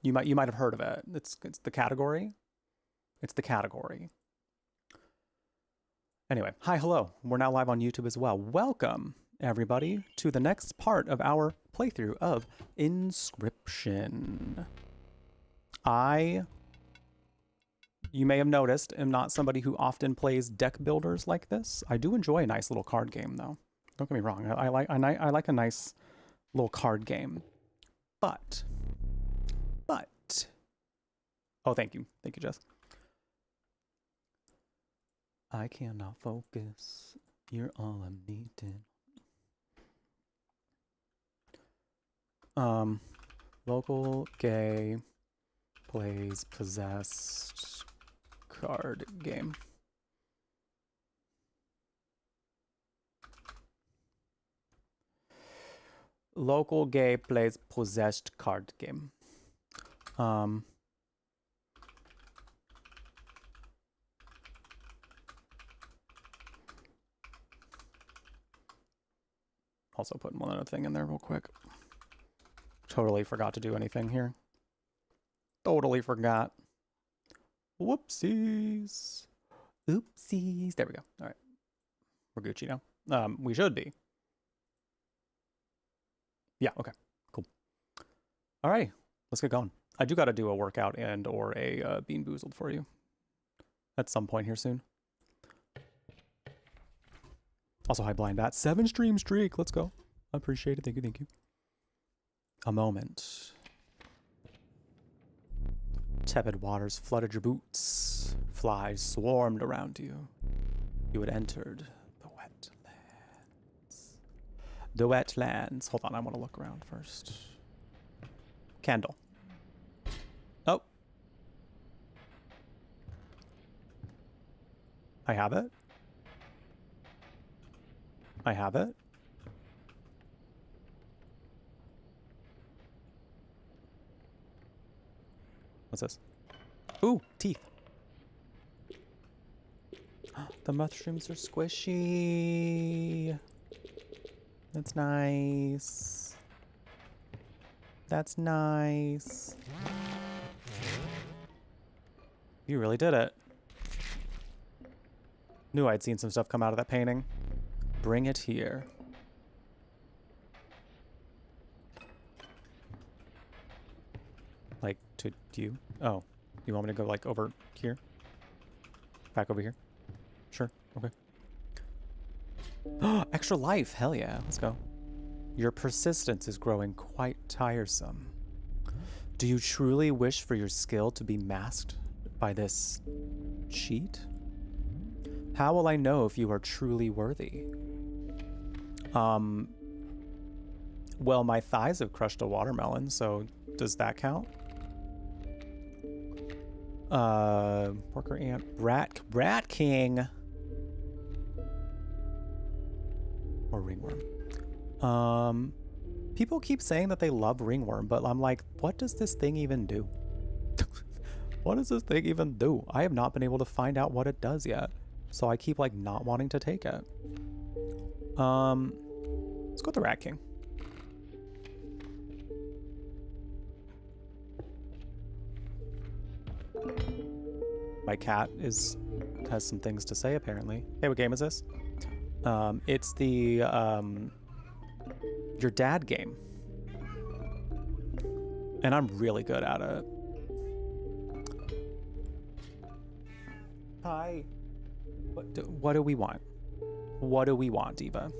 You might have heard of it. It's the category. It's the category. Anyway, hi, hello. We're now live on YouTube as well. Welcome, everybody, to the next part of our playthrough of Inscryption. You may have noticed, am not somebody who often plays deck builders like this. I do enjoy a nice little card game, though. Don't get me wrong. I like a nice little card game. But. Oh, thank you, Jess. I cannot focus. You're all I'm needing. Local gay plays possessed card game. Local gay plays possessed card game. Also putting one other thing in there real quick. Totally forgot to do anything here. Totally forgot. Whoopsies. Oopsies. There we go. All right. We're Gucci now. We should be. Yeah, okay. Cool. All right. Let's get going. I do got to do a workout and or a Bean Boozled for you at some point here soon. Also, hi, Blind Bat. 7 stream streak. Let's go. I appreciate it. Thank you, thank you. A moment. Tepid waters flooded your boots. Flies swarmed around you. You had entered the wetlands. The wetlands. Hold on, I want to look around first. Candle. Oh. I have it. I have it. What's this? Ooh, teeth. The mushrooms are squishy. That's nice. That's nice. You really did it. Knew I'd seen some stuff come out of that painting. Bring it here. Like, to you? Oh, you want me to go, like, over here? Back over here? Sure, okay. Extra life, hell yeah, let's go. Your persistence is growing quite tiresome. Do you truly wish for your skill to be masked by this cheat? How will I know if you are truly worthy? Well, my thighs have crushed a watermelon, so does that count? Worker ant, rat king. Or ringworm. People keep saying that they love ringworm, but I'm like, what does this thing even do? What does this thing even do? I have not been able to find out what it does yet. So I keep, like, not wanting to take it. Let's go with the Rat King. My cat has some things to say, apparently. Hey, what game is this? It's the, your dad game. And I'm really good at it. Hi. What do we want? What do we want, Diva?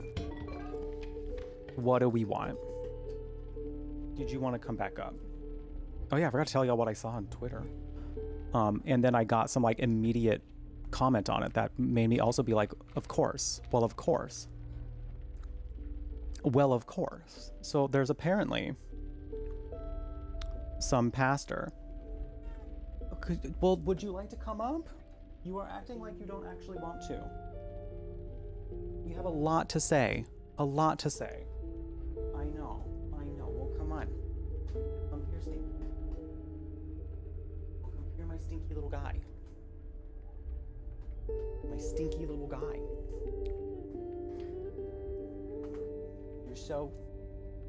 What do we want? Did you want to come back up? Oh yeah, I forgot to tell y'all what I saw on Twitter. And then I got some like immediate comment on it that made me also be like, of course. Well, of course. Well, of course. So there's apparently some pastor. Well, would you like to come up? You are acting like you don't actually want to. You have a lot to say. A lot to say. I know. Well, come on. Come here, Stinky. Come here, my stinky little guy. My stinky little guy. You're so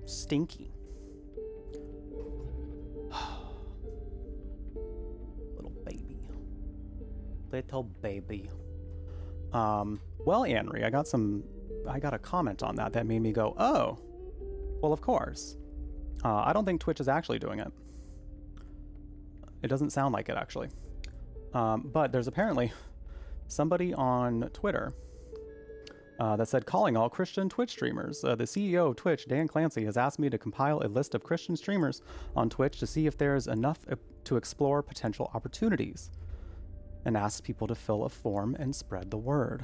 stinky. Little baby. Well, Anri, I got a comment on that made me go, oh, well, of course. I don't think Twitch is actually doing it. It doesn't sound like it, actually. But there's apparently somebody on Twitter that said, calling all Christian Twitch streamers. The CEO of Twitch, Dan Clancy, has asked me to compile a list of Christian streamers on Twitch to see if there's enough to explore potential opportunities, and asked people to fill a form and spread the word.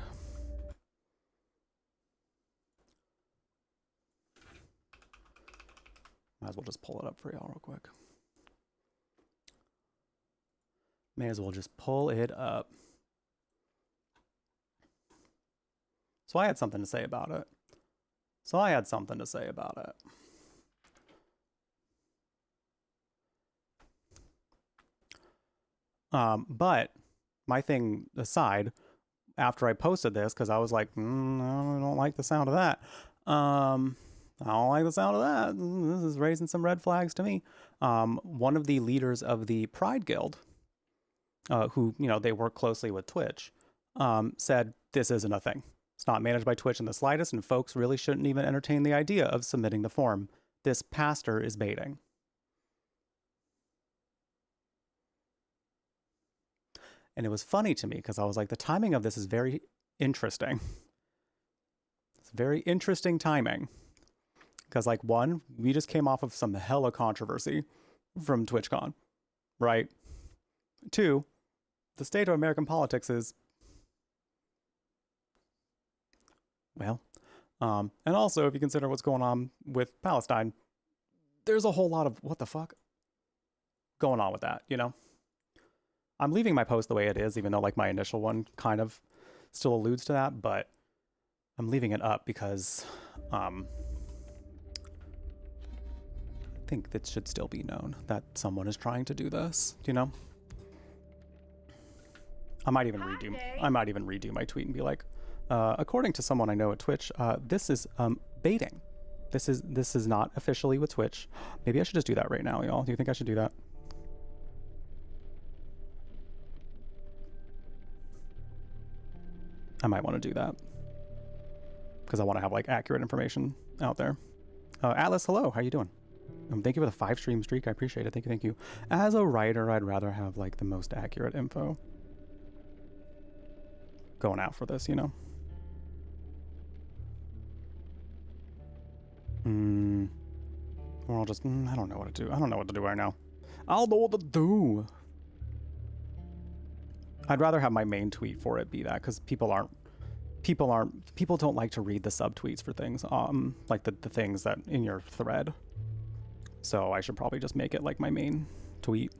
Might as well just pull it up for y'all real quick. May as well just pull it up. So I had something to say about it. But my thing aside, after I posted this, because I was like, I don't like the sound of that. I don't like the sound of that. This is raising some red flags to me. One of the leaders of the Pride Guild, who, you know, they work closely with Twitch, said this isn't a thing. It's not managed by Twitch in the slightest, and folks really shouldn't even entertain the idea of submitting the form. This pastor is baiting. And it was funny to me because I was like, the timing of this is very interesting. It's very interesting timing. Because, like, one, we just came off of some hella controversy from TwitchCon, right? Two, the state of American politics is, well, and also if you consider what's going on with Palestine, there's a whole lot of what the fuck going on with that, you know? I'm leaving my post the way it is, even though, like, my initial one kind of still alludes to that, but I'm leaving it up because, I think that should still be known that someone is trying to do this, you know? I might even redo my tweet and be like, according to someone I know at Twitch, this is baiting. This is not officially with Twitch. Maybe I should just do that right now, y'all. Do you think I should do that? I might want to do that because I want to have, like, accurate information out there. Atlas, hello. How you doing? Thank you for the 5 stream streak. I appreciate it. Thank you. As a writer, I'd rather have, like, the most accurate info going out for this, you know? Or I'll just, I don't know what to do. I don't know what to do right now. I'll know what to do. I'd rather have my main tweet for it be that, because people don't like to read the subtweets for things, like the things that in your thread. So I should probably just make it like my main tweet.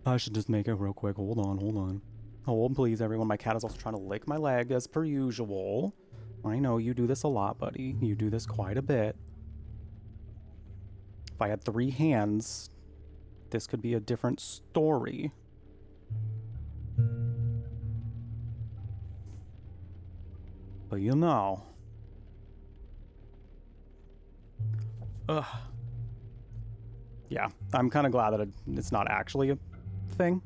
I should just make it real quick. Hold on. Hold, please, everyone. My cat is also trying to lick my leg as per usual. I know you do this a lot, buddy. You do this quite a bit. If I had 3 hands, this could be a different story. But you know. Ugh. Yeah, I'm kind of glad that it's not actually a thing.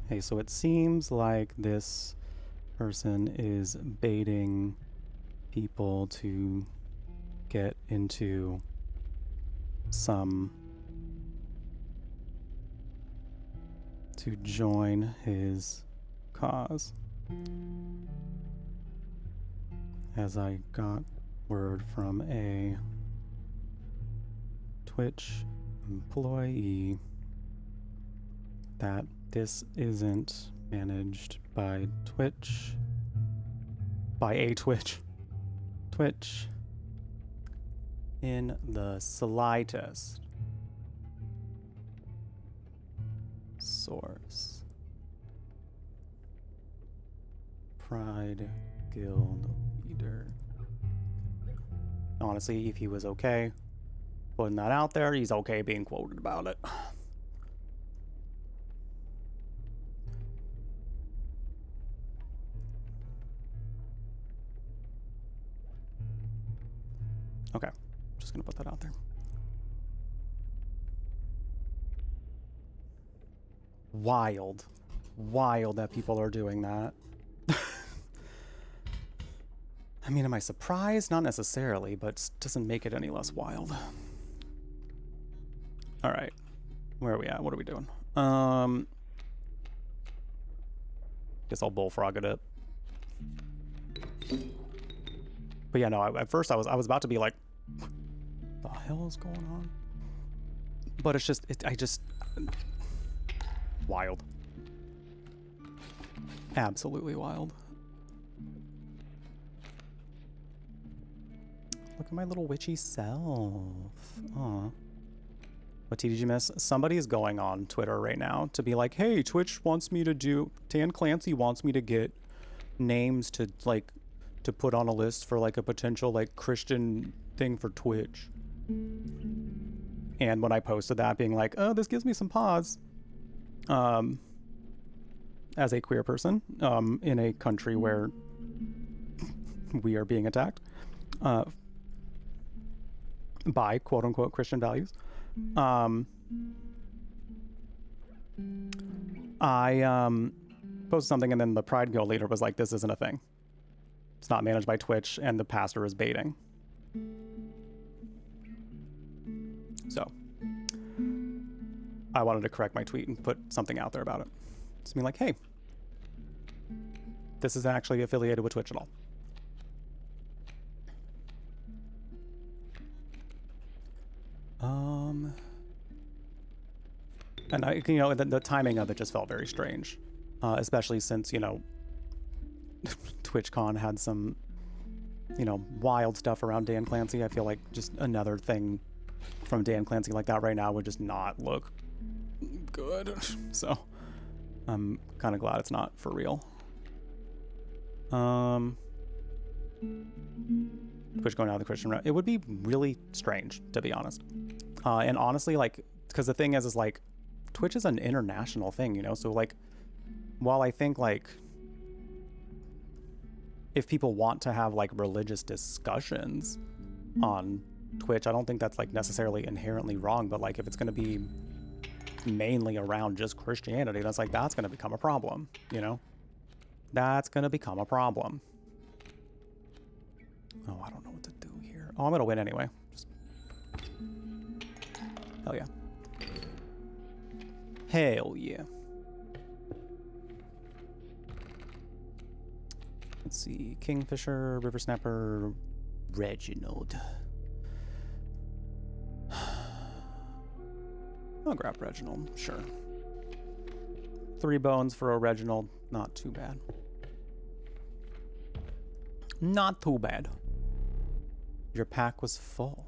Hey, so it seems like this person is baiting people to get into to join his cause. As I got word from a Twitch employee that this isn't managed by Twitch, Twitch in the slightest. Source. Pride Guild leader. Honestly, if he was okay putting that out there, he's okay being quoted about it. Just gonna put that out there. Wild. Wild that people are doing that. I mean, am I surprised? Not necessarily, but doesn't make it any less wild. All right. Where are we at? What are we doing? Guess I'll bullfrog it up. But yeah, no, at first I was about to be like, what the hell is going on? But it's just, wild. Absolutely wild. Look at my little witchy self. Aw. What tea did you miss? Somebody is going on Twitter right now to be like, hey, Twitch wants me to do, Dan Clancy wants me to get names to like, to put on a list for like a potential like Christian thing for Twitch. And when I posted that being like, oh, this gives me some pause. As a queer person, in a country where we are being attacked, by quote unquote Christian values. I posted something and then the Pride Guild leader was like, this isn't a thing. It's not managed by Twitch and the pastor is baiting. So I wanted to correct my tweet and put something out there about it. Just being like, hey, this isn't actually affiliated with Twitch at all. And I, you know, the timing of it just felt very strange, especially since, you know, TwitchCon had some, you know, wild stuff around Dan Clancy. I feel like just another thing from Dan Clancy like that right now would just not look good. So I'm kind of glad it's not for real. Twitch going out of the Christian route. It would be really strange, to be honest. And honestly, like, because the thing is like, Twitch is an international thing, you know? So, like, while I think, like, if people want to have, like, religious discussions on Twitch, I don't think that's, like, necessarily inherently wrong. But, like, if it's going to be mainly around just Christianity, that's, like, that's going to become a problem, you know? That's going to become a problem. Oh, I don't know what to do here. Oh, I'm going to win anyway. Just... Hell yeah. Hell yeah. Let's see. Kingfisher, River Snapper, Reginald. I'll grab Reginald, sure. 3 bones for a Reginald. Not too bad. Not too bad. Your pack was full.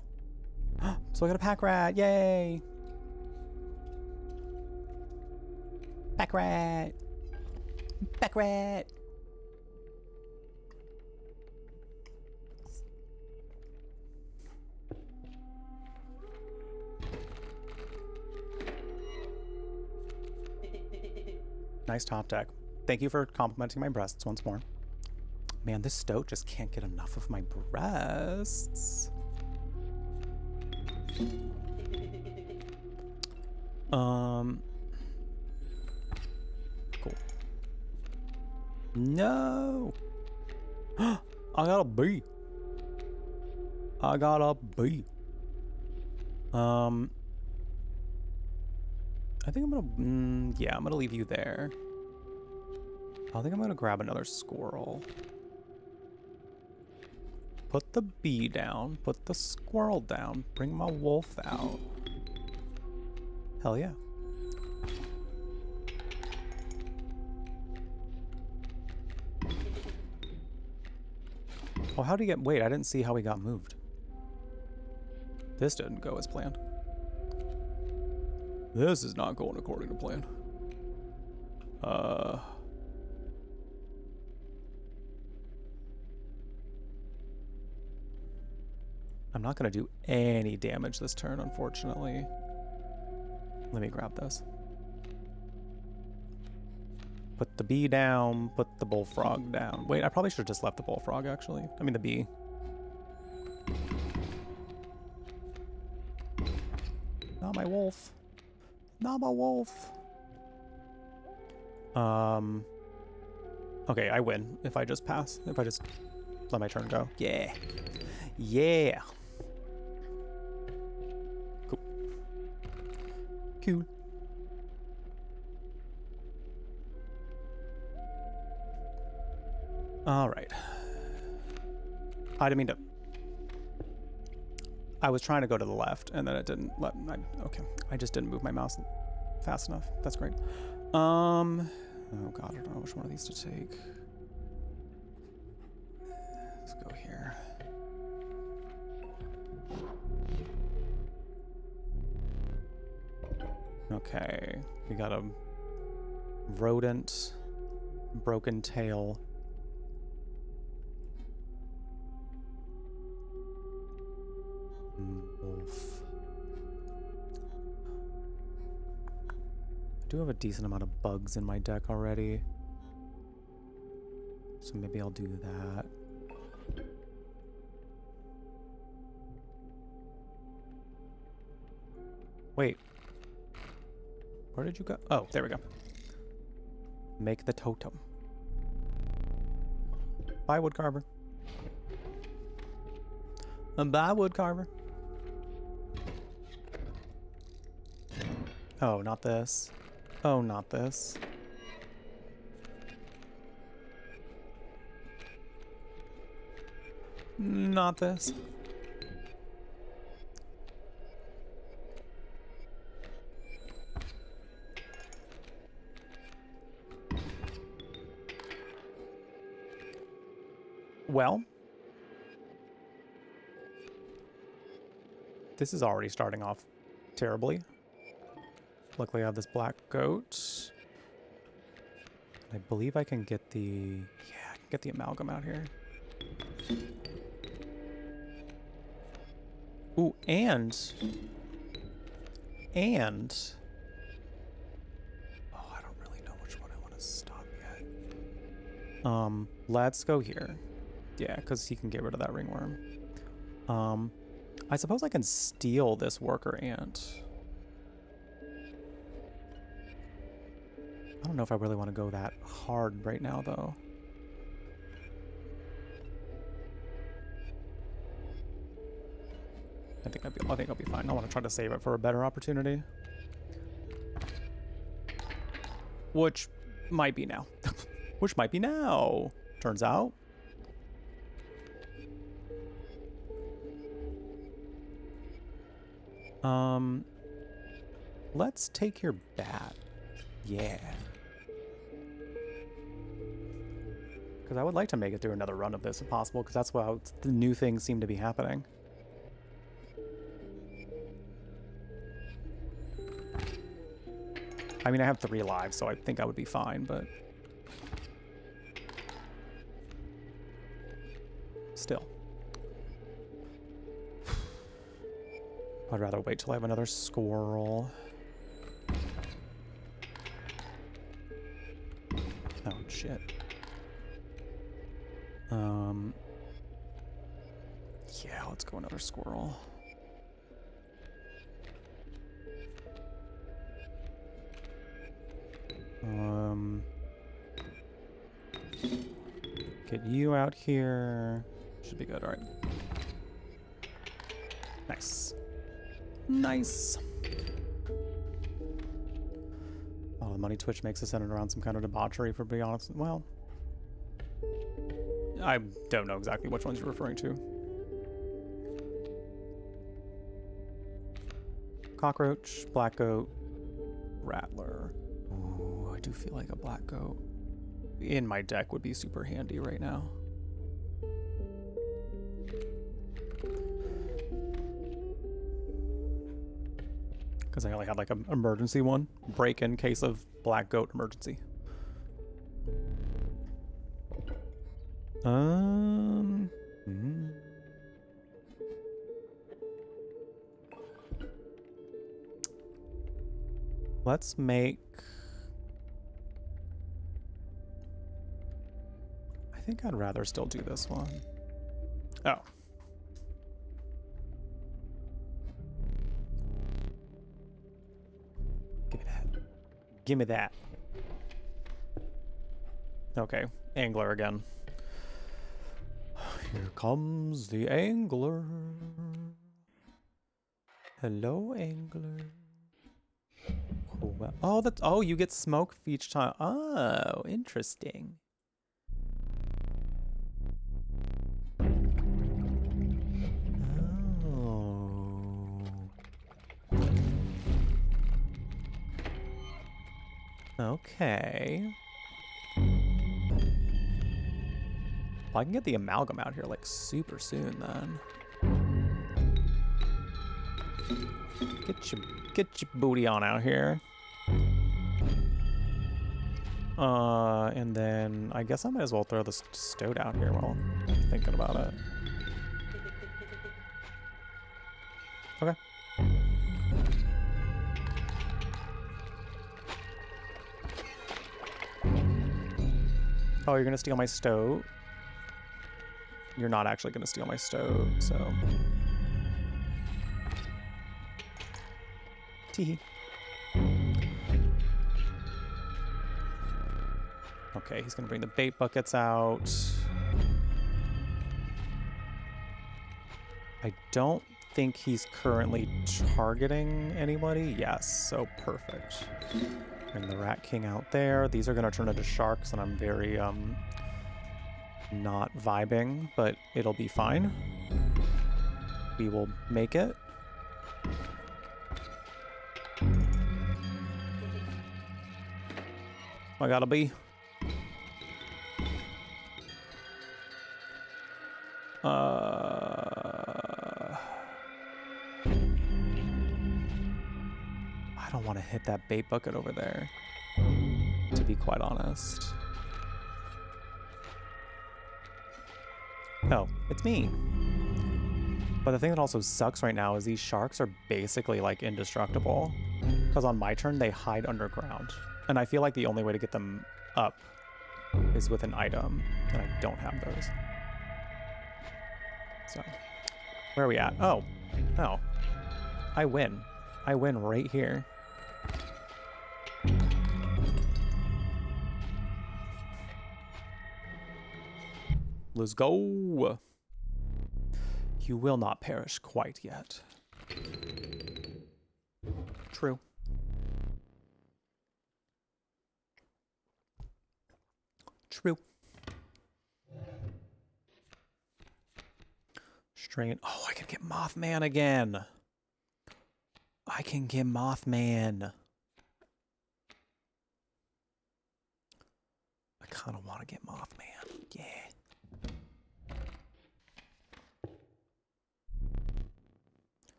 So I got a pack rat. Yay! Pack rat. Pack rat. Nice top deck. Thank you for complimenting my breasts once more. Man, this stoat just can't get enough of my breasts. Cool. No! I got a B. I got a B. I think I'm gonna, yeah, I'm gonna leave you there. I think I'm gonna grab another squirrel. Put the bee down, put the squirrel down, bring my wolf out. Hell yeah. Oh, how'd he get, wait, I didn't see how he got moved. This didn't go as planned. This is not going according to plan. I'm not going to do any damage this turn, unfortunately. Let me grab this. Put the bee down, put the bullfrog down. Wait, I probably should have just left the bullfrog, actually. I mean, the bee. Not my wolf. Not my wolf. Okay, I win if I just pass. If I just let my turn go. Yeah. Yeah. Cool. Cool. All right. I didn't mean to. I was trying to go to the left, and then it didn't let me. Okay, I just didn't move my mouse fast enough. That's great. Oh god, I don't know which one of these to take. Let's go here. Okay, we got a rodent, broken tail. Wolf. I do have a decent amount of bugs in my deck already, so maybe I'll do that. Wait. Where did you go? Oh, there we go. Make the totem. Bye, woodcarver. Bye, woodcarver. Oh, not this. Oh, not this. Not this. Well, this is already starting off terribly. Luckily I have this black goat. I believe I can get the... yeah, I can get the amalgam out here. Ooh, and... oh, I don't really know which one I want to stop yet. Let's go here. Yeah, because he can get rid of that ringworm. I suppose I can steal this worker ant. I don't know if I really want to go that hard right now, though. I think I'll be fine. I want to try to save it for a better opportunity, which might be now. Which might be now. Turns out. Let's take your bat. Yeah. Because I would like to make it through another run of this if possible, because that's how the new things seem to be happening. I mean, I have 3 lives, so I think I would be fine, but... still. I'd rather wait till I have another squirrel. Oh, shit. Yeah, let's go another squirrel. Get you out here. Should be good, alright. Nice. Nice. Oh, the money twitch makes us centered around some kind of debauchery, for being honest. Well, I don't know exactly which ones you're referring to. Cockroach, black goat, rattler. Ooh, I do feel like a black goat in my deck would be super handy right now. Because I only had like an emergency one. Break in case of black goat emergency. Let's make... I think I'd rather still do this one. Oh. Give me that. Give me that. Okay, angler again. Here comes the angler. Hello, angler. Cool. Oh, that's, oh, you get smoke each time. Oh, interesting. Oh. Okay. Well, I can get the amalgam out here like super soon then. Get your booty on out here. And then I guess I might as well throw the stoat out here while I'm thinking about it. Okay. Oh, you're gonna steal my stoat? You're not actually gonna steal my stoat, so. Teehee. Okay, he's gonna bring the bait buckets out. I don't think he's currently targeting anybody. Yes, so perfect. Bring the Rat King out there. These are gonna turn into sharks, and I'm very not vibing, but it'll be fine. We will make it. I gotta be. I don't want to hit that bait bucket over there, to be quite honest. Oh, it's me. But the thing that also sucks right now is these sharks are basically like indestructible, because on my turn they hide underground, and I feel like the only way to get them up is with an item, and I don't have those. So, where are we at? Oh, oh, I win. I win right here. Let's go. You will not perish quite yet. True. True. Strain. Oh, I can get Mothman again. I can get Mothman. I kind of want to get Mothman. Yeah.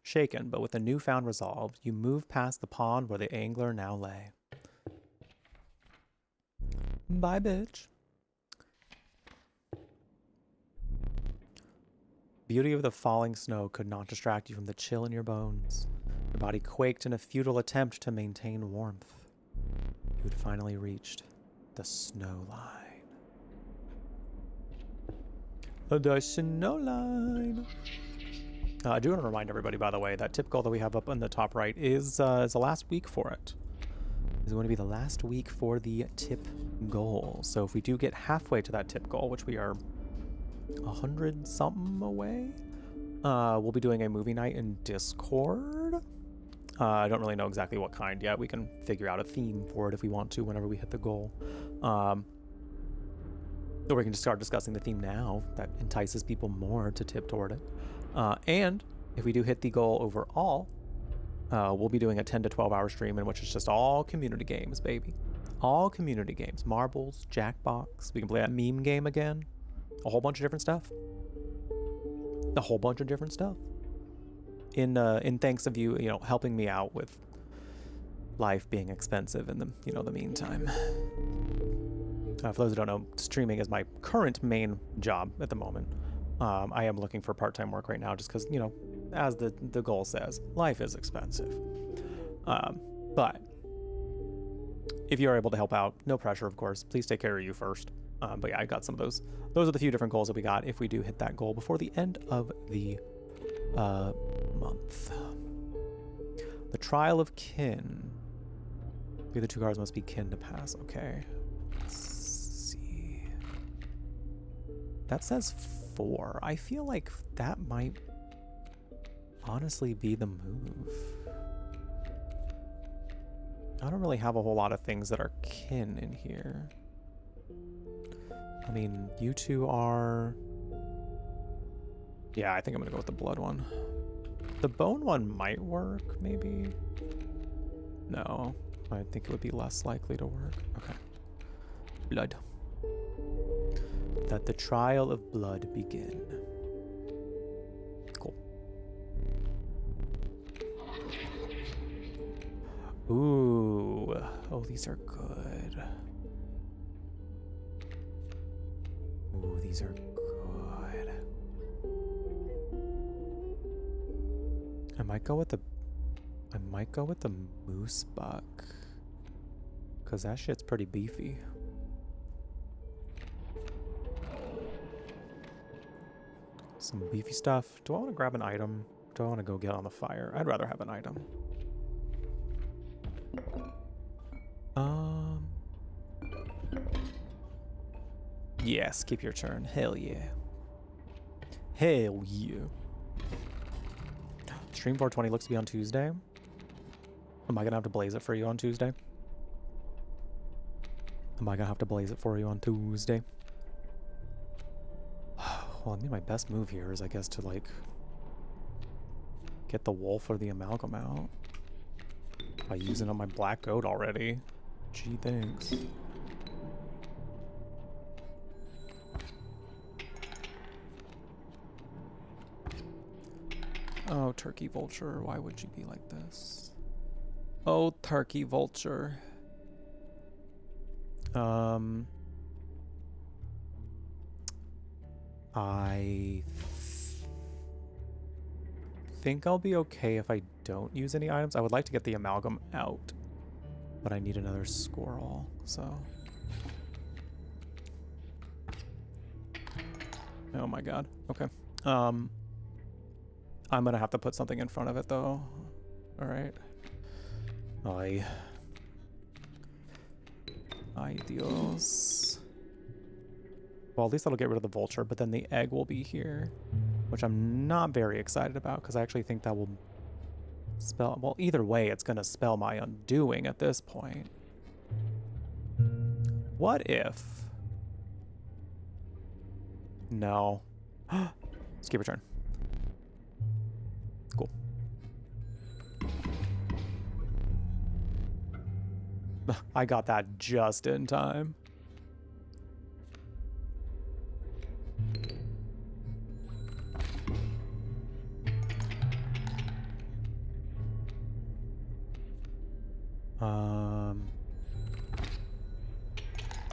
Shaken, but with a newfound resolve, you move past the pond where the angler now lay. Bye, bitch. Beauty of the falling snow could not distract you from the chill in your bones. Your body quaked in a futile attempt to maintain warmth. You had finally reached the snow line. The snow line. I do want to remind everybody, by the way, that tip goal that we have up on the top right is the last week for it. It's going to be the last week for the tip goal. So if we do get halfway to that tip goal, which we are 100-something away, we'll be doing a movie night in Discord. I don't really know exactly what kind yet. We can figure out a theme for it if we want to whenever we hit the goal. Or we can just start discussing the theme now. That entices people more to tip toward it. And if we do hit the goal overall, we'll be doing a 10 to 12 hour stream in which it's just all community games, baby. All community games. Marbles, Jackbox. We can play that meme game again. A whole bunch of different stuff. A whole bunch of different stuff. In thanks of you, helping me out with life being expensive in the meantime. For those who don't know, streaming is my current main job at the moment. I am looking for part-time work right now just because, as the goal says, life is expensive. But if you're able to help out, no pressure, of course. Please take care of you first. But yeah, I got some of those. Those are the few different goals that we got if we do hit that goal before the end of the month. The Trial of Kin. The other 2 cards must be kin to pass. Okay. Let's see. That says 4. I feel like that might honestly be the move. I don't really have a whole lot of things that are kin in here. I mean, you 2 are... Yeah, I think I'm gonna go with the blood one. The bone one might work, maybe. No, I think it would be less likely to work. Okay. Blood. Let the trial of blood begin. Cool. Ooh. Oh, these are good. Ooh, these are good. I might go with the moose buck. Cause that shit's pretty beefy. Some beefy stuff. Do I want to grab an item? Do I want to go get on the fire? I'd rather have an item. Yeah, skip your turn. Hell yeah. Hell yeah. Stream 420 looks to be on Tuesday. Am I gonna have to blaze it for you on Tuesday? Am I gonna have to blaze it for you on Tuesday? Well, I mean, my best move here is, I guess, to, like, get the wolf or the amalgam out by using up my black goat already. Gee, thanks. Oh, turkey vulture, why would you be like this? Oh, turkey vulture. I think I'll be okay if I don't use any items. I would like to get the amalgam out, but I need another squirrel, so. Oh my god, okay. I'm gonna have to put something in front of it though. Alright. Ay Dios. Well, at least that'll get rid of the vulture, but then the egg will be here, which I'm not very excited about because I actually think that will spell... Well, either way, it's going to spell my undoing at this point. What if... No. Skip your turn. Cool. I got that just in time.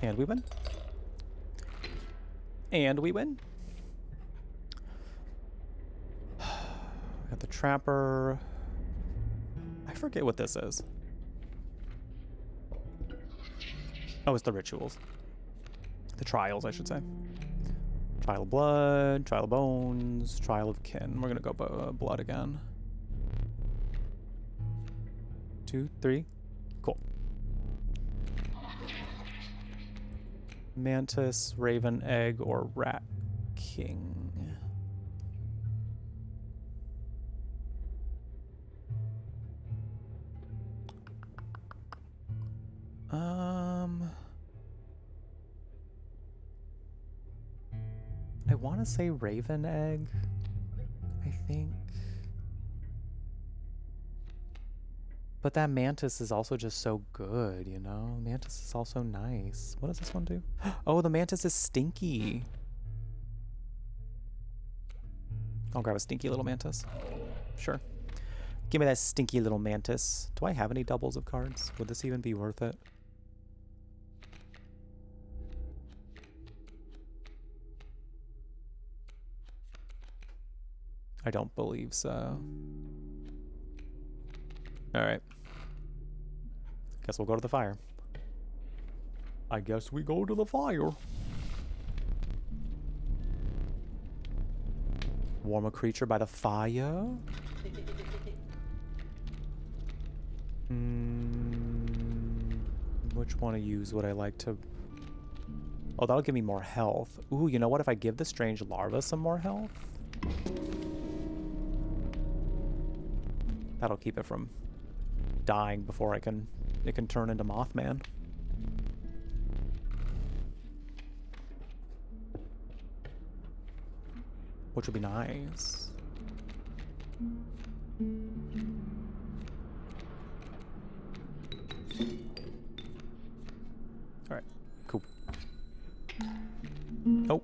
And we win. And we win. We got the trapper. I forget what this is. Oh, it's the rituals. The trials, I should say. Trial of blood, trial of bones, trial of kin. We're gonna go blood again. 2, 3. Cool. Mantis, raven, egg, or rat king. I want to say raven egg, I think. But that mantis is also just so good, you know? Mantis is also nice. What does this one do? Oh, the mantis is stinky. I'll grab a stinky little mantis. Sure. Give me that stinky little mantis. Do I have any doubles of cards? Would this even be worth it? I don't believe so. Alright. Guess we'll go to the fire. I guess we go to the fire. Warm a creature by the fire? Which one of yous would I like to... Oh, that'll give me more health. Ooh, you know what? If I give the strange larva some more health... That'll keep it from dying before it can turn into Mothman. Which would be nice. Alright, cool. Oh.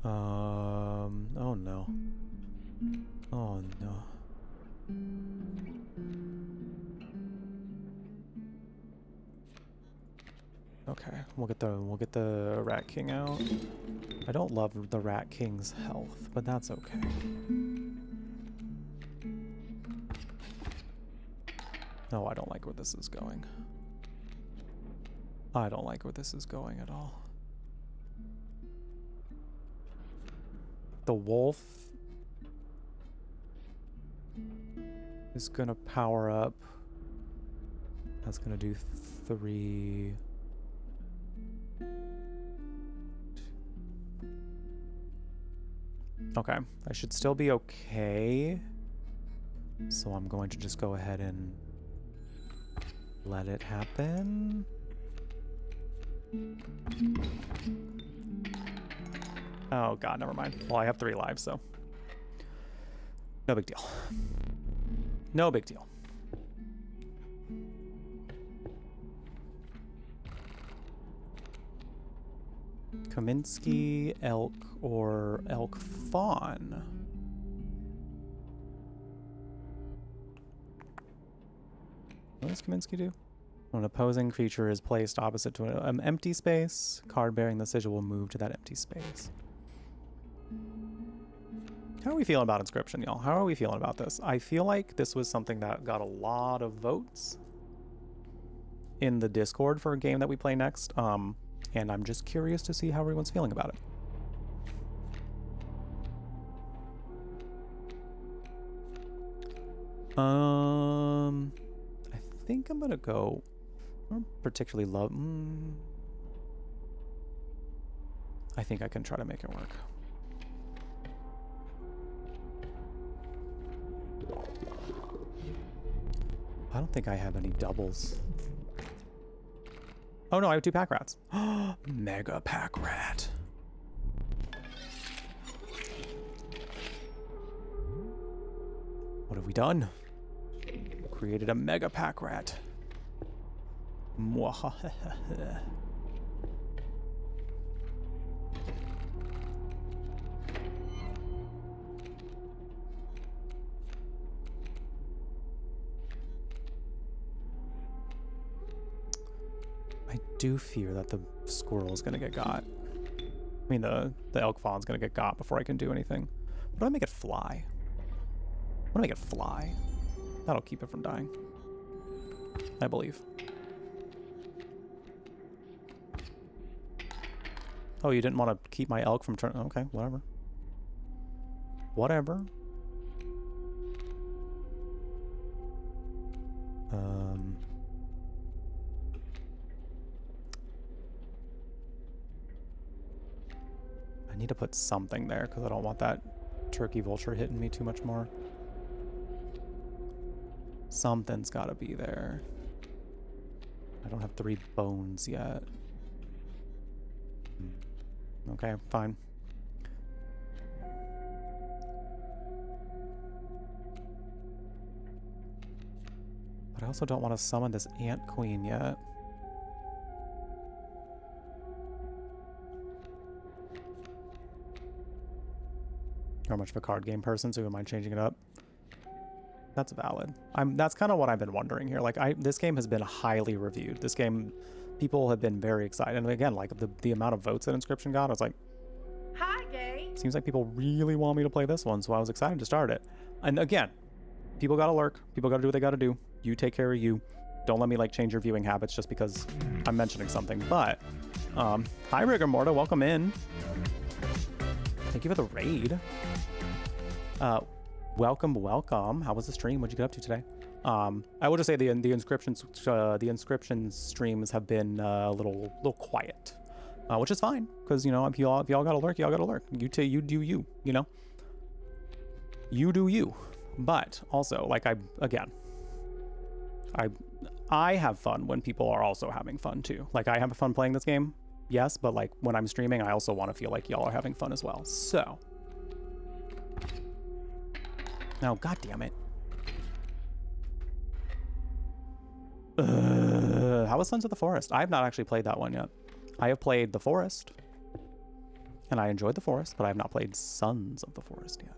Oh no. Oh no. Okay, we'll get the Rat King out. I don't love the Rat King's health, but that's okay. No, I don't like where this is going. I don't like where this is going at all. The wolf is gonna power up. That's gonna do 3. Okay, I should still be okay. So I'm going to just go ahead and let it happen. Oh god, never mind. Well, I have 3 lives, so no big deal. No big deal. Kaminsky, elk, or elk fawn. What does Kaminsky do? When an opposing creature is placed opposite to an empty space, card bearing the sigil will move to that empty space. How are we feeling about Inscryption, y'all? How are we feeling about this? I feel like this was something that got a lot of votes in the Discord for a game that we play next. And I'm just curious to see how everyone's feeling about it. I think I'm gonna go. I don't particularly love. I think I can try to make it work. I don't think I have any doubles. Oh no, I have 2 pack rats. Mega pack rat. What have we done? Created a mega pack rat. Mwahaha. I do fear that the squirrel is gonna get got. I mean, the elk fawn's gonna get got before I can do anything. What do I make it fly? What do I make it fly? That'll keep it from dying, I believe. Oh, you didn't want to keep my elk from turn. Okay, whatever. Whatever. I need to put something there because I don't want that turkey vulture hitting me too much more. Something's got to be there. I don't have 3 bones yet. Okay, fine. But I also don't want to summon this ant queen yet. You're much of a card game person, so you mind changing it up? That's valid. That's kind of what I've been wondering here. Like, this game has been highly reviewed. This game, people have been very excited. And again, like the amount of votes that Inscryption got, I was like, hi, gay. Seems like people really want me to play this one, so I was excited to start it. And again, people gotta lurk. People gotta do what they gotta do. You take care of you. Don't let me like change your viewing habits just because I'm mentioning something. But, hi Rigor Morta, welcome in. Thank you for the raid. Welcome, welcome. How was the stream? What'd you get up to today? I will just say the inscription streams have been a little quiet, which is fine because you know if y'all gotta lurk, y'all gotta lurk. You do you, you know. You do you, but also like I have fun when people are also having fun too. Like I have fun playing this game, yes, but like when I'm streaming, I also want to feel like y'all are having fun as well. So, now, god damn it. How was Sons of the Forest? I have not actually played that one yet. I have played The Forest, and I enjoyed The Forest, but I have not played Sons of the Forest yet.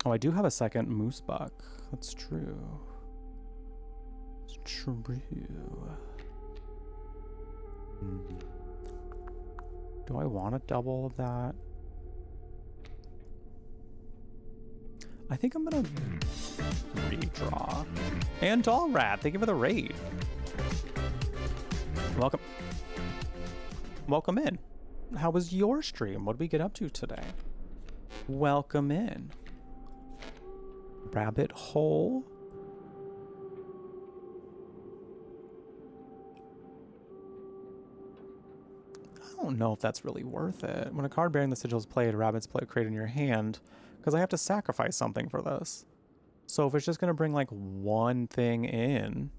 Oh, I do have a second moose buck. That's true. It's true. Do I want a double of that? I think I'm gonna redraw. And Doll Rat, thank you for the raid. Welcome. Welcome in. How was your stream? What did we get up to today? Welcome in. Rabbit hole. I don't know if that's really worth it. When a card bearing the sigil is played, rabbits play created in your hand, because I have to sacrifice something for this. So if it's just going to bring like one thing in,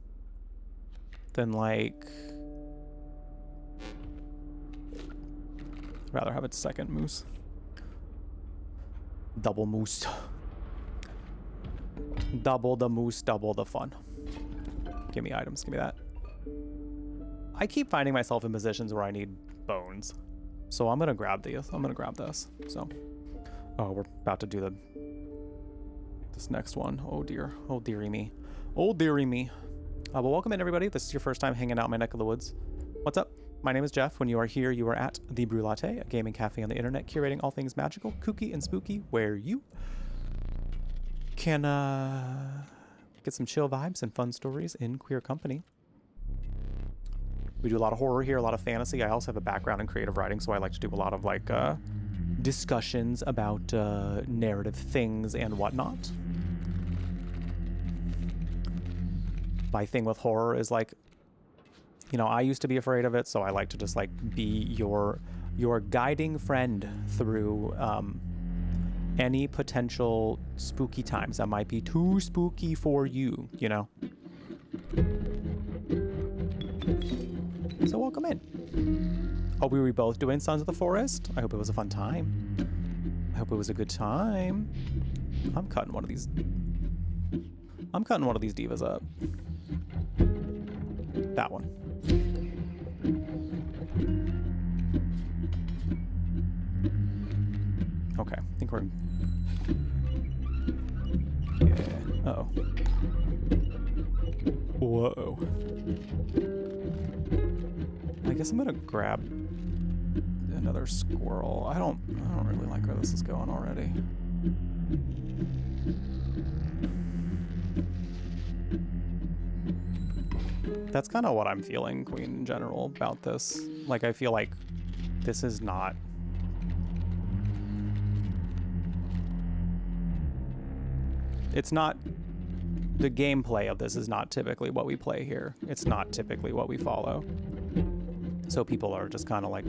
then like I'd rather have its second moose. Double moose. Double the moose, double the fun. Give me items, give me that. I keep finding myself in positions where I need bones. So I'm gonna grab these. I'm gonna grab this. So, oh, we're about to do this next one. Oh dear. Oh dearie me. Oh dearie me. Well, welcome in everybody. If this is your first time hanging out in my neck of the woods, what's up? My name is Jeff. When you are here, you are at The Brew Latte, a gaming cafe on the internet, curating all things magical, kooky, and spooky, where you can get some chill vibes and fun stories in queer company. We do a lot of horror here, a lot of fantasy. I also have a background in creative writing, so I like to do a lot of like discussions about narrative things and whatnot. My thing with horror is like, you know, I used to be afraid of it, so I like to just like be your guiding friend through any potential spooky times that might be too spooky for you, you know? So welcome in. Oh, we were both doing Sons of the Forest? I hope it was a fun time. I hope it was a good time. I'm cutting one of these divas up. That one. Okay, I think we're... Yeah. Uh-oh. Whoa. I guess I'm gonna grab another squirrel. I don't really like where this is going already. That's kind of what I'm feeling, Queen, in general, about this. Like, I feel like this is not... It's not... The gameplay of this is not typically what we play here. It's not typically what we follow. So people are just kind of like...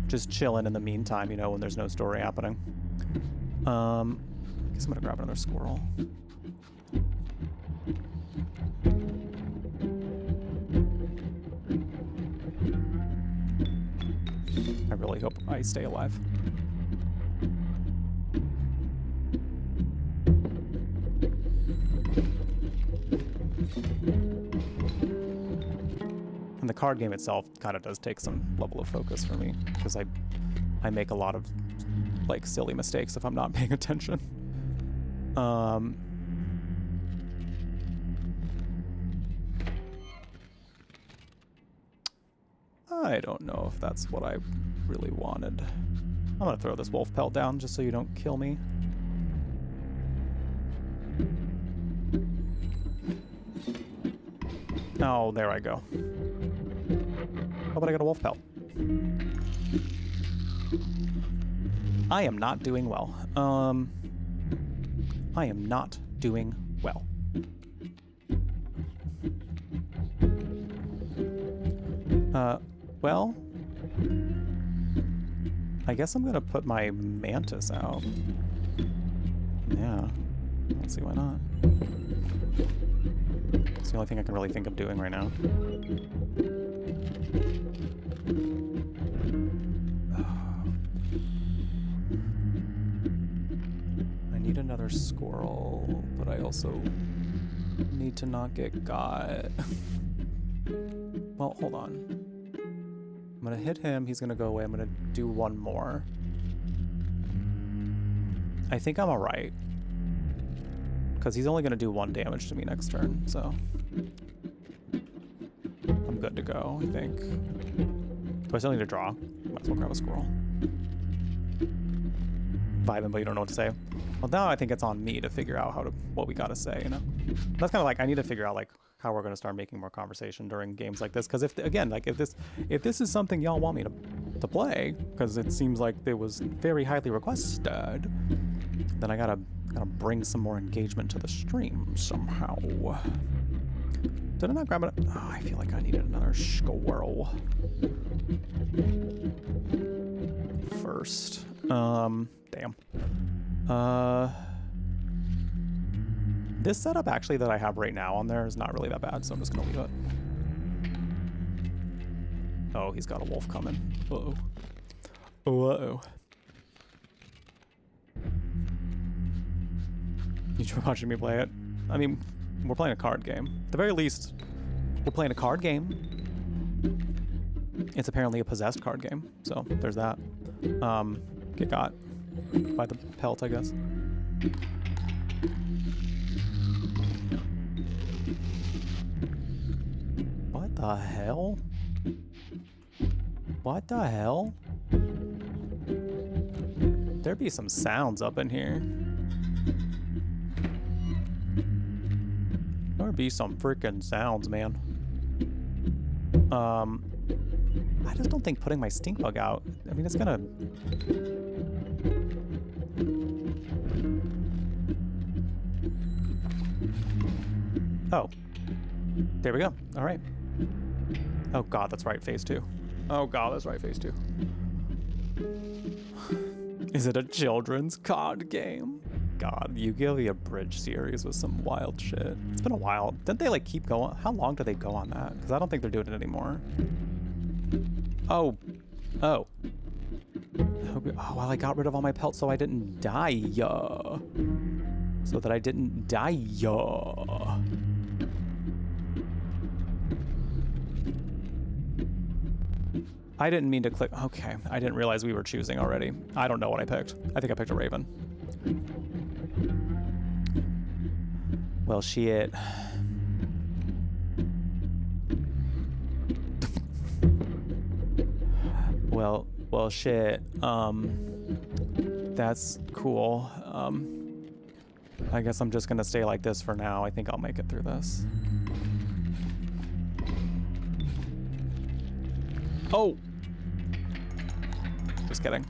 just chilling in the meantime, you know, when there's no story happening. I guess I'm gonna grab another squirrel. I really hope I stay alive. And the card game itself kind of does take some level of focus for me, because I make a lot of like silly mistakes if I'm not paying attention. I don't know if that's what I really wanted. I'm gonna throw this wolf pelt down just so you don't kill me. Oh, there I go. Oh, but I got a wolf pelt. I am not doing well. I am not doing well. Well, I guess I'm gonna put my mantis out. Yeah, let's see, why not? It's the only thing I can really think of doing right now. I need another squirrel, but I also need to not get got. Well, hold on. I'm gonna hit him, he's gonna go away, I'm gonna do one more. I think I'm alright. Because he's only gonna do 1 damage to me next turn, so... I'm good to go, I think. Do I still need to draw? Might as well grab a squirrel. Vibing, but you don't know what to say. Well, now I think it's on me to figure out what we gotta say, you know? That's kind of like, I need to figure out, like, how we're gonna start making more conversation during games like this. Because if this is something y'all want me to play, because it seems like it was very highly requested, then I gotta bring some more engagement to the stream somehow. Did I not grab it? Oh, I feel like I needed another squirrel first. Damn. This setup actually that I have right now on there is not really that bad, so I'm just gonna leave it. Oh, he's got a wolf coming. Uh-oh. Uh-oh. You try watching me play it? I mean, we're playing a card game. At the very least, we're playing a card game. It's apparently a possessed card game, so there's that. Get got by the pelt, I guess. What the hell? What the hell? There be some sounds up in here. There be some freaking sounds, man. I just don't think putting my stink bug out, I mean, it's gonna... Oh. There we go. All right. Oh god, that's right, phase 2. Oh god, that's right, phase 2. Is it a children's card game? God, Yu-Gi-Oh! Abridged series was some wild shit. It's been a while. Didn't they like keep going? How long did they go on that? Because I don't think they're doing it anymore. Oh. Oh. Oh, well, I got rid of all my pelts so I didn't die. So that I didn't die. I didn't mean to click. Okay, I didn't realize we were choosing already. I don't know what I picked. I think I picked a raven. Well, shit. Well, shit. That's cool. I guess I'm just gonna stay like this for now. I think I'll make it through this. Oh! Just kidding.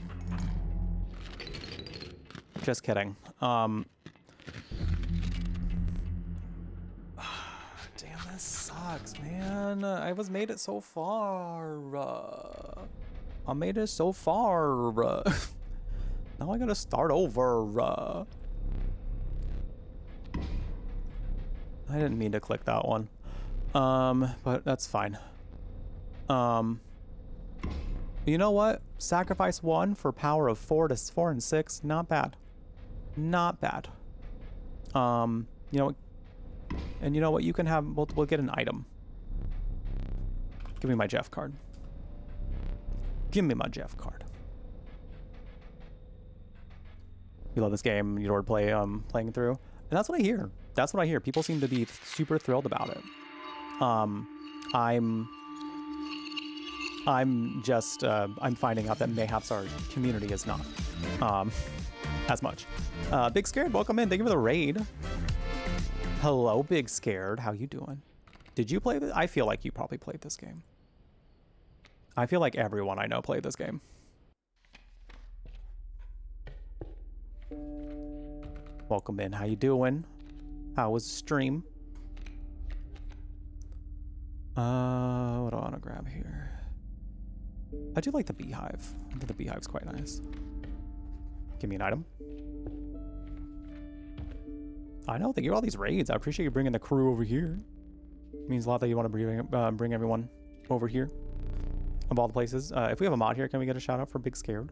Just kidding. Damn, this sucks, man. I was made it so far. I made it so far. Now I gotta start over. I didn't mean to click that one. But that's fine. You know what? Sacrifice 1 for power of 4 and 6. Not bad. Not bad. You know what? And you know what? You can have. We'll get an item. Give me my Jeff card. Give me my Jeff card. You love this game. You adored playing through, and that's what I hear. That's what I hear. People seem to be super thrilled about it. I'm just, I'm finding out that mayhaps our community is not, as much. Big Scared, welcome in. Thank you for the raid. Hello, Big Scared. How you doing? Did you play this? I feel like you probably played this game. I feel like everyone I know played this game. Welcome in. How you doing? How was the stream? What do I want to grab here? I do like the beehive. I think the beehive's quite nice. Give me an item. I know, thank you for all these raids. I appreciate you bringing the crew over here. It means a lot that you want to bring everyone over here. Of all the places. If we have a mod here, can we get a shout out for Big Scared?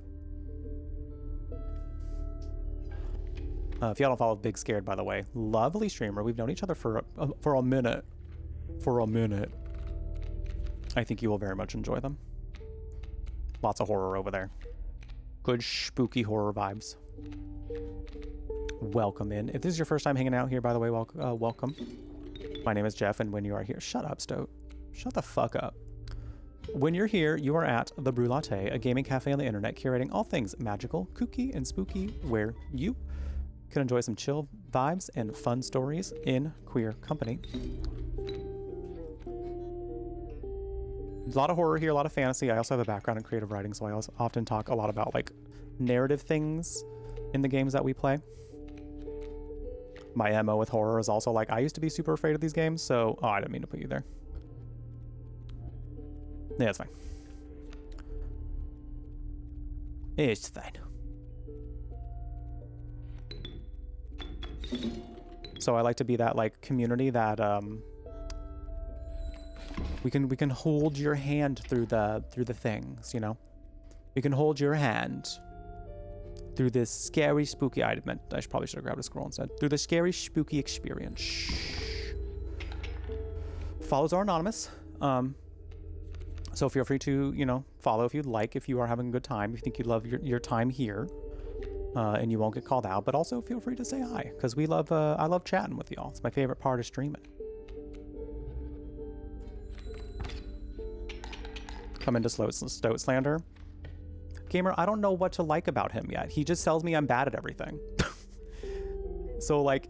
If y'all don't follow Big Scared, by the way, lovely streamer. We've known each other for a minute. For a minute. I think you will very much enjoy them. Lots of horror over there. Good spooky horror vibes. Welcome in. If this is your first time hanging out here, by the way, welcome. My name is Jeff, and when you are here, shut up, Stoat. Shut the fuck up. When you're here, you are at the Brew Latte, a gaming cafe on the internet curating all things magical, kooky, and spooky, where you can enjoy some chill vibes and fun stories in queer company. A lot of horror here, a lot of fantasy. I also have a background in creative writing, so I also often talk a lot about like narrative things in the games that we play. My MO with horror is also like, I used to be super afraid of these games, so... Oh, I didn't mean to put you there. Yeah, it's fine. It's fine. So I like to be that like community that we can hold your hand through the things, you know? We can hold your hand through this scary, spooky... I probably should have grabbed a scroll instead. Through the scary, spooky experience. Shh. Follows are anonymous. So feel free to, you know, follow if you'd like, if you are having a good time, if you think you love your time here, and you won't get called out. But also feel free to say hi, because we love, I love chatting with y'all. It's my favorite part of streaming. Come into Stoat Slander. Gamer, I don't know what to like about him yet. He just tells me I'm bad at everything. So, like,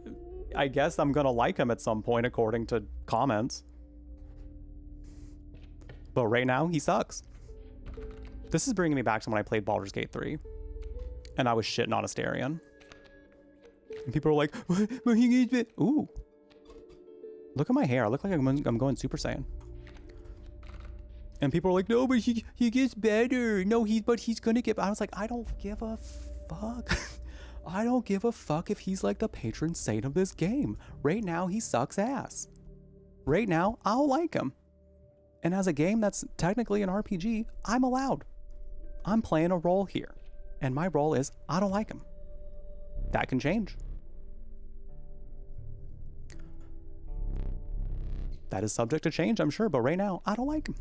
I guess I'm gonna like him at some point according to comments. But right now, he sucks. This is bringing me back to when I played Baldur's Gate 3. And I was shitting on Astarion. And people were like, well, he gets it. Ooh. Look at my hair. I look like I'm going Super Saiyan. And people are like, no, but he gets better. No, but he's gonna get... I was like, I don't give a fuck. I don't give a fuck if he's like the patron saint of this game. Right now, he sucks ass. Right now, I'll like him. And as a game that's technically an RPG, I'm allowed. I'm playing a role here. And my role is, I don't like him. That can change. That is subject to change, I'm sure, but right now, I don't like him.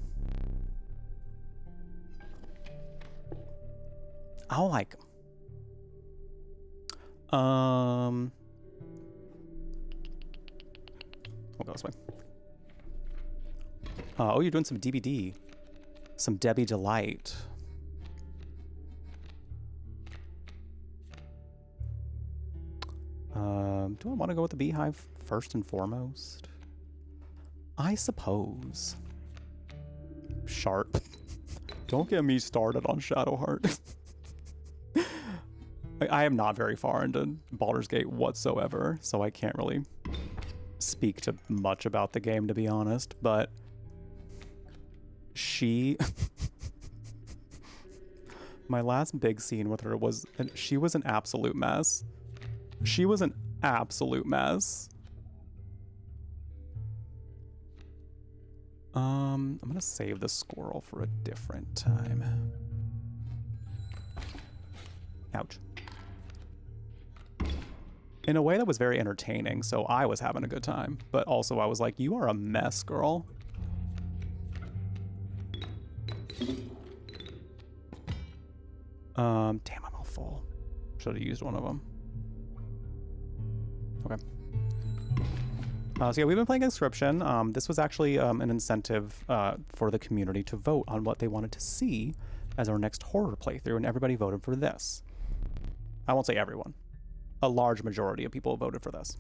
I don't like him. We'll go this way. Oh, you're doing some DBD. Some Debbie Delight. Do I want to go with the beehive first and foremost? I suppose. Sharp. Don't get me started on Shadowheart. I am not very far into Baldur's Gate whatsoever, so I can't really speak to much about the game, to be honest, but she... My last big scene with her was... she was an absolute mess. She was an absolute mess. I'm gonna save the squirrel for a different time. Ouch. In a way that was very entertaining, so I was having a good time. But also I was like, you are a mess, girl. Damn, I'm all full. Should have used one of them. Okay. So yeah, we've been playing Inscryption. This was actually an incentive for the community to vote on what they wanted to see as our next horror playthrough, and everybody voted for this. I won't say everyone. A large majority of people voted for this.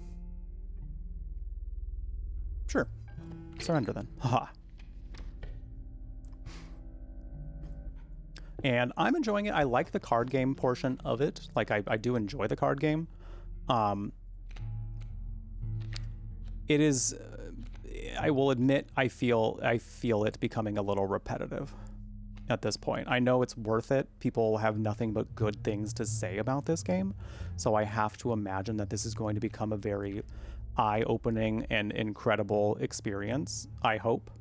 Sure. Surrender then. Haha. And I'm enjoying it. I like the card game portion of it. Like, I do enjoy the card game. It is, I will admit, I feel it becoming a little repetitive at this point. I know it's worth it. People have nothing but good things to say about this game. So I have to imagine that this is going to become a very eye-opening and incredible experience, I hope.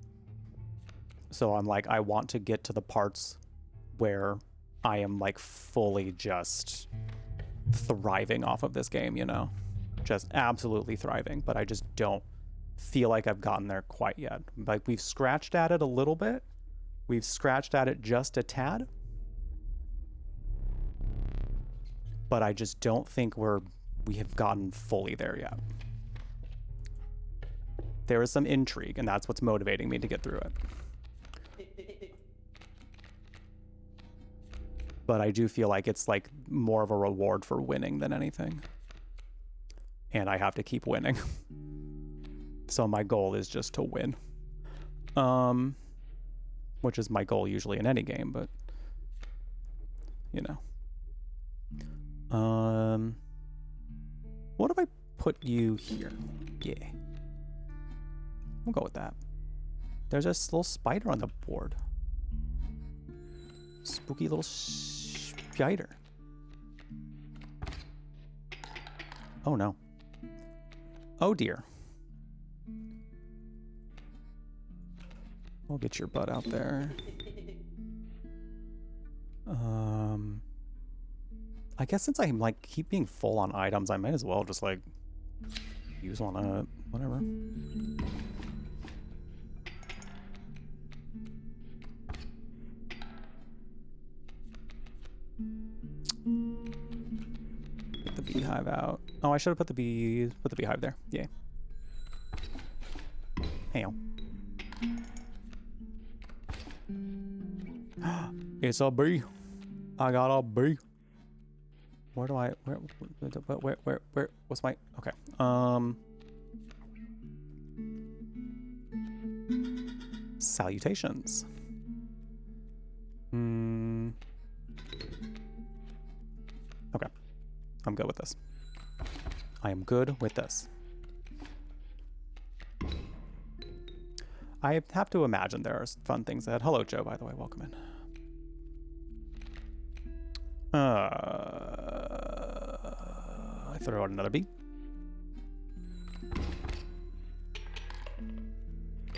So I'm like, I want to get to the parts where I am like fully just thriving off of this game, you know? Just absolutely thriving, but I just don't feel like I've gotten there quite yet. Like, we've scratched at it a little bit. We've scratched at it just a tad. But I just don't think we have gotten fully there yet. There is some intrigue, and that's what's motivating me to get through it. But I do feel like it's like more of a reward for winning than anything. And I have to keep winning. So my goal is just to win. Which is my goal usually in any game, but you know. What if I put you here? Yeah. We'll go with that. There's a little spider on the board. Spooky little spider. Oh no. Oh dear. We'll get your butt out there. I guess since I'm like keep being full on items, I might as well just like use one on it. Whatever. Get the beehive out. Oh, I should have put the beehive there. Yeah. Hey. It's a bee. I got a bee. Where do I? Where? What's my? Okay. Salutations. Okay. I'm good with this. I am good with this. I have to imagine there are fun things ahead. Hello, Joe, by the way. Welcome in. I throw out another bee.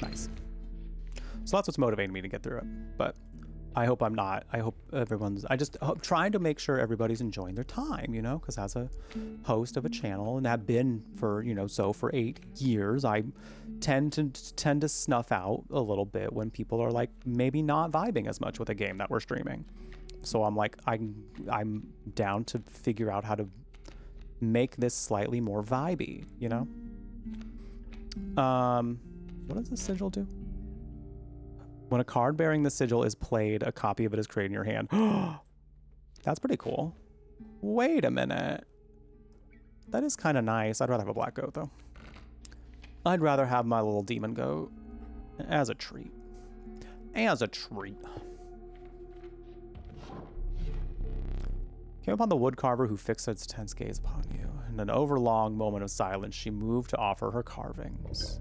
Nice. So that's what's motivating me to get through it. But I hope I'm not. I hope everyone's... I just hope, trying to make sure everybody's enjoying their time, you know? Because as a host of a channel, and have been for, you know, so for 8 years, I tend to snuff out a little bit when people are like maybe not vibing as much with a game that we're streaming. So I'm like, I'm down to figure out how to make this slightly more vibey, you know? What does the sigil do? When a card bearing the sigil is played, a copy of it is created in your hand. That's pretty cool. Wait a minute. That is kind of nice. I'd rather have a black goat, though. I'd rather have my little demon goat as a treat. As a treat. Came upon the woodcarver who fixed its tense gaze upon you. In an overlong moment of silence, she moved to offer her carvings.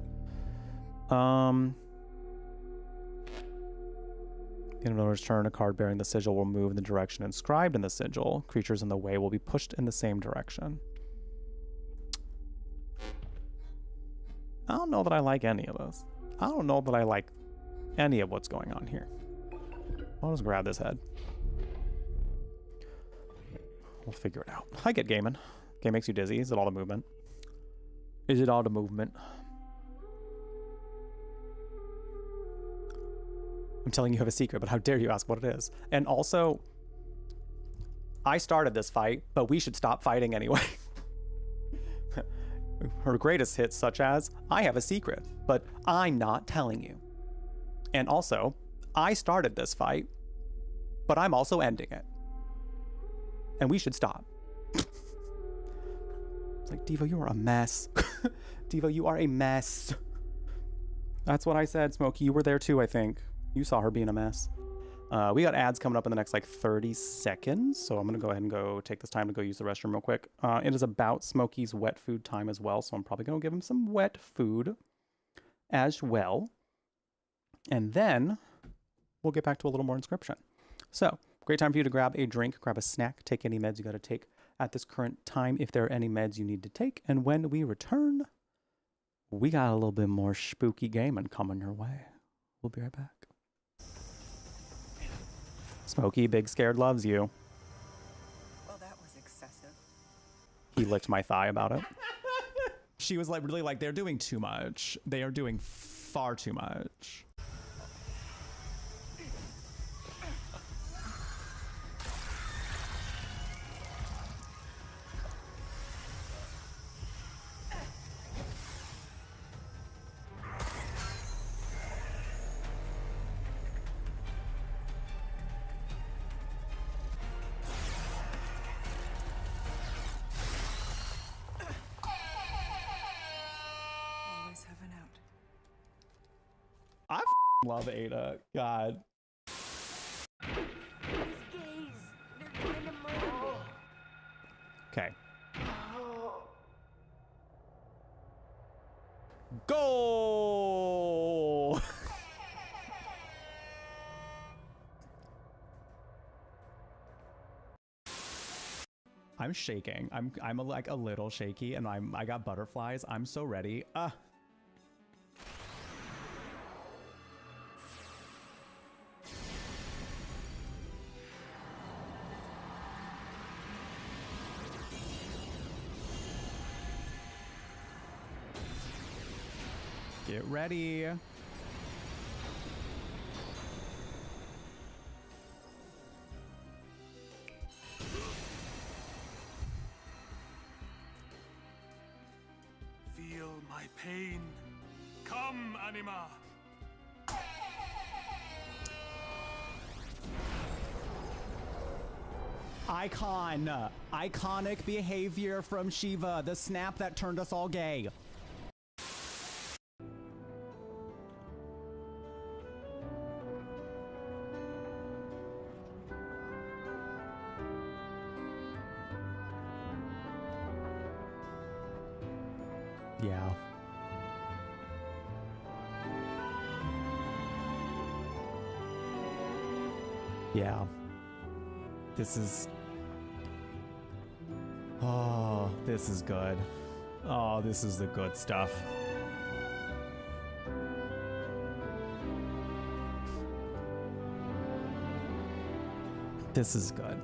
In another's turn, a card bearing the sigil will move in the direction inscribed in the sigil. Creatures in the way will be pushed in the same direction. I don't know that I like any of those. I don't know that I like any of what's going on here. I'll just grab this head. We'll figure it out. I get gaming. Game makes you dizzy. Is it all the movement? Is it all the movement? I'm telling you have a secret, but how dare you ask what it is? And also, I started this fight, but we should stop fighting anyway. Her greatest hits such as, I have a secret, but I'm not telling you. And also, I started this fight, but I'm also ending it. And we should stop. It's like, Devo, you are a mess. Devo, you are a mess. That's what I said, Smokey. You were there too, I think. You saw her being a mess. We got ads coming up in the next like 30 seconds, so I'm gonna go ahead and go take this time to go use the restroom real quick. It is about Smokey's wet food time as well, so I'm probably gonna give him some wet food as well. And then we'll get back to a little more Inscryption. So, great time for you to grab a drink, grab a snack, take any meds you gotta take at this current time if there are any meds you need to take. And when we return, we got a little bit more spooky gaming coming your way. We'll be right back. Smokey, Big Scared loves you. Well, that was excessive. He licked my thigh about it. She was like, really like, they're doing too much. They are doing far too much. Always have an out. I love Ada. God. Okay. Goal! I'm shaking. I'm like a little shaky, and I got butterflies. I'm so ready. Get ready. Feel my pain. Come, anima. Iconic behavior from Shiva, the snap that turned us all gay. Yeah. Yeah. This is... Oh, this is good. Oh, this is the good stuff. This is good.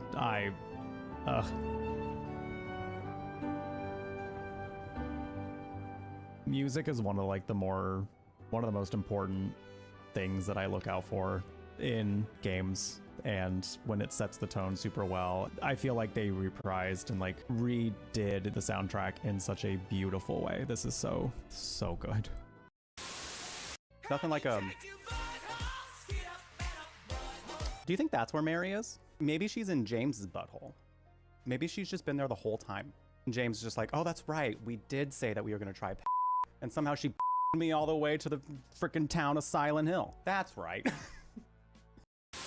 Music is one of like the most important things that I look out for in games, and when it sets the tone super well, I feel like they reprised and like redid the soundtrack in such a beautiful way. This is so good. Nothing like Do you think that's where Mary is? Maybe she's in James's butthole. Maybe she's just been there the whole time. And James is just like, oh, that's right. We did say that we were gonna try and somehow she me all the way to the freaking town of Silent Hill. That's right. Who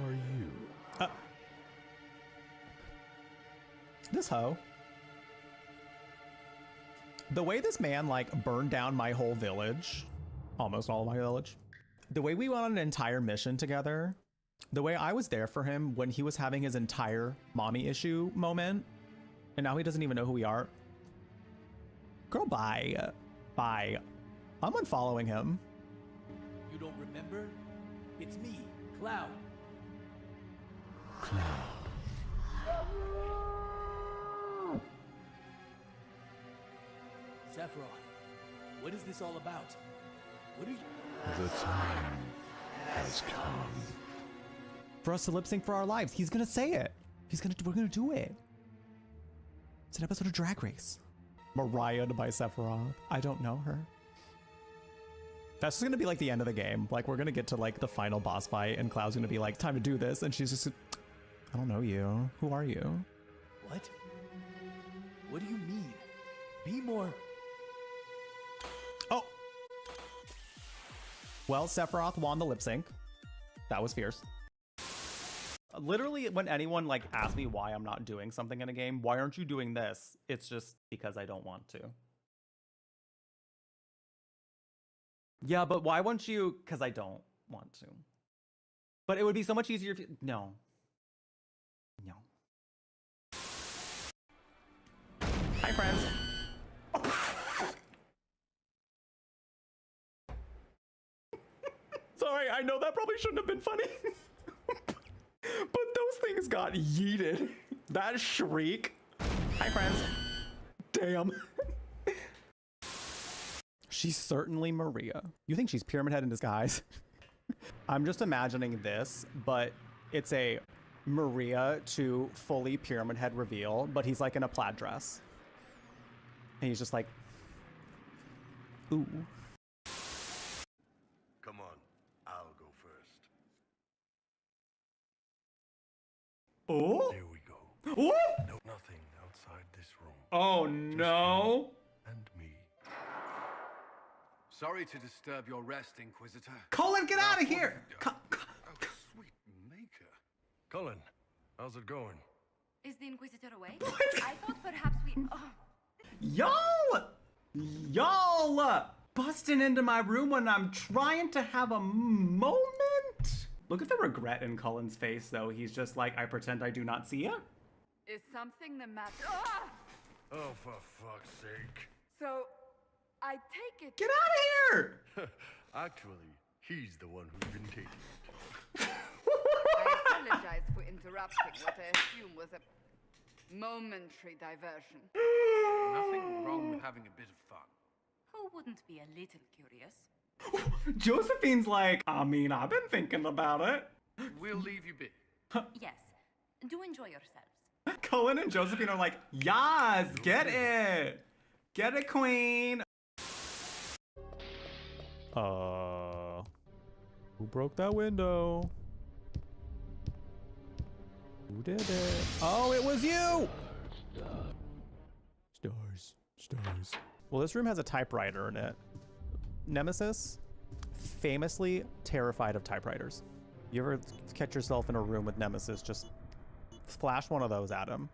are you? This hoe. The way this man like burned down my whole village, almost all of my village, the way we went on an entire mission together, the way I was there for him when he was having his entire mommy issue moment, and now he doesn't even know who we are. Girl, bye. Bye. I'm unfollowing him. You don't remember? It's me, Cloud. Sephiroth, what is this all about? What are you... The time has come. For us to lip sync for our lives. He's gonna say it. We're gonna do it. It's an episode of Drag Race. Mariah by Sephiroth. I don't know her. That's just gonna be like the end of the game. Like we're gonna get to like the final boss fight and Cloud's gonna be like, time to do this. And she's just, I don't know you. Who are you? What? What do you mean? Be more... Oh! Well, Sephiroth won the lip sync. That was fierce. Literally, when anyone like asks me why I'm not doing something in a game, why aren't you doing this? It's just because I don't want to. Yeah, but why won't you? Because I don't want to. But it would be so much easier if you... No. No. Hi, friends. Sorry, I know that probably shouldn't have been funny. But those things got yeeted. That shriek. Hi, friends. Damn. She's certainly Maria. You think she's Pyramid Head in disguise? I'm just imagining this, but it's a Maria to fully Pyramid Head reveal, but he's like in a plaid dress. And he's just like, ooh. Come on, I'll go first. Oh? There we go. What? No, nothing outside this room. Oh Just no. you and me. Sorry to disturb your rest, Inquisitor. Colin, get out of here! Oh, sweet maker. Colin, how's it going? Is the Inquisitor away? I thought perhaps we... Oh. Y'all busting into my room when I'm trying to have a moment? Look at the regret in Cullen's face, though. He's just like, I pretend I do not see it. Is something the matter? Ah! Oh, for fuck's sake. So, I take it... Get out of here! Actually, he's the one who's been taking it. I apologize for interrupting what I assume was a momentary diversion. Nothing wrong with having a bit of fun. Who wouldn't be a little curious? Josephine's like, I mean, I've been thinking about it. We'll leave you be. Yes, do enjoy yourselves. Cullen and Josephine are like, yes, get it. Get it, queen. Who broke that window? Who did it? Oh, it was you! Stars. Well, this room has a typewriter in it. Nemesis, famously terrified of typewriters. You ever catch yourself in a room with Nemesis, just flash one of those at him.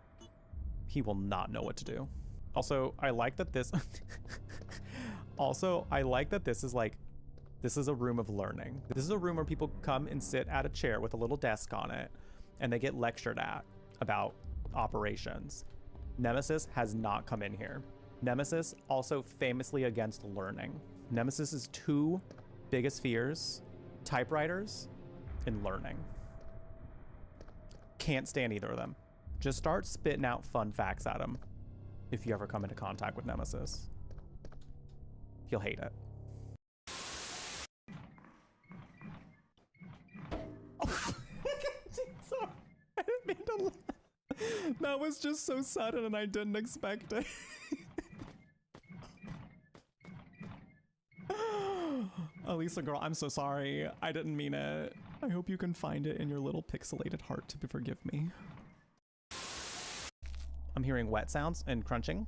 He will not know what to do. Also, I like that this... this is a room of learning. This is a room where people come and sit at a chair with a little desk on it, and they get lectured at about operations. Nemesis has not come in here. Nemesis also famously against learning. Nemesis's two biggest fears, typewriters and learning. Can't stand either of them. Just start spitting out fun facts at him if you ever come into contact with Nemesis. He'll hate it. Sorry, I didn't mean to laugh. That was just so sudden and I didn't expect it. Elisa girl, I'm so sorry. I didn't mean it. I hope you can find it in your little pixelated heart to forgive me. I'm hearing wet sounds and crunching.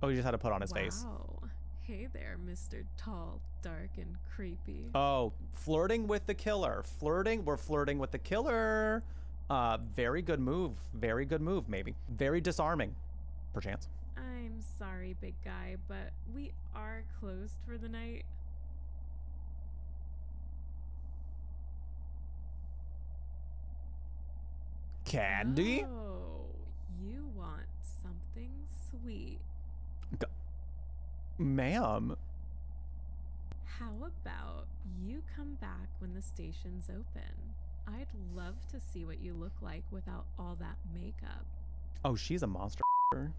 Oh, he just had to put on his face. Wow. Hey there, Mr. Tall, dark, and creepy. Oh, flirting with the killer. We're flirting with the killer. Very good move. Very good move, maybe. Very disarming, perchance. I'm sorry, big guy, but we are closed for the night. Candy? Oh, you want something sweet. Ma'am. How about you come back when the station's open? I'd love to see what you look like without all that makeup. Oh, she's a monster.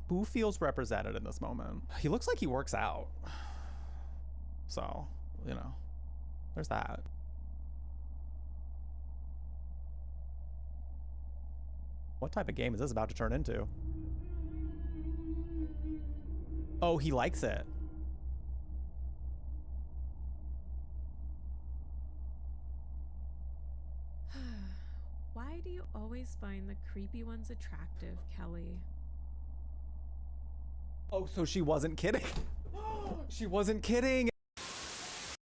Who feels represented in this moment? He looks like he works out. So, you know, there's that. What type of game is this about to turn into? Oh, he likes it. Why do you always find the creepy ones attractive, Kelly? Oh, so she wasn't kidding. She wasn't kidding.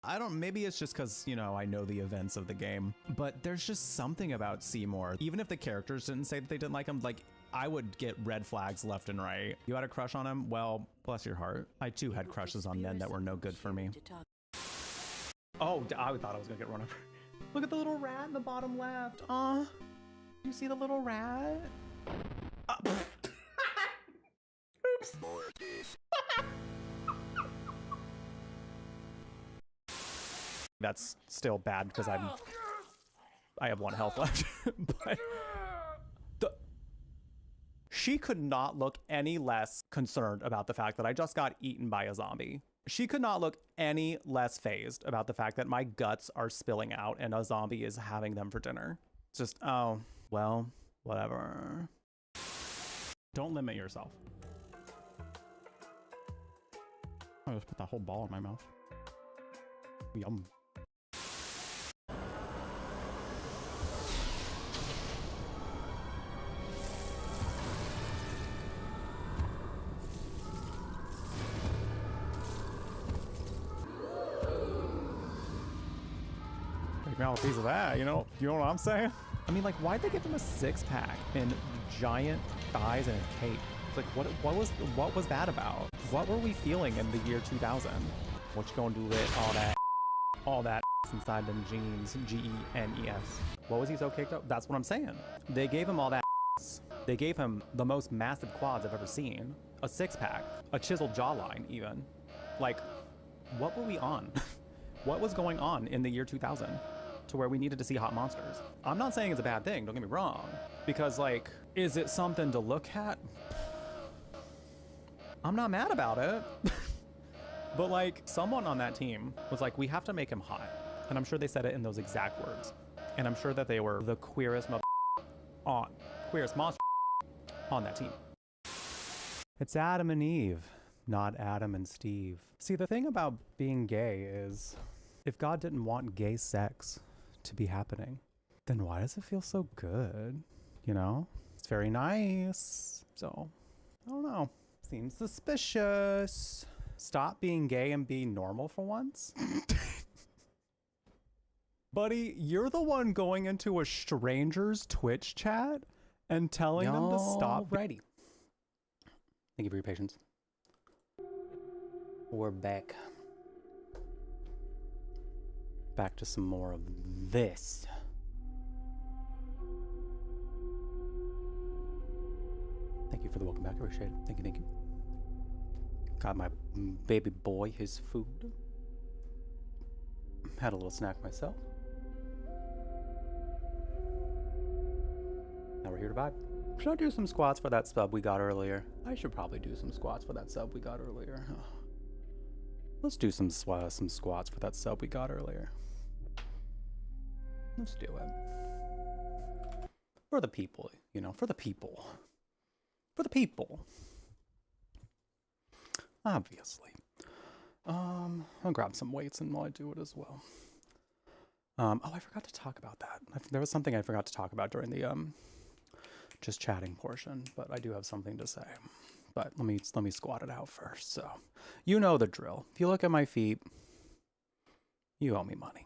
I don't, maybe it's just because, you know, I know the events of the game, but there's just something about Seymour. Even if the characters didn't say that they didn't like him, like, I would get red flags left and right. You had a crush on him? Well, bless your heart. I too had crushes on men that were no good for me. Oh, I thought I was gonna get run over. Look at the little rat in the bottom left. You see the little rat? Oops. That's still bad because I have 1 health left. But she could not look any less concerned about the fact that I just got eaten by a zombie. She could not look any less phased about the fact that my guts are spilling out and a zombie is having them for dinner. It's just, oh, well, whatever. Don't limit yourself. I just put that whole ball in my mouth. Yum. Take me out a piece of that, you know what I'm saying? I mean, like, why'd they give him a 6-pack and giant thighs and a cape? Like, what was that about? What were we feeling in the year 2000? What you gonna do with all that inside them jeans? G-E-N-E-S. What was he so kicked up? That's what I'm saying. They gave him all that. They gave him the most massive quads I've ever seen. A 6-pack, a chiseled jawline even. Like, what were we on? What was going on in the year 2000 to where we needed to see hot monsters? I'm not saying it's a bad thing, don't get me wrong. Because, like, is it something to look at? I'm not mad about it. But, like, someone on that team was like, we have to make him hot. And I'm sure they said it in those exact words. And I'm sure that they were the queerest monster on that team. It's Adam and Eve, not Adam and Steve. See, the thing about being gay is, if God didn't want gay sex to be happening, then why does it feel so good? You know? It's very nice. So, I don't know. Seems suspicious. Stop being gay and be normal for once. Buddy, you're the one going into a stranger's Twitch chat and telling them to stop. Alrighty. Thank you for your patience. We're back. Back to some more of this. Thank you for the welcome back. I appreciate it. Thank you, thank you. Got my baby boy his food. Had a little snack myself. Now we're here to vibe. Should I do some squats for that sub we got earlier? I should probably do some squats for that sub we got earlier. Let's do some squats for that sub we got earlier. Let's do it. For the people, you know, for the people. For the people. Obviously. I'll grab some weights and while I do it as well. Oh, I forgot to talk about that. There was something I forgot to talk about during the just chatting portion, but I do have something to say. But let me squat it out first. So, you know the drill. If you look at my feet, you owe me money.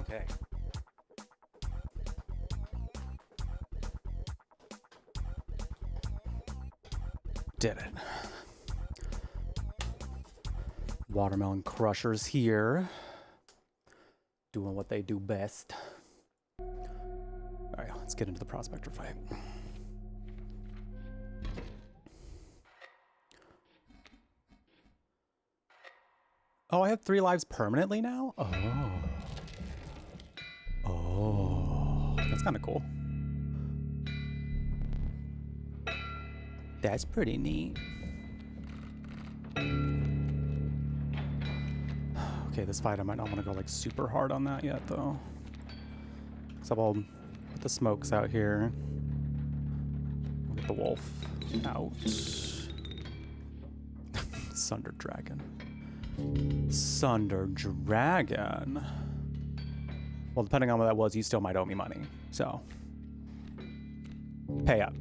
Okay. Did it. Watermelon crushers here. Doing what they do best. All right, let's get into the prospector fight. Oh, I have 3 lives permanently now? Oh. Oh. That's kind of cool. That's pretty neat. Okay, this fight I might not want to go like super hard on that yet though. So I'll put the smokes out here. We'll get the wolf out. Sunder Dragon. Sunder Dragon. Well, depending on what that was, you still might owe me money. So, pay up.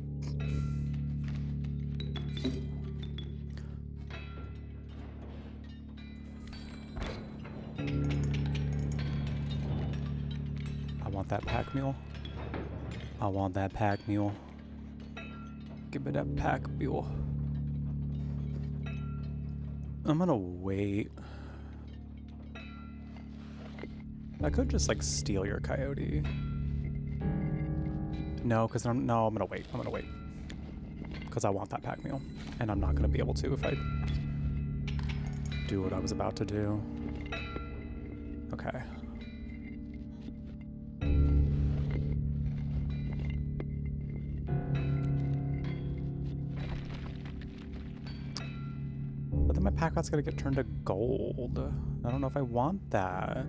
I want that pack mule. I want that pack mule. Give me that pack mule. I'm gonna wait. I could just like steal your coyote. No, because I'm gonna wait. I'm gonna wait. Because I want that pack mule. And I'm not gonna be able to if I do what I was about to do. Okay. But then my pack rat's gonna get turned to gold. I don't know if I want that.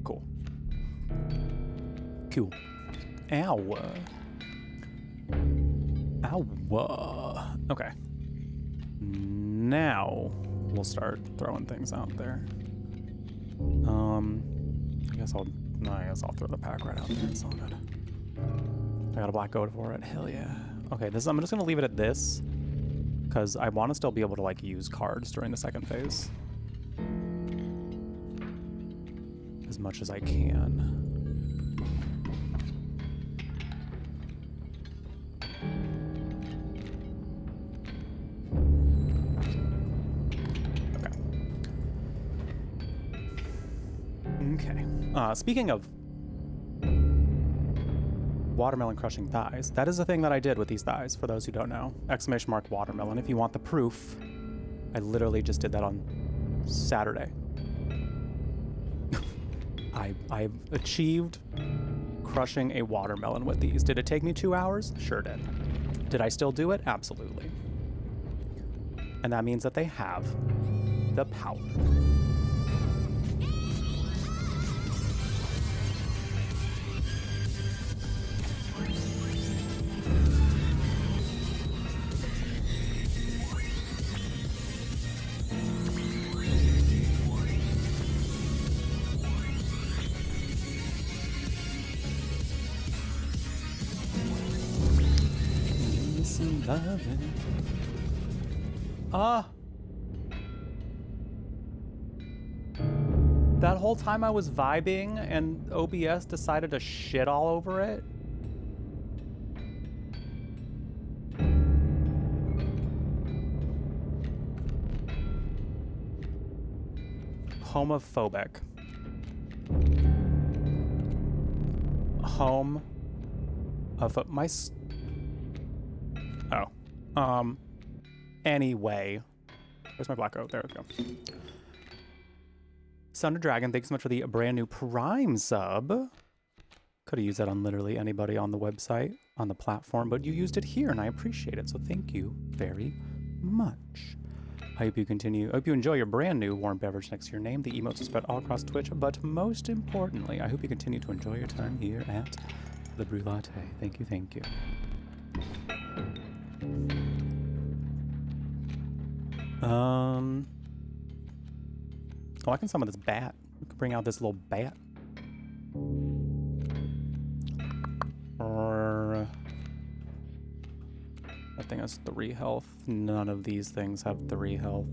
Cool. Cool. Ow. Ow. Okay. Now we'll start throwing things out there. I guess I'll throw the pack right out there. It's all good. I got a black goat for it. Hell yeah. Okay, I'm just gonna leave it at this because I want to still be able to like use cards during the second phase as much as I can. Okay. Speaking of watermelon crushing thighs, that is the thing that I did with these thighs, for those who don't know. Exclamation mark watermelon. If you want the proof, I literally just did that on Saturday. I've achieved crushing a watermelon with these. Did it take me 2 hours? Sure did. Did I still do it? Absolutely. And that means that they have the power. That whole time I was vibing and OBS decided to shit all over it. Homophobic. Home of my... Oh. Anyway. Where's my black goat? There we go. Sunder Dragon, thanks so much for the brand new Prime sub. Could have used that on literally anybody on the website, on the platform, but you used it here and I appreciate it. So thank you very much. I hope you enjoy your brand new warm beverage next to your name. The emotes are spread all across Twitch, but most importantly, I hope you continue to enjoy your time here at the Brew Latte. Thank you, thank you. Oh, I can summon this bat. We could bring out this little bat. Or that thing has 3 health. None of these things have 3 health.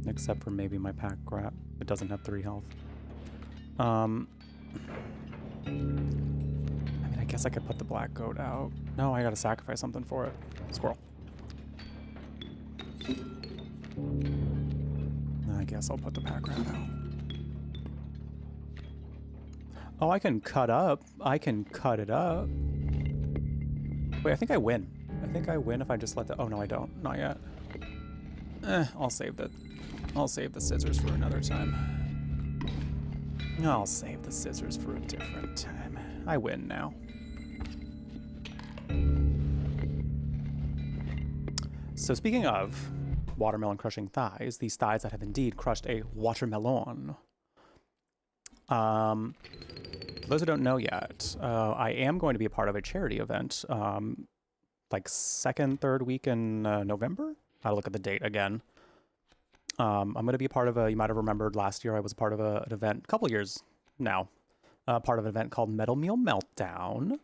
Except for maybe my pack rat. It doesn't have 3 health. I mean, I guess I could put the black goat out. No, I gotta sacrifice something for it. Squirrel. I guess I'll put the pack rat out. Oh, I can cut up. I can cut it up. Wait, I think I win. I think I win if I just let the... Oh, no, I don't. Not yet. I'll save the scissors for another time. I'll save the scissors for a different time. I win now. So speaking of watermelon crushing thighs, these thighs that have indeed crushed a watermelon. For those who don't know yet, I am going to be a part of a charity event, like second, third week in November. I'll look at the date again. I'm going to be a part of a, you might have remembered last year I was a part of an event, a couple years now, part of an event called Metal Meal Meltdown,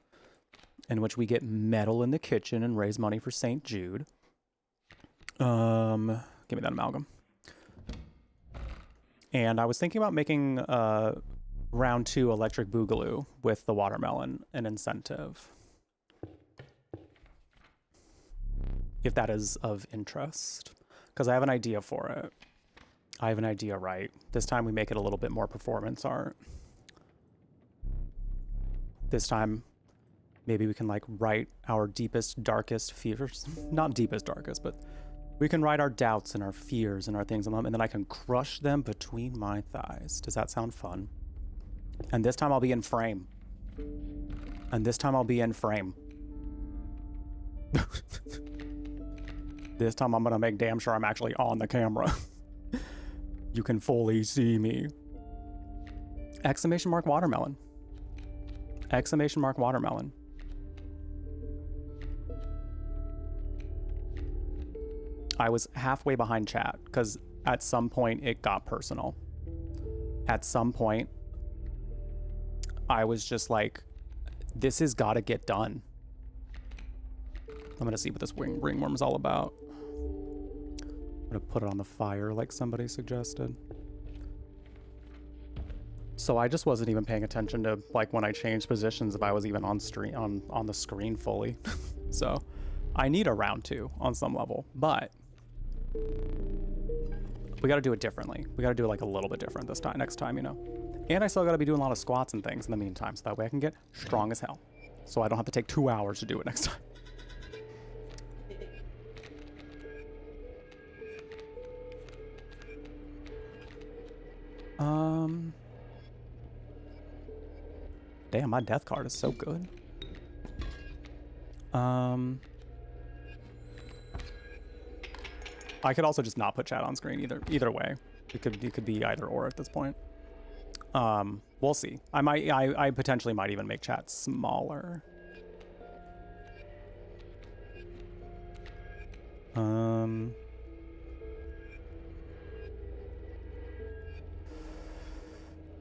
in which we get metal in the kitchen and raise money for St. Jude. Give me that amalgam. And I was thinking about making round 2 Electric Boogaloo with the watermelon an incentive. If that is of interest. Because I have an idea for it. I have an idea, right? This time we make it a little bit more performance art. This time, maybe we can like write our deepest, darkest fears. Not deepest, darkest, but we can write our doubts and our fears and our things on them, and then I can crush them between my thighs. Does that sound fun? And this time I'll be in frame. And this time I'll be in frame. This time I'm gonna make damn sure I'm actually on the camera. You can fully see me. Exclamation mark watermelon. Exclamation mark watermelon. I was halfway behind chat because at some point it got personal. At some point, I was just like, this has got to get done. I'm going to see what this ringworm is all about. I'm going to put it on the fire like somebody suggested. So I just wasn't even paying attention to like when I changed positions if I was even on stream on the screen fully. So I need a round 2 on some level, but we got to do it differently. We got to do it like a little bit different this time, next time, you know. And I still got to be doing a lot of squats and things in the meantime, so that way I can get strong as hell. So I don't have to take 2 hours to do it next time. Damn, my death card is so good. I could also just not put chat on screen either way. It could be either or at this point. We'll see. I potentially might even make chat smaller.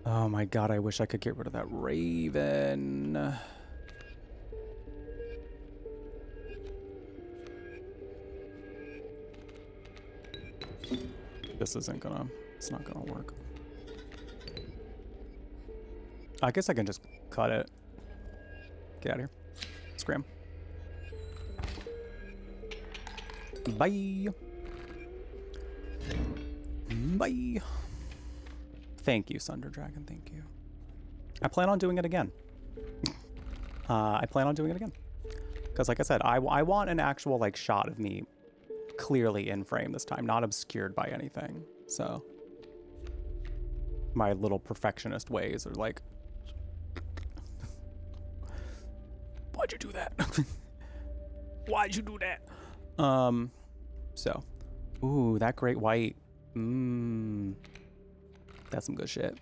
Oh my god, I wish I could get rid of that raven. This isn't gonna, it's not gonna work. I guess I can just cut it. Get out of here. Scram. Bye. Bye. Thank you, Sunder Dragon. Thank you. I plan on doing it again. Because like I said, I want an actual like shot of me clearly in frame this time, not obscured by anything. So my little perfectionist ways are like, why'd you do that? Why'd you do that? So, ooh, that great white. That's some good shit.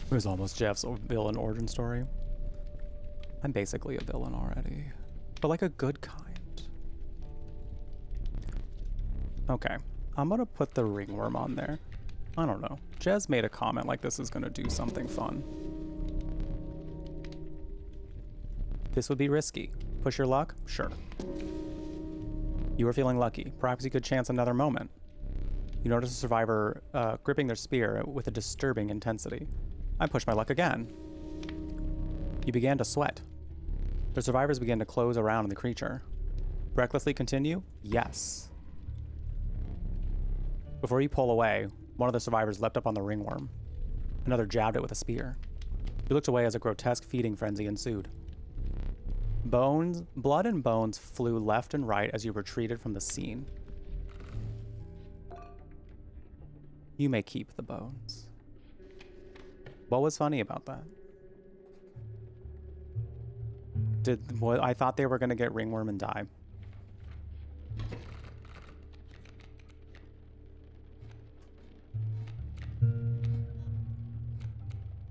It was almost Jeff's villain origin story. I'm basically a villain already, but like a good kind. Okay, I'm gonna put the ringworm on there. I don't know. Jez made a comment like this is gonna do something fun. This would be risky. Push your luck? Sure. You are feeling lucky. Perhaps you could chance another moment. You notice a survivor gripping their spear with a disturbing intensity. I pushed my luck again. You began to sweat. The survivors began to close around the creature. Recklessly continue? Yes. Before you pull away, one of the survivors leapt up on the ringworm. Another jabbed it with a spear. She looked away as a grotesque feeding frenzy ensued. Blood and bones flew left and right as you retreated from the scene. You may keep the bones. What was funny about that? I thought they were going to get ringworm and die.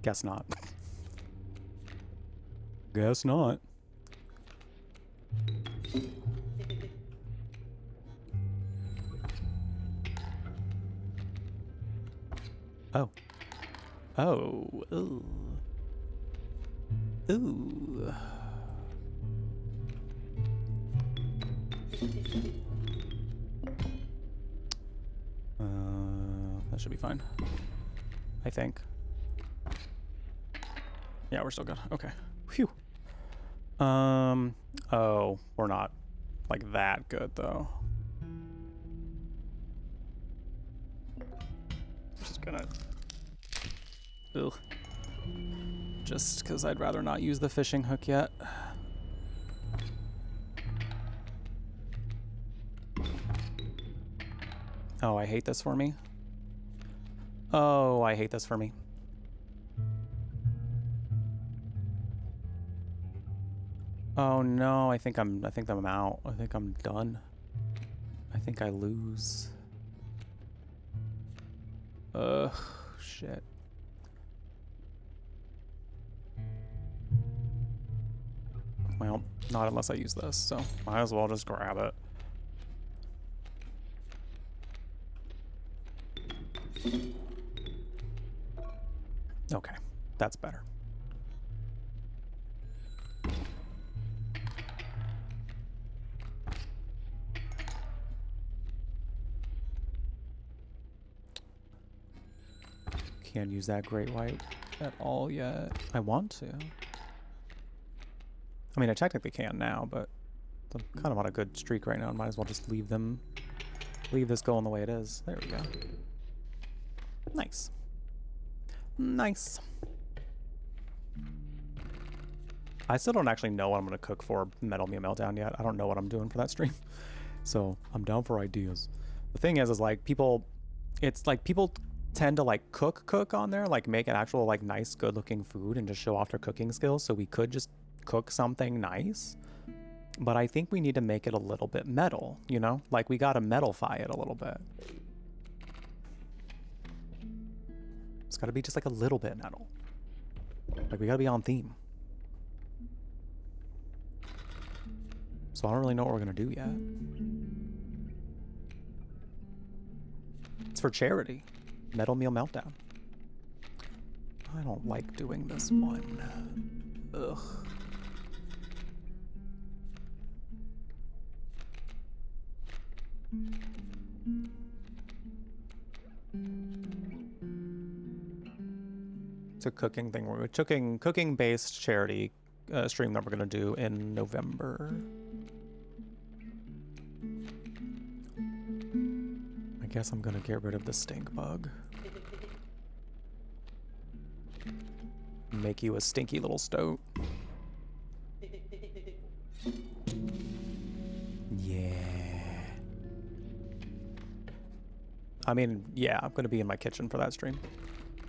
Guess not. Guess not. Oh. Oh. Ooh. Ooh. That should be fine. I think. Yeah, we're still good. Okay. Phew. Oh, we're not like that good though. Just gonna. Ugh. Just because I'd rather not use the fishing hook yet. Oh, I hate this for me. Oh, I hate this for me. Oh no, I think I'm out. I think I'm done. I think I lose. Ugh, shit. Well, not unless I use this, so might as well just grab it. Okay, that's better. Can't use that great white at all yet. I want to. I mean, I technically can now, but I'm kind of on a good streak right now. I might as well just leave this going the way it is. There we go. Nice. Nice. I still don't actually know what I'm going to cook for Metal Me Meltdown yet. I don't know what I'm doing for that stream. So I'm down for ideas. The thing is like people tend to like cook on there, like make an actual like nice good looking food and just show off their cooking skills. So we could just cook something nice, but I think we need to make it a little bit metal, you know, like we got to metalify it a little bit. It's got to be just like a little bit metal. Like we got to be on theme. So I don't really know what we're going to do yet. It's for charity. Metal Meal Meltdown. I don't like doing this one. Ugh. It's a cooking thing. We're cooking based charity stream that we're gonna do in November. I guess I'm gonna get rid of the stink bug. Make you a stinky little stoat. Yeah. I mean, yeah, I'm gonna be in my kitchen for that stream.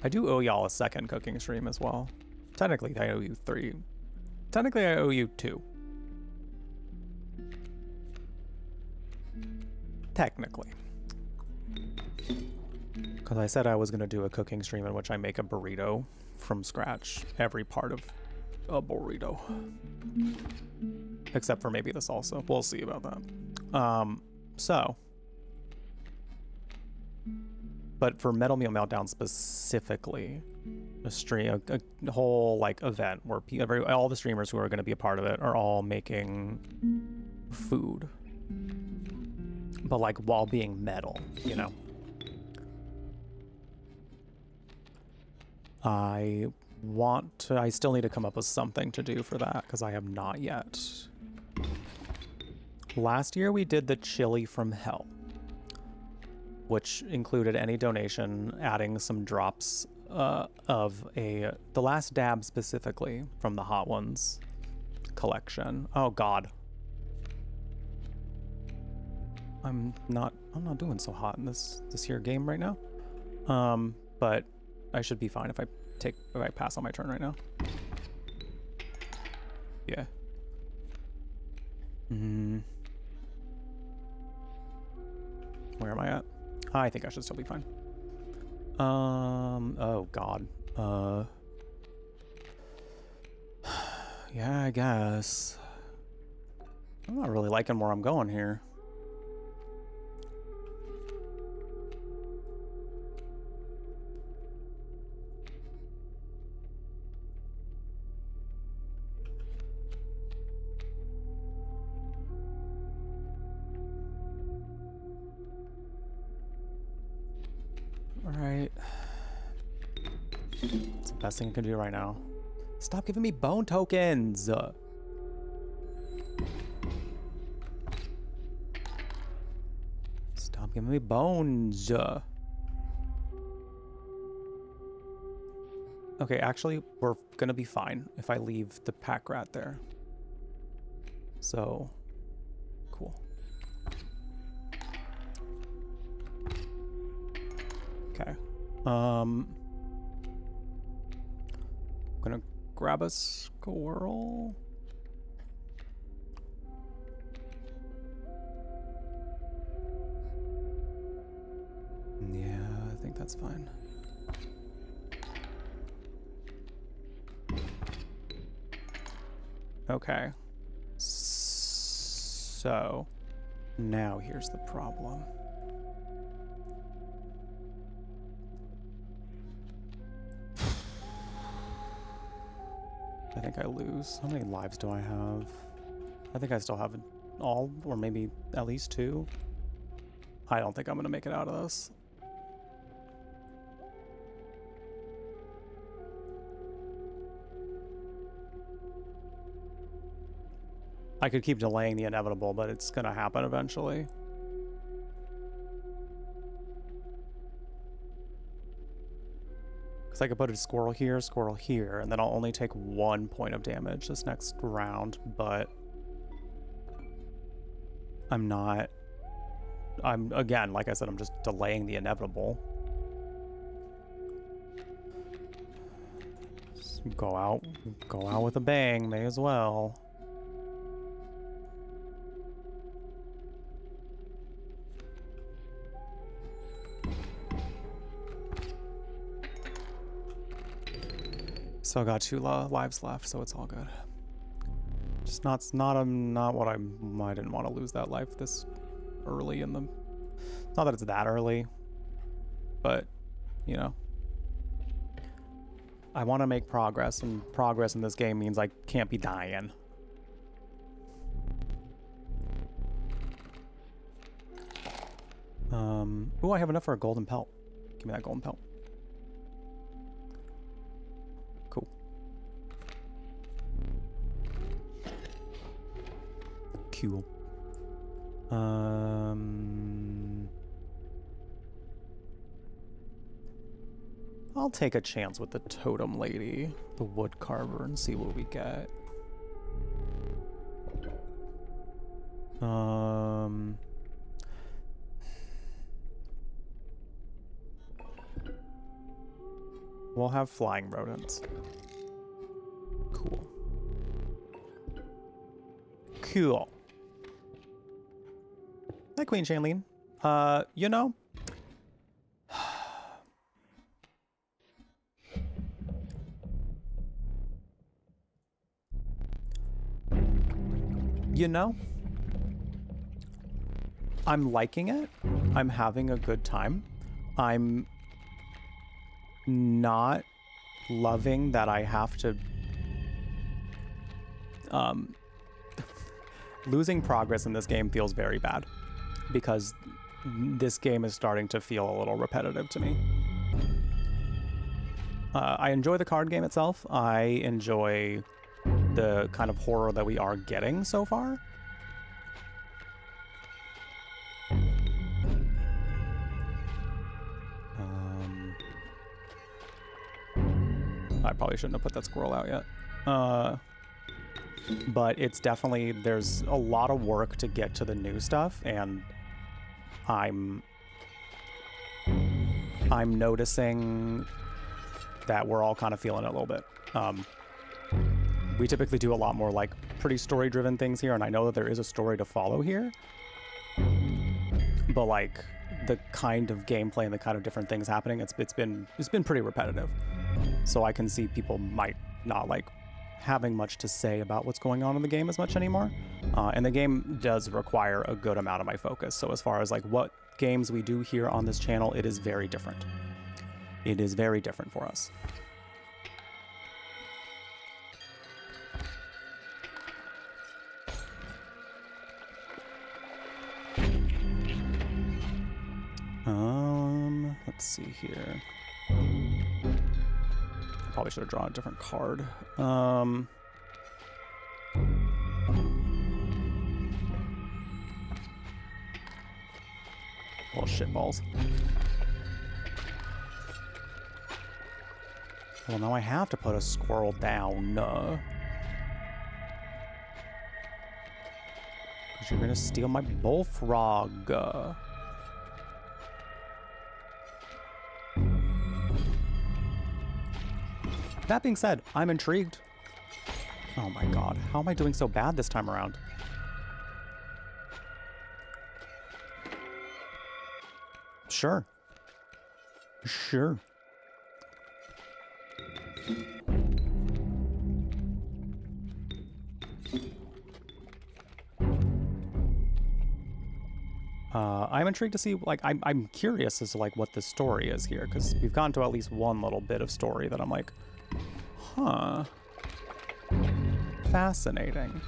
I do owe y'all a second cooking stream as well. Technically, I owe you 3. Technically, I owe you 2. Technically. Because I said I was going to do a cooking stream in which I make a burrito from scratch. Every part of a burrito. Except for maybe the salsa. We'll see about that. But for Metal Meal Meltdown specifically, a stream, a whole like event where all the streamers who are going to be a part of it are all making food, but like while being metal, you know. I still need to come up with something to do for that because I have not yet. Last year we did the chili from hell, which included any donation adding some drops of the last dab specifically from the Hot Ones collection. Oh God. I'm not doing so hot in this here game right now. But I should be fine if I pass on my turn right now. Yeah. Where am I at? I think I should still be fine. Oh God. Yeah, I guess. I'm not really liking where I'm going here. Alright. It's the best thing I can do right now. Stop giving me bone tokens! Stop giving me bones! Okay, actually, we're gonna be fine if I leave the pack rat there. So, cool. Okay. Gonna grab a squirrel. Yeah, I think that's fine. Okay. So, now here's the problem. I think I lose. How many lives do I have? I think I still have all, or maybe at least 2. I don't think I'm gonna make it out of this. I could keep delaying the inevitable, but it's gonna happen eventually. Because I could put a squirrel here, and then I'll only take 1 point of damage this next round, but again, like I said, I'm just delaying the inevitable. Just go out with a bang, may as well. Still got 2 lives left, so it's all good. Just not what I didn't want to lose that life this early in the. Not that it's that early, but you know, I want to make progress, and progress in this game means I can't be dying. Oh, I have enough for a golden pelt. Give me that golden pelt. Cool. Cool. I'll take a chance with the totem lady, the wood carver, and see what we get. We'll have flying rodents. Cool. Cool. Hi, Queen Shailene. You know, I'm liking it. I'm having a good time. I'm not loving that I have to losing progress in this game feels very bad because this game is starting to feel a little repetitive to me. I enjoy the card game itself. I enjoy the kind of horror that we are getting so far. I probably shouldn't have put that squirrel out yet. But it's definitely, there's a lot of work to get to the new stuff, and I'm noticing that we're all kind of feeling it a little bit. We typically do a lot more like pretty story-driven things here, and I know that there is a story to follow here, but like the kind of gameplay and the kind of different things happening, it's been pretty repetitive. So I can see people might not like having much to say about what's going on in the game as much anymore. And the game does require a good amount of my focus. So as far as like what games we do here on this channel, it is very different. It is very different for us. Let's see here. Probably should have drawn a different card. Well, shitballs. Well, now I have to put a squirrel down. Because you're gonna steal my bullfrog. That being said, I'm intrigued. Oh my god, how am I doing so bad this time around? Sure. Sure. I'm intrigued to see, like, I'm curious as to, like, what the story is here, because we've gotten to at least one little bit of story that I'm like, huh. Fascinating.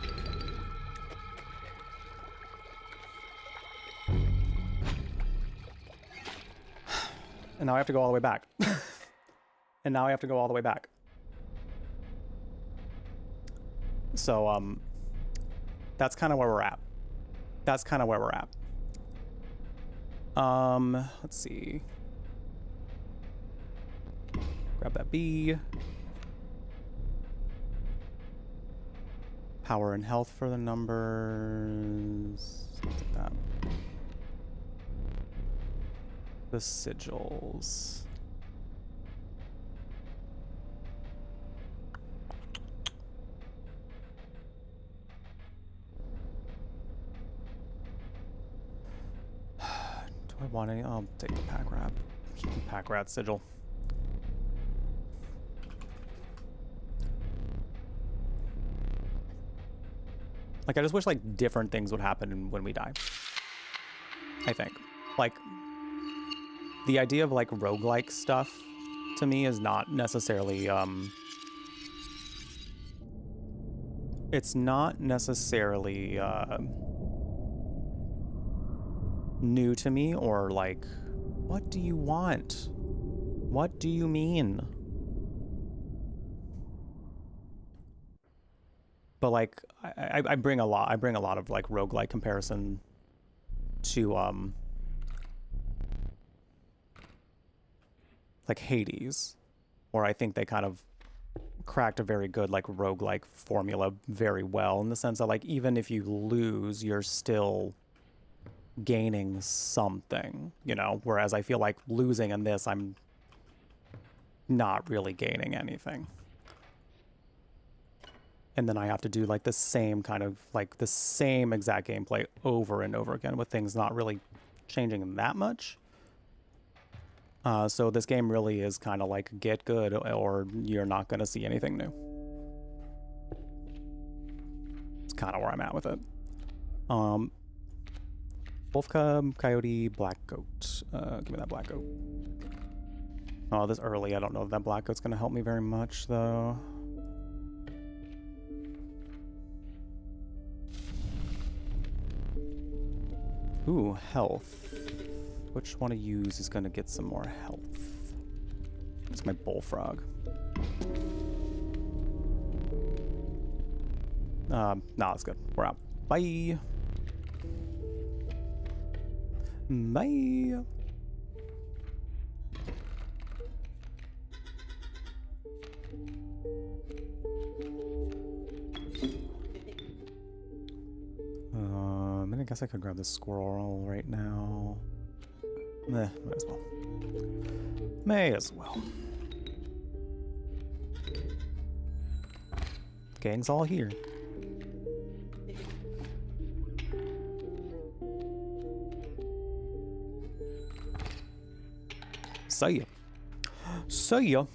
And now I have to go all the way back. And now I have to go all the way back. So, that's kind of where we're at. That's kind of where we're at. Let's see. Grab that B. Power and health for the numbers. Let's take that. The sigils. Do I want any? I'll take the pack rat. Pack rat sigil. Like, I just wish, like, different things would happen when we die. I think. Like, the idea of, like, roguelike stuff, to me, is not necessarily, it's not necessarily, new to me, or, like, what do you want? What do you mean? But like, I bring a lot of like roguelike comparison to like Hades, where I think they kind of cracked a very good like roguelike formula very well, in the sense that like even if you lose, you're still gaining something, you know, whereas I feel like losing in this, I'm not really gaining anything. And then I have to do like the same kind of, like the same exact gameplay over and over again with things not really changing that much. So this game really is kind of like get good or you're not going to see anything new. It's kind of where I'm at with it. Wolf cub, coyote, black goat. Give me that black goat. Oh, this early. I don't know if that black goat's going to help me very much though. Ooh, health. Which one to use is going to get some more health? It's my bullfrog. Nah, that's good. We're out. Bye. Bye. guess I could grab this squirrel right now. Might as well. May as well. Gang's all here. See ya. See ya.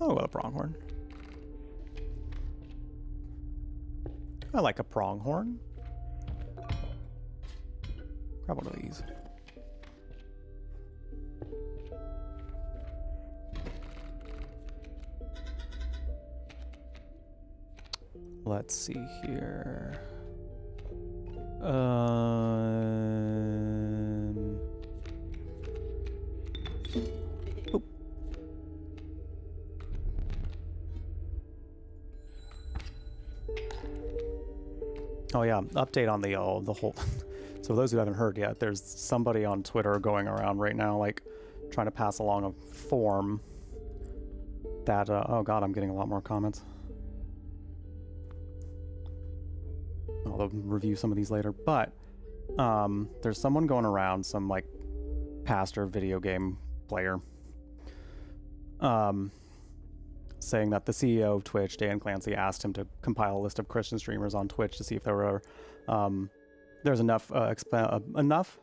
Oh, a pronghorn. I like a pronghorn. Grab one of these. Let's see here. Oop. Oh yeah, update on the whole. So those who haven't heard yet, there's somebody on Twitter going around right now, like trying to pass along a form that. Oh god, I'm getting a lot more comments. I'll review some of these later, but there's someone going around, some like pastor video game player, saying that the CEO of Twitch, Dan Clancy, asked him to compile a list of Christian streamers on Twitch to see if there were there's enough enough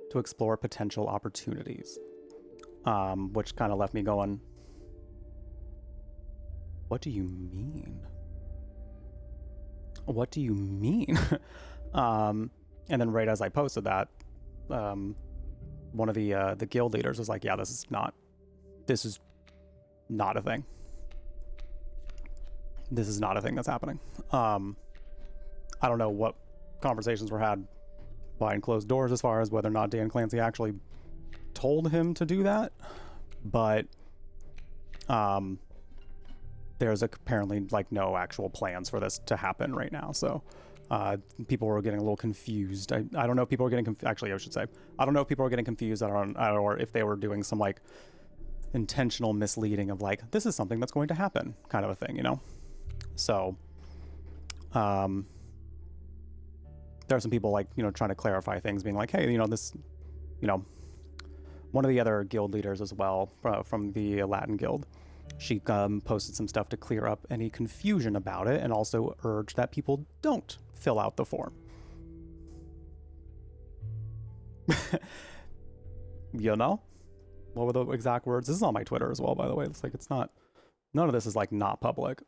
to explore potential opportunities, which kind of left me going, what do you mean? What do you mean? And then right as I posted that, one of the guild leaders was like, yeah, this is not a thing. This is not a thing that's happening. I don't know what conversations were had behind closed doors as far as whether or not Dan Clancy actually told him to do that, but there's apparently like no actual plans for this to happen right now. So people were getting a little confused. I don't know if people are getting actually I should say I don't know if people are getting confused or if they were doing some like intentional misleading of like, this is something that's going to happen kind of a thing, you know? So there are some people like, you know, trying to clarify things, being like, hey, you know, this, you know, one of the other guild leaders as well from the Latin Guild, she posted some stuff to clear up any confusion about it and also urged that people don't fill out the form. You know? What were the exact words? This is on my Twitter as well, by the way. It's like, it's not, none of this is like not public.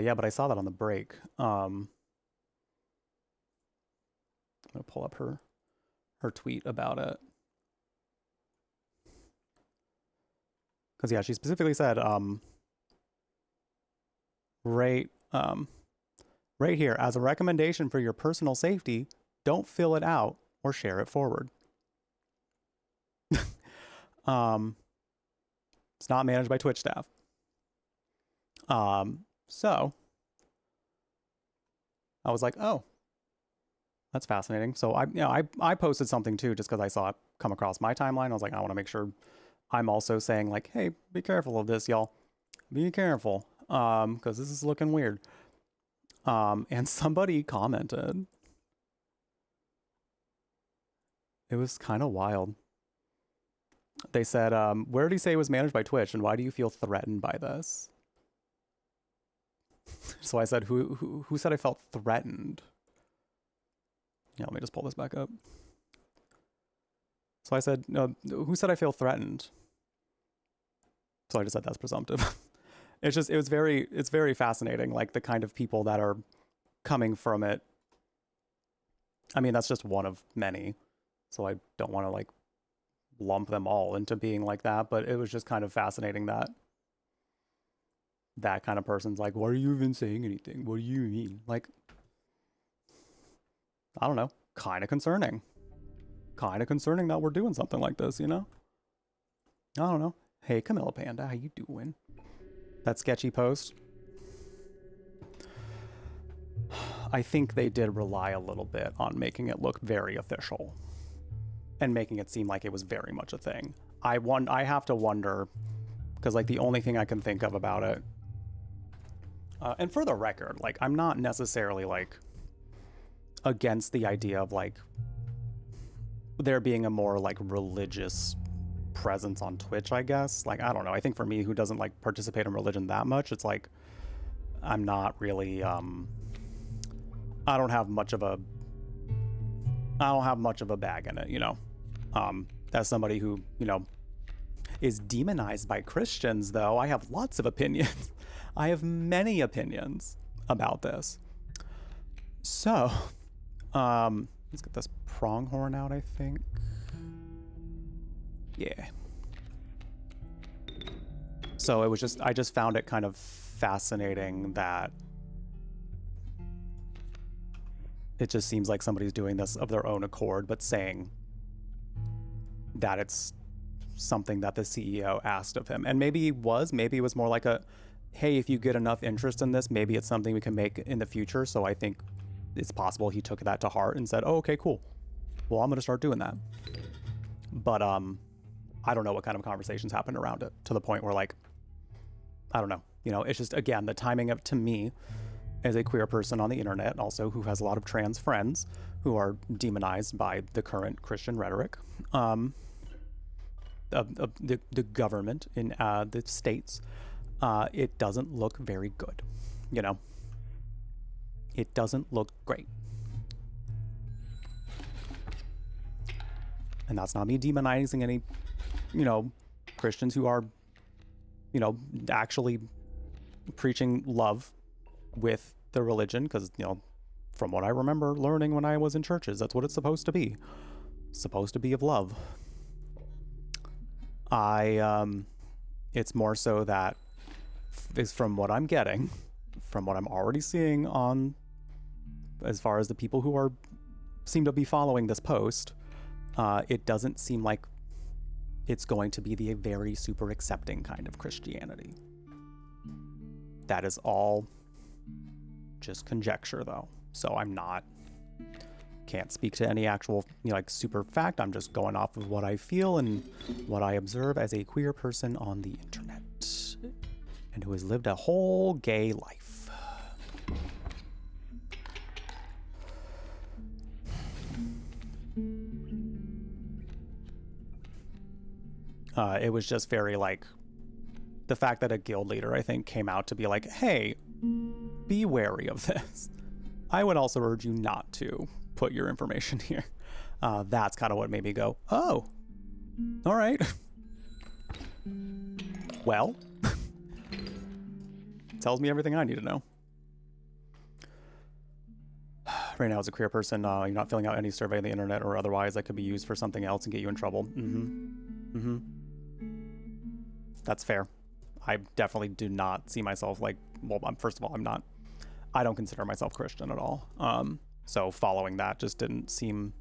Yeah, but I saw that on the break. I'm gonna pull up her tweet about it. Because yeah, she specifically said, right here, as a recommendation for your personal safety, don't fill it out or share it forward. It's not managed by Twitch staff. So I was like, oh, that's fascinating. So I posted something too, just because I saw it come across my timeline. I was like, I want to make sure I'm also saying like, hey, be careful of this, y'all. Be careful, because this is looking weird. And somebody commented. It was kind of wild. They said, where did he say it was managed by Twitch, and why do you feel threatened by this? So I said, who said I felt threatened? Yeah, let me just pull this back up. So I said, no, who said I feel threatened? So I just said that's presumptive. It's very fascinating, like the kind of people that are coming from it. I mean, that's just one of many. So I don't want to like lump them all into being like that, but it was just kind of fascinating that that kind of person's like, why are you even saying anything? What do you mean? Like, I don't know, kind of concerning that we're doing something like this, you know? I don't know. Hey, Camilla Panda, how you doing? That sketchy post. I think they did rely a little bit on making it look very official and making it seem like it was very much a thing. I have to wonder, because like the only thing I can think of about it, and for the record, like I'm not necessarily like against the idea of like there being a more like religious presence on Twitch, I guess. Like, I don't know. I think for me, who doesn't like participate in religion that much, it's like I'm not really I don't have much of a bag in it, you know. As somebody who, you know, is demonized by Christians, though, I have lots of opinions. I have many opinions about this. So, let's get this pronghorn out, I think. Yeah. So it was just, I just found it kind of fascinating that it just seems like somebody's doing this of their own accord, but saying that it's something that the CEO asked of him. And maybe it was more like a, hey, if you get enough interest in this, maybe it's something we can make in the future. So I think it's possible he took that to heart and said, oh, okay, cool. Well, I'm going to start doing that. But I don't know what kind of conversations happened around it to the point where, like, I don't know. You know, it's just, again, the timing of, to me, as a queer person on the internet, also who has a lot of trans friends who are demonized by the current Christian rhetoric of the government in the states, it doesn't look very good, you know? It doesn't look great. And that's not me demonizing any, you know, Christians who are, you know, actually preaching love with the religion, because, you know, from what I remember learning when I was in churches, that's what it's supposed to be. It's supposed to be of love. It's more so that is from what I'm getting, from what I'm already seeing on, as far as the people who seem to be following this post, it doesn't seem like it's going to be the very super accepting kind of Christianity. That is all just conjecture, though. So can't speak to any actual, you know, like super fact. I'm just going off of what I feel and what I observe as a queer person on the internet and who has lived a whole gay life. It was just very like the fact that a guild leader, I think, came out to be like, hey, be wary of this. I would also urge you not to put your information here. That's kind of what made me go, oh, all right. Well, tells me everything I need to know. Right now, as a queer person, you're not filling out any survey on the internet or otherwise that could be used for something else and get you in trouble. That's fair. I definitely do not see myself like, well, first of all, I don't consider myself Christian at all. So following that just didn't seem,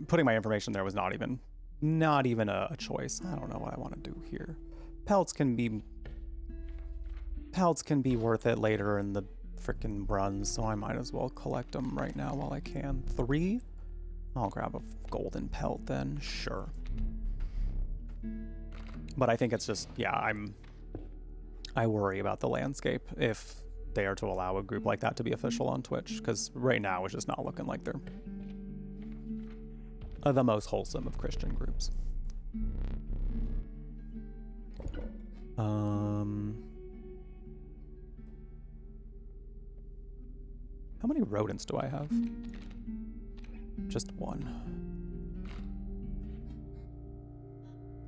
putting my information there was not even a choice. I don't know what I want to do here. Pelts can be worth it later in the frickin' runs, so I might as well collect them right now while I can. 3? I'll grab a golden pelt then, sure. But I think it's just, yeah, I worry about the landscape if they are to allow a group like that to be official on Twitch, because right now it's just not looking like they're the most wholesome of Christian groups. How many rodents do I have? Just one.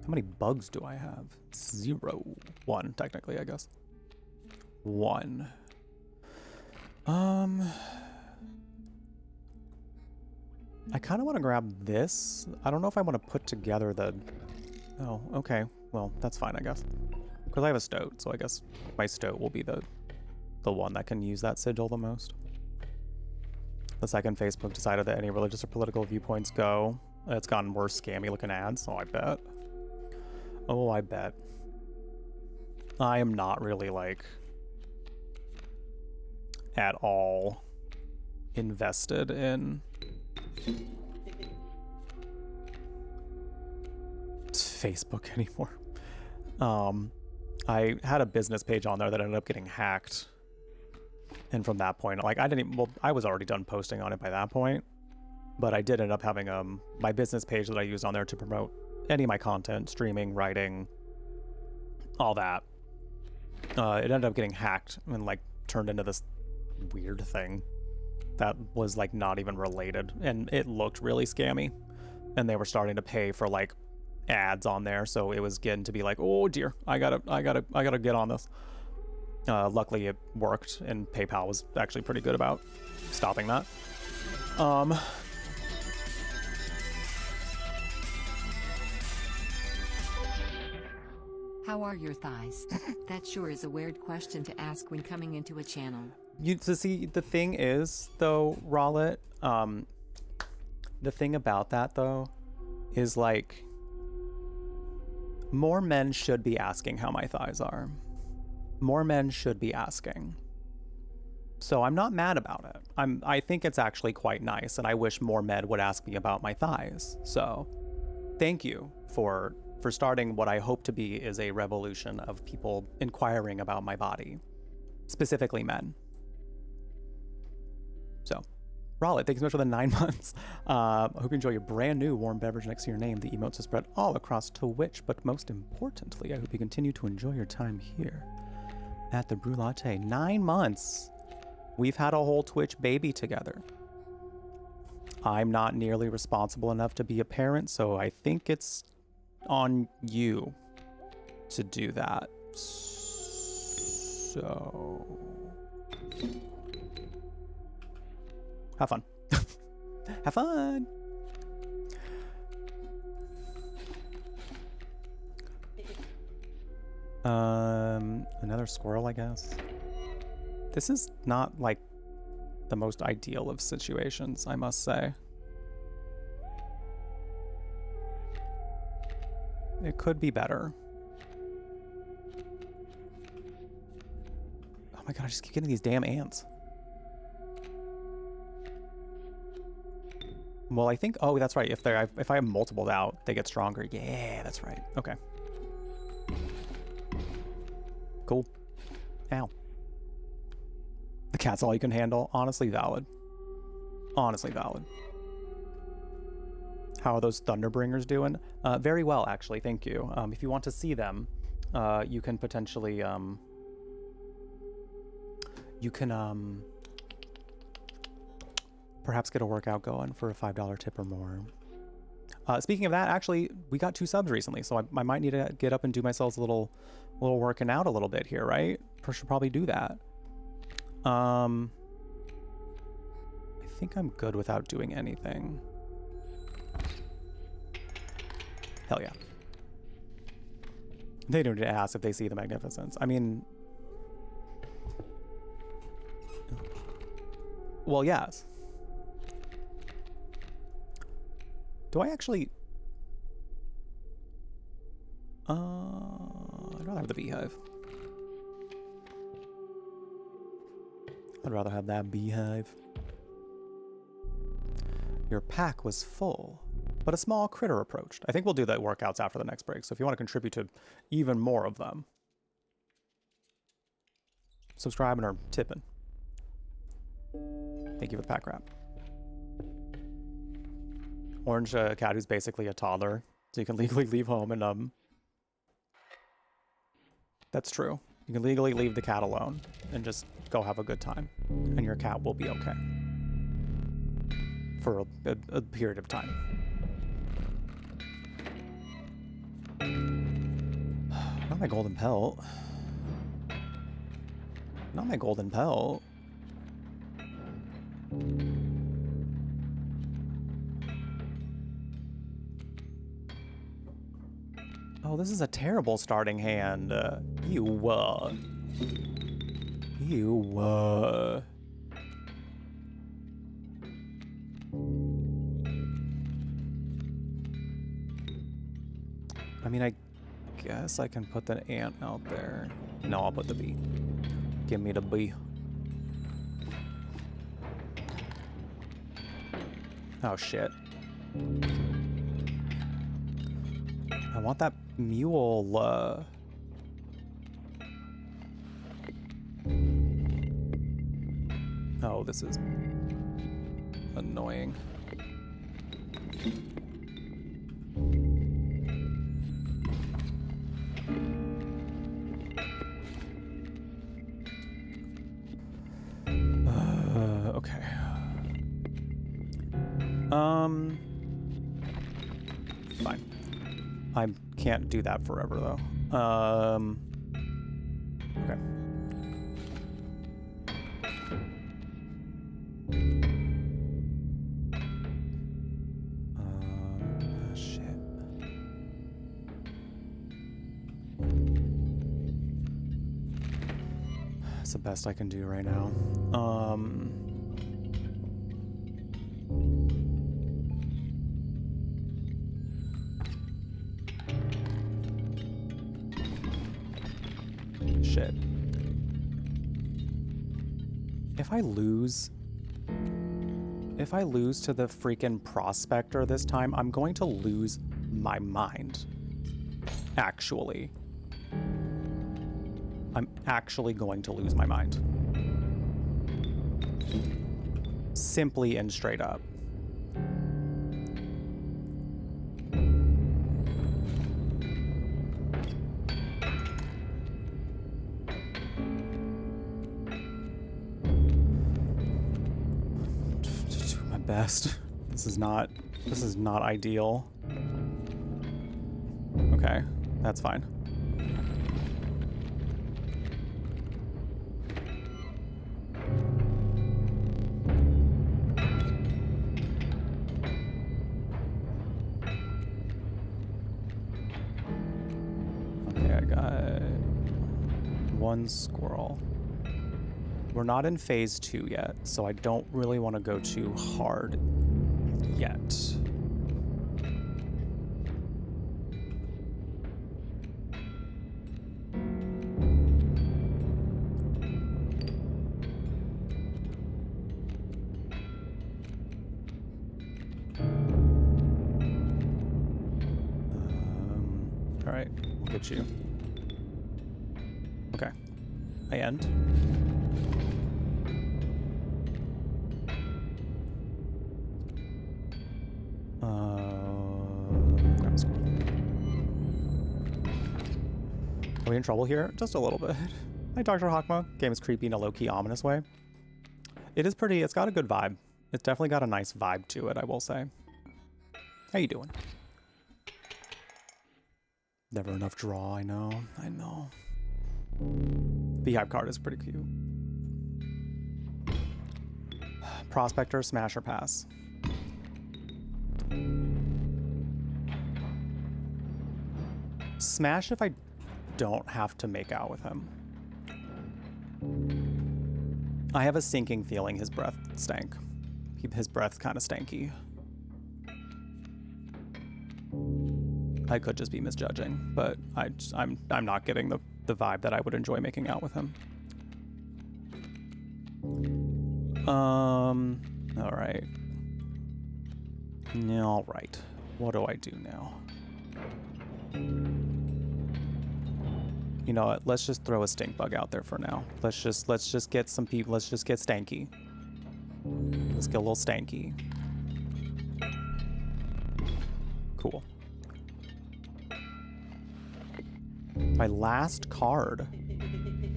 How many bugs do I have? 0. 1, technically, I guess. 1. I kind of want to grab this. I don't know if I want to put together the... Oh, okay. Well, that's fine, I guess. Because I have a stoat, so I guess my stoat will be the one that can use that sigil the most. The second, Facebook decided that any religious or political viewpoints go. It's gotten worse scammy looking ads, so I bet. Oh, I bet. I am not really like... at all invested in Facebook anymore. I had a business page on there that ended up getting hacked. And from that point, like, I didn't even, well, I was already done posting on it by that point, but I did end up having my business page that I used on there to promote any of my content, streaming, writing, all that. It ended up getting hacked and like turned into this weird thing that was like not even related, and it looked really scammy, and they were starting to pay for like ads on there, so it was getting to be like, oh dear, I gotta get on this. Luckily it worked, and PayPal was actually pretty good about stopping that. How are your thighs? That sure is a weird question to ask when coming into a channel. To see, the thing is, though, Rowlet, the thing about that, though, is like, more men should be asking how my thighs are. More men should be asking. So I'm not mad about it. I think it's actually quite nice, and I wish more men would ask me about my thighs. So thank you for starting what I hope to be is a revolution of people inquiring about my body, specifically men. So, Rowlet, thanks so much for the 9 months. I hope you enjoy your brand new warm beverage next to your name. The emotes are spread all across Twitch, but most importantly, I hope you continue to enjoy your time here at the Brew Latte. 9 months. We've had a whole Twitch baby together. I'm not nearly responsible enough to be a parent, so I think it's on you to do that. So have fun. Have fun. Another squirrel, I guess. This is not like the most ideal of situations, I must say. It could be better. Oh my god, I just keep getting these damn ants. Well, I think, oh, that's right. If I have multiple out, they get stronger. Yeah, that's right. Okay. Cool. Ow. The cat's all you can handle. Honestly valid. Honestly valid. How are those Thunderbringers doing? Very well, actually. Thank you. If you want to see them, you can potentially, perhaps get a workout going for a $5 tip or more. Speaking of that, actually, we got 2 subs recently, so I might need to get up and do myself a little working out a little bit here, right? I should probably do that. I think I'm good without doing anything. Hell yeah. They don't need to ask if they see the magnificence. I mean, well, yes. Do I actually... I'd rather have the beehive. I'd rather have that beehive. Your pack was full, but a small critter approached. I think we'll do the workouts after the next break, so if you want to contribute to even more of them, subscribing or tipping. Thank you for the pack wrap. Orange cat who's basically a toddler, so you can legally leave home and that's true. You can legally leave the cat alone and just go have a good time, and your cat will be okay for a period of time. Not my golden pelt. Not my golden pelt. Oh, this is a terrible starting hand. I mean, I guess I can put the ant out there. No, I'll put the bee. Give me the bee. Oh, shit. I want that mule, Oh, this is annoying. Okay. Fine. I can't do that forever, though. Okay. Shit. That's the best I can do right now. Shit. If I lose to the freaking prospector this time, I'm going to lose my mind. Actually. I'm actually going to lose my mind. Simply and straight up. Best. This is not ideal. Okay, that's fine. Okay, I got one squirrel. We're not in phase 2 yet, so I don't really want to go too hard yet. All right, we'll get you. Okay, I end. Are we in trouble here? Just a little bit. Hi, Dr. Hakma. Game is creepy in a low-key ominous way. It is pretty, it's got a good vibe. It's definitely got a nice vibe to it, I will say. How you doing? Never enough draw, I know. I know. Beehive card is pretty cute. Prospector, smash or pass? Smash if I don't have to make out with him. I have a sinking feeling his breath stank. His breath's kind of stanky. I could just be misjudging, but I'm not getting the vibe that I would enjoy making out with him. All right. All right. What do I do now? You know what? Let's just throw a stink bug out there for now. Let's just get some people. Let's just get stanky. Let's get a little stanky. Cool. My last card.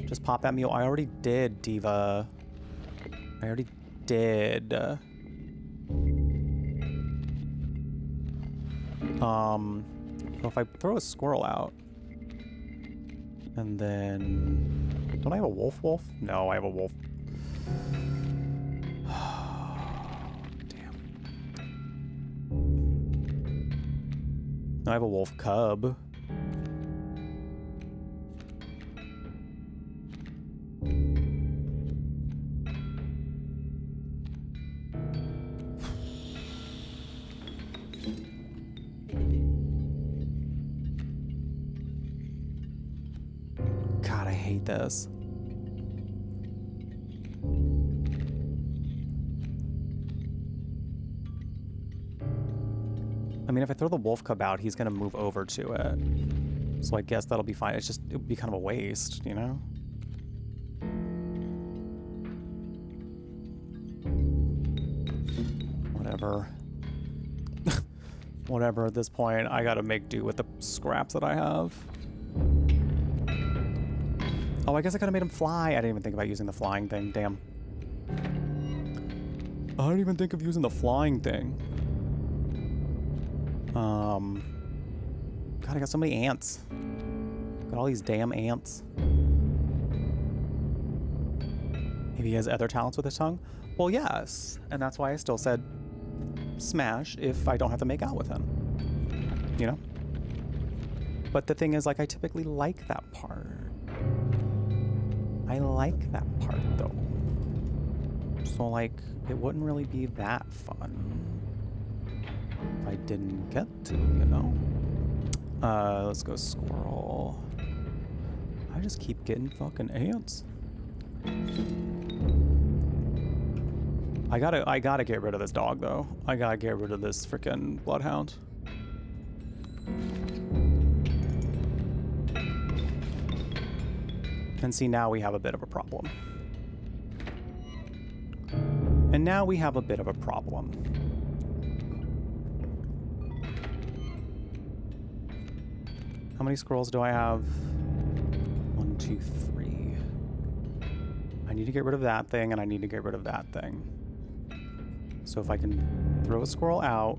Just pop that mule. I already did, Diva. I already did. So if I throw a squirrel out, and then... Don't I have a wolf? No, I have a wolf. Damn. No, I have a wolf cub. God, I hate this. mean, if I throw the wolf cub out, he's gonna move over to it. So I guess that'll be fine. It's just, it would be kind of a waste, you know? Whatever. Whatever, at this point, I gotta make do with the scraps that I have. Oh, I guess I could've made him fly. I didn't even think about using the flying thing, damn. I didn't even think of using the flying thing. God, I got so many ants. Got all these damn ants. Maybe he has other talents with his tongue? Well, yes. And that's why I still said smash if I don't have to make out with him. You know? But the thing is, like, I typically like that part. I like that part, though. So, like, it wouldn't really be that fun if I didn't get to, you know? Let's go squirrel. I just keep getting fucking ants. I gotta get rid of this dog, though. I gotta get rid of this freaking bloodhound. And see, now we have a bit of a problem. And now we have a bit of a problem. How many squirrels do I have? 1, 2, 3. I need to get rid of that thing, and I need to get rid of that thing. So if I can throw a squirrel out,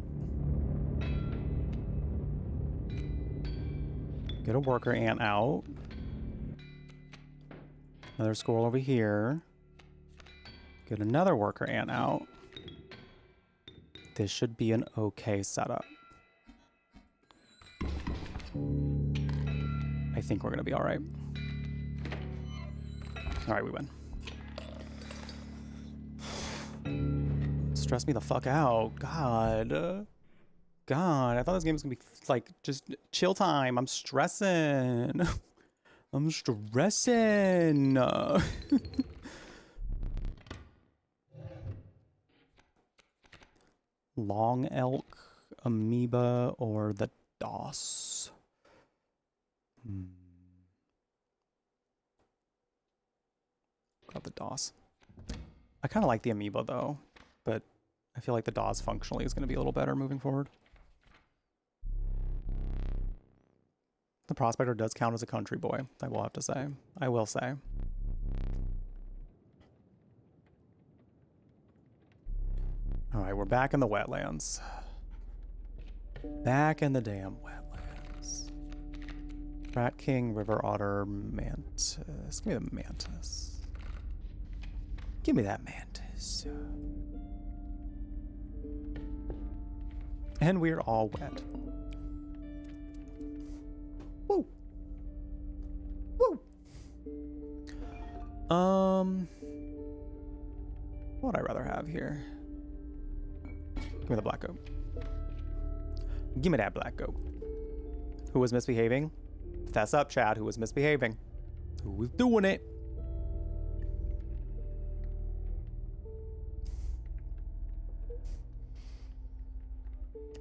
get a worker ant out, another squirrel over here, get another worker ant out, this should be an okay setup. I think we're gonna be all right. All right, we win. Stress me the fuck out. God. God, I thought this game was gonna be like just chill time. I'm stressing. I'm stressing. Long elk, amoeba, or the DOS. Got the DOS. I kind of like the amoeba though, but I feel like the DOS functionally is going to be a little better moving forward. The prospector does count as a country boy, I will have to say. I will say. All right, we're back in the wetlands. Back in the damn wetlands. Rat King, River Otter, Mantis. Give me the Mantis. Give me that Mantis. And we're all wet. Woo! Woo! What would I rather have here? Give me the black goat. Give me that black goat. Who was misbehaving? Fess up, Chad. Who was misbehaving? Who was doing it?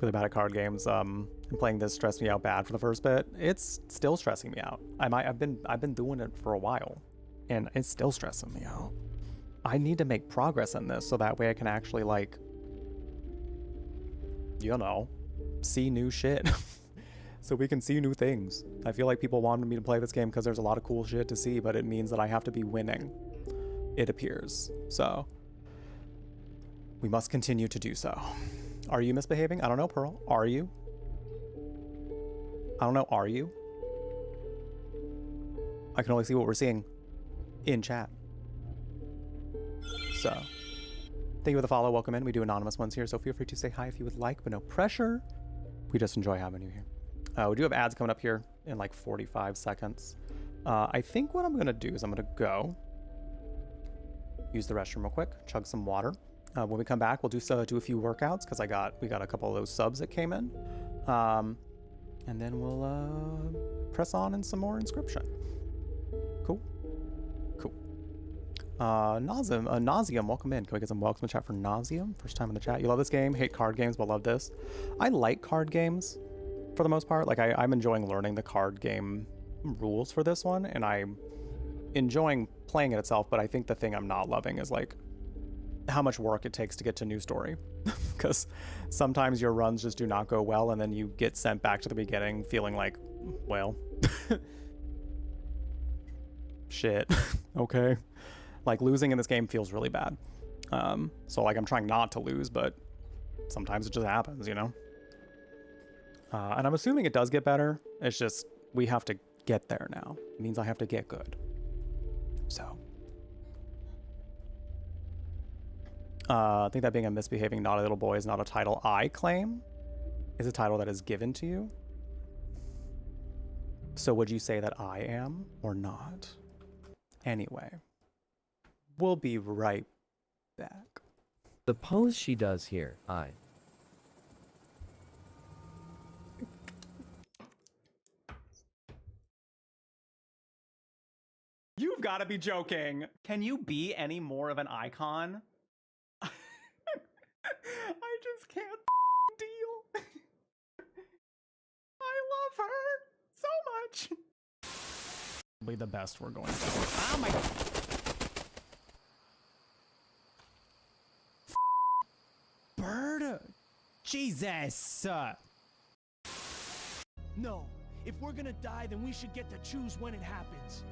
Really bad at card games. And playing this stressed me out bad for the first bit. It's still stressing me out. I've been doing it for a while, and it's still stressing me out. I need to make progress in this so that way I can actually, like, you know, see new shit. So we can see new things. I feel like people wanted me to play this game because there's a lot of cool shit to see, but it means that I have to be winning, it appears. So we must continue to do so. Are you misbehaving? I don't know, Pearl. Are you? I don't know. Are you? I can only see what we're seeing in chat. So thank you for the follow. Welcome in. We do anonymous ones here, so feel free to say hi if you would like, but no pressure. We just enjoy having you here. We do have ads coming up here in like 45 seconds. I think what I'm going to do is I'm going to go use the restroom real quick, chug some water. When we come back, we'll do a few workouts because we got a couple of those subs that came in. And then we'll press on in some more Inscryption. Cool? Cool. Nauseum, welcome in. Can we get some welcome to chat for Nauseum? First time in the chat. You love this game? Hate card games, but love this. I like card games for the most part. Like I'm enjoying learning the card game rules for this one, and I'm enjoying playing it itself, but I think the thing I'm not loving is like how much work it takes to get to new story. Because sometimes your runs just do not go well, and then you get sent back to the beginning feeling like, well, shit, okay. Like losing in this game feels really bad. So like I'm trying not to lose, but sometimes it just happens, you know? And I'm assuming it does get better. It's just, we have to get there now. It means I have to get good. So. I think that being a misbehaving naughty little boy is not a title I claim. It's a title that is given to you. So would you say that I am or not? Anyway, we'll be right back. The pose she does here, You've got to be joking. Can you be any more of an icon? I just can't deal. I love her so much. Probably the best we're going to. Oh my. Bird. Jesus. No. If we're gonna die, then we should get to choose when it happens.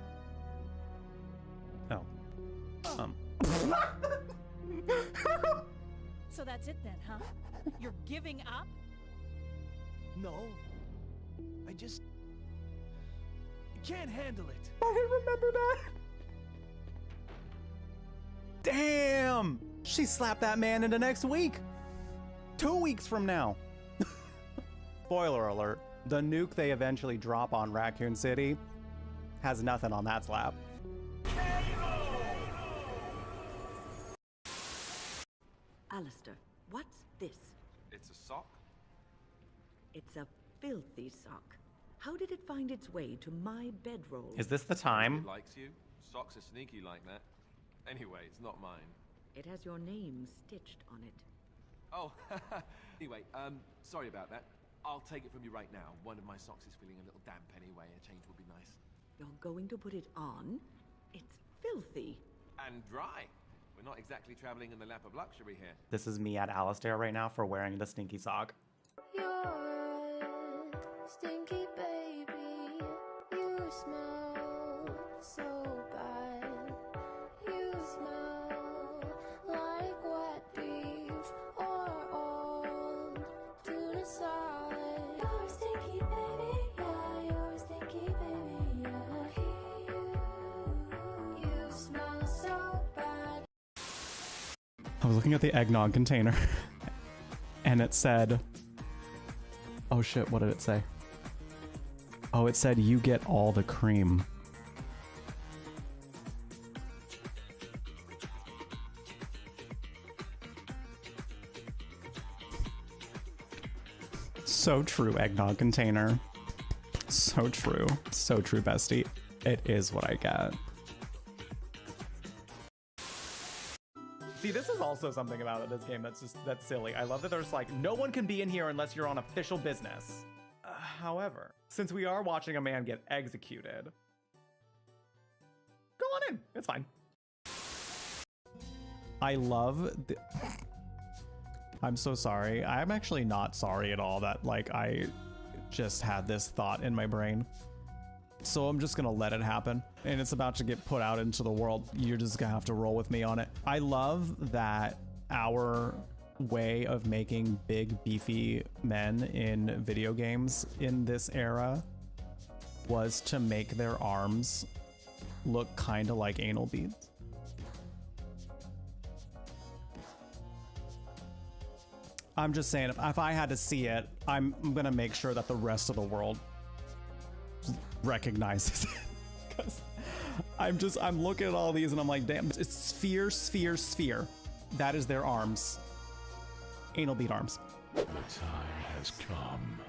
Oh. So that's it then, huh? You're giving up? No. I can't handle it. I remember that. Damn! She slapped that man into next week. 2 weeks from now. Spoiler alert. The nuke they eventually drop on Raccoon City has nothing on that slap. Alistair, what's this? It's a sock? It's a filthy sock. How did it find its way to my bedroll? Is this the time? It likes you. Socks are sneaky like that. Anyway, it's not mine. It has your name stitched on it. Oh, anyway, sorry about that. I'll take it from you right now. One of my socks is feeling a little damp anyway. A change would be nice. You're going to put it on? It's filthy. And dry. We're not exactly traveling in the lap of luxury here. This is me at Alistair right now for wearing the stinky sock. You're stinky baby. You smell so bad. You smell like wet beef or old tuna salad. You're stinky baby, yeah. You're stinky baby, yeah. You smell so bad. I was looking at the eggnog container and it said, oh shit, what did it say? Oh, it said you get all the cream. So true, eggnog container. So true. So true, bestie. It is what I get. See, this is also something about this game that's silly. I love that there's like, no one can be in here unless you're on official business. However, since we are watching a man get executed, go on in, it's fine. I love the... I'm so sorry. I'm actually not sorry at all that like I just had this thought in my brain. So I'm just gonna let it happen, and it's about to get put out into the world. You're just gonna have to roll with me on it. I love that our way of making big beefy men in video games in this era was to make their arms look kind of like anal beads. I'm just saying, if I had to see it, I'm gonna make sure that the rest of the world recognizes it. Because I'm looking at all these and I'm like, damn, it's sphere, sphere, sphere. That is their arms. Anal bead arms. The time has come.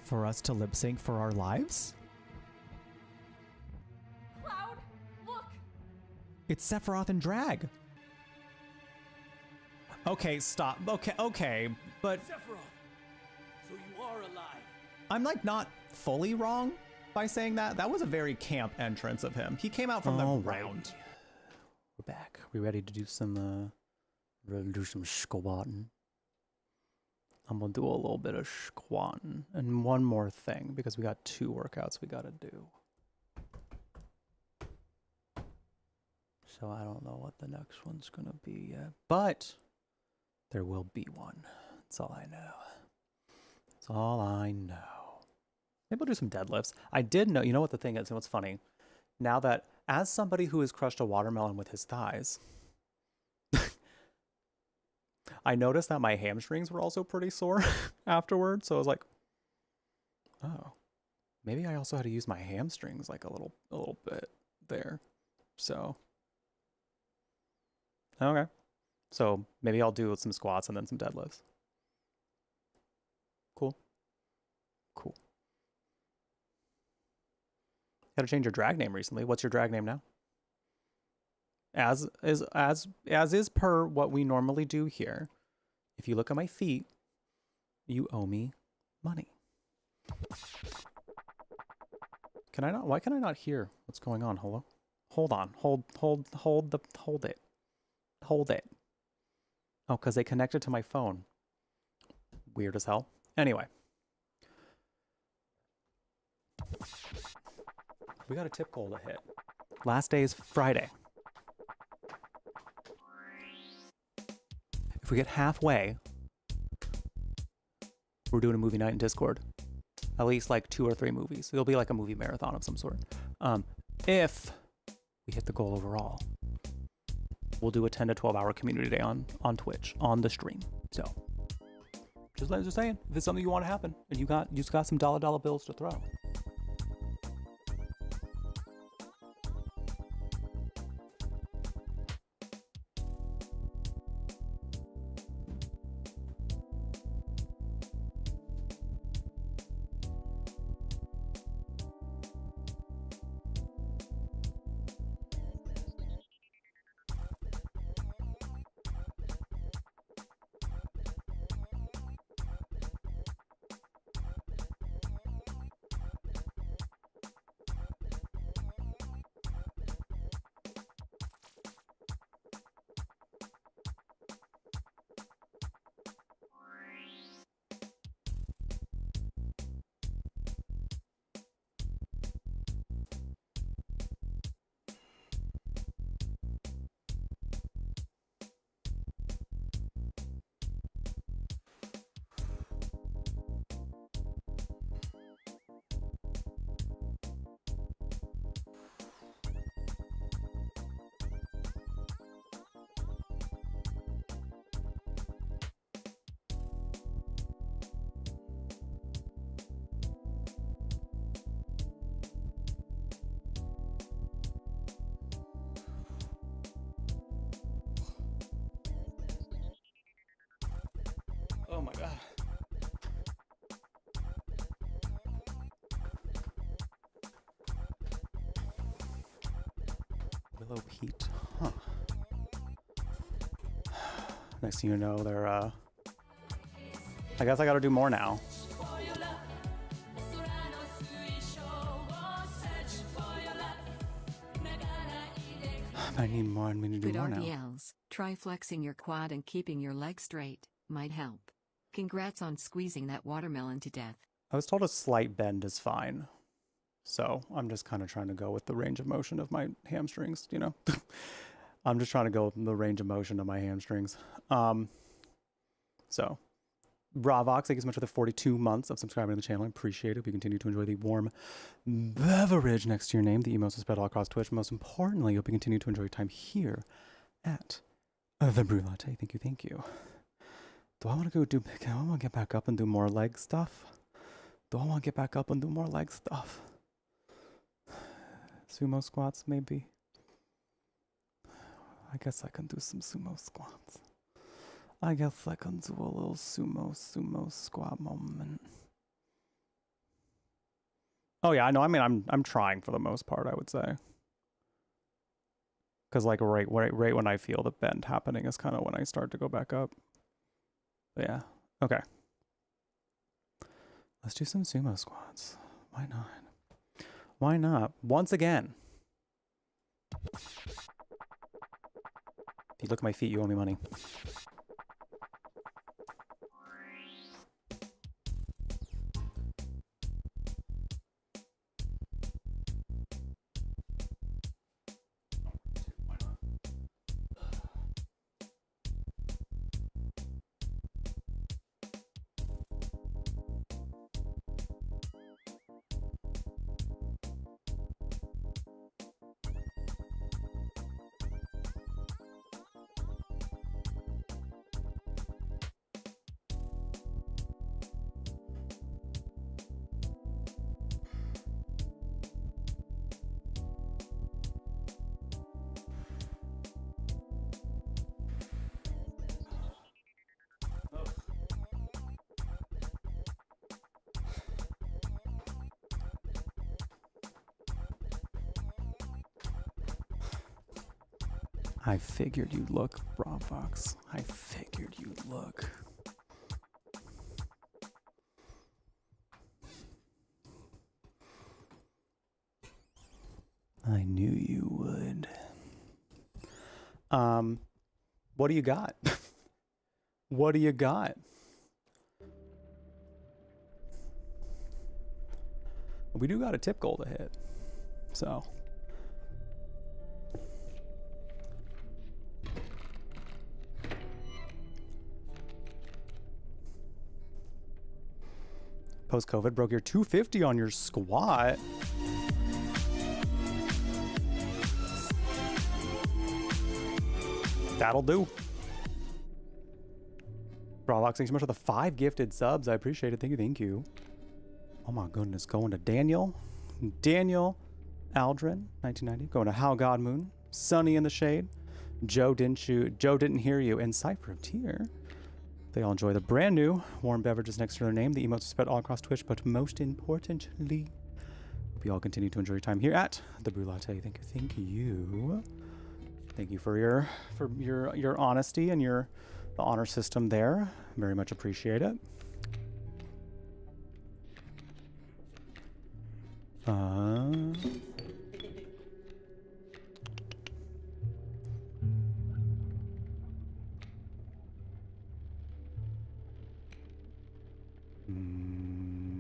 For us to lip sync for our lives? Cloud, look! It's Sephiroth and drag. Okay, stop. Okay, but Sephiroth, so you are alive. I'm like not fully wrong by saying that. That was a very camp entrance of him. He came out from the ground. We're back. We ready to do some squatting? I'm gonna do a little bit of squatting and one more thing because we got 2 workouts we gotta do. So I don't know what the next one's gonna be yet, but there will be one. That's all I know. That's all I know. Maybe we'll do some deadlifts. I did know, you know what the thing is, and what's funny? Now that, as somebody who has crushed a watermelon with his thighs, I noticed that my hamstrings were also pretty sore afterwards. So I was like, oh, maybe I also had to use my hamstrings like a little bit there. So, okay. So maybe I'll do some squats and then some deadlifts. Cool. Cool. Gotta change your drag name recently. What's your drag name now? As is per what we normally do here. If you look at my feet, you owe me money. Can I not? Why can I not hear what's going on? Hello? Hold on. Hold it. Hold it. Oh, because they connected to my phone. Weird as hell. Anyway. We got a tip goal to hit. Last day is Friday. If we get halfway, we're doing a movie night in Discord. At least like 2 or 3 movies. It'll be like a movie marathon of some sort. If we hit the goal overall, we'll do a 10 to 12 hour community day on Twitch, on the stream. So, just saying, if it's something you want to happen, and you just got some dollar bills to throw. Oh my god. Willow Pete, huh? Next thing you know, they're I guess I gotta do more now. I need more and we need to do Good more now. RDLs. Try flexing your quad and keeping your leg straight. Might help. Congrats on squeezing that watermelon to death. I was told a slight bend is fine. So I'm just kind of trying to go with the range of motion of my hamstrings, you know? I'm just trying to go with the range of motion of my hamstrings. So, Bravox, thank you so much for the 42 months of subscribing to the channel. I appreciate it. We continue to enjoy the warm beverage next to your name. The emotes are spread all across Twitch. Most importantly, I hope you continue to enjoy your time here at the Brew Latte. Thank you, thank you. Do I want to get back up and do more leg stuff? Sumo squats, maybe. I guess I can do some sumo squats. I guess I can do a little sumo squat moment. Oh yeah, I know. I mean, I'm trying for the most part, I would say. Because like right when I feel the bend happening is kind of when I start to go back up. But yeah. Okay. Let's do some sumo squats. Why not? Why not? Once again. If you look at my feet, you owe me money. I figured you'd look, Rob Fox. I figured you'd look. I knew you would. What do you got? What do you got? We do got a tip goal to hit, so. Post-COVID, broke your 250 on your squat. That'll do. Bravox, thanks so much for the 5 gifted subs. I appreciate it. Thank you, thank you. Oh my goodness. Going to Daniel Aldrin, 1990. Going to How God Moon. Sunny in the Shade. Joe didn't hear you. And Cypher of Tear. They all enjoy the brand new warm beverages next to their name. The emotes are spread all across Twitch, but importantly, hope you all continue to enjoy your time here at the Brew Latte. Thank you. Thank you for your honesty and the honor system there. Very much appreciate it.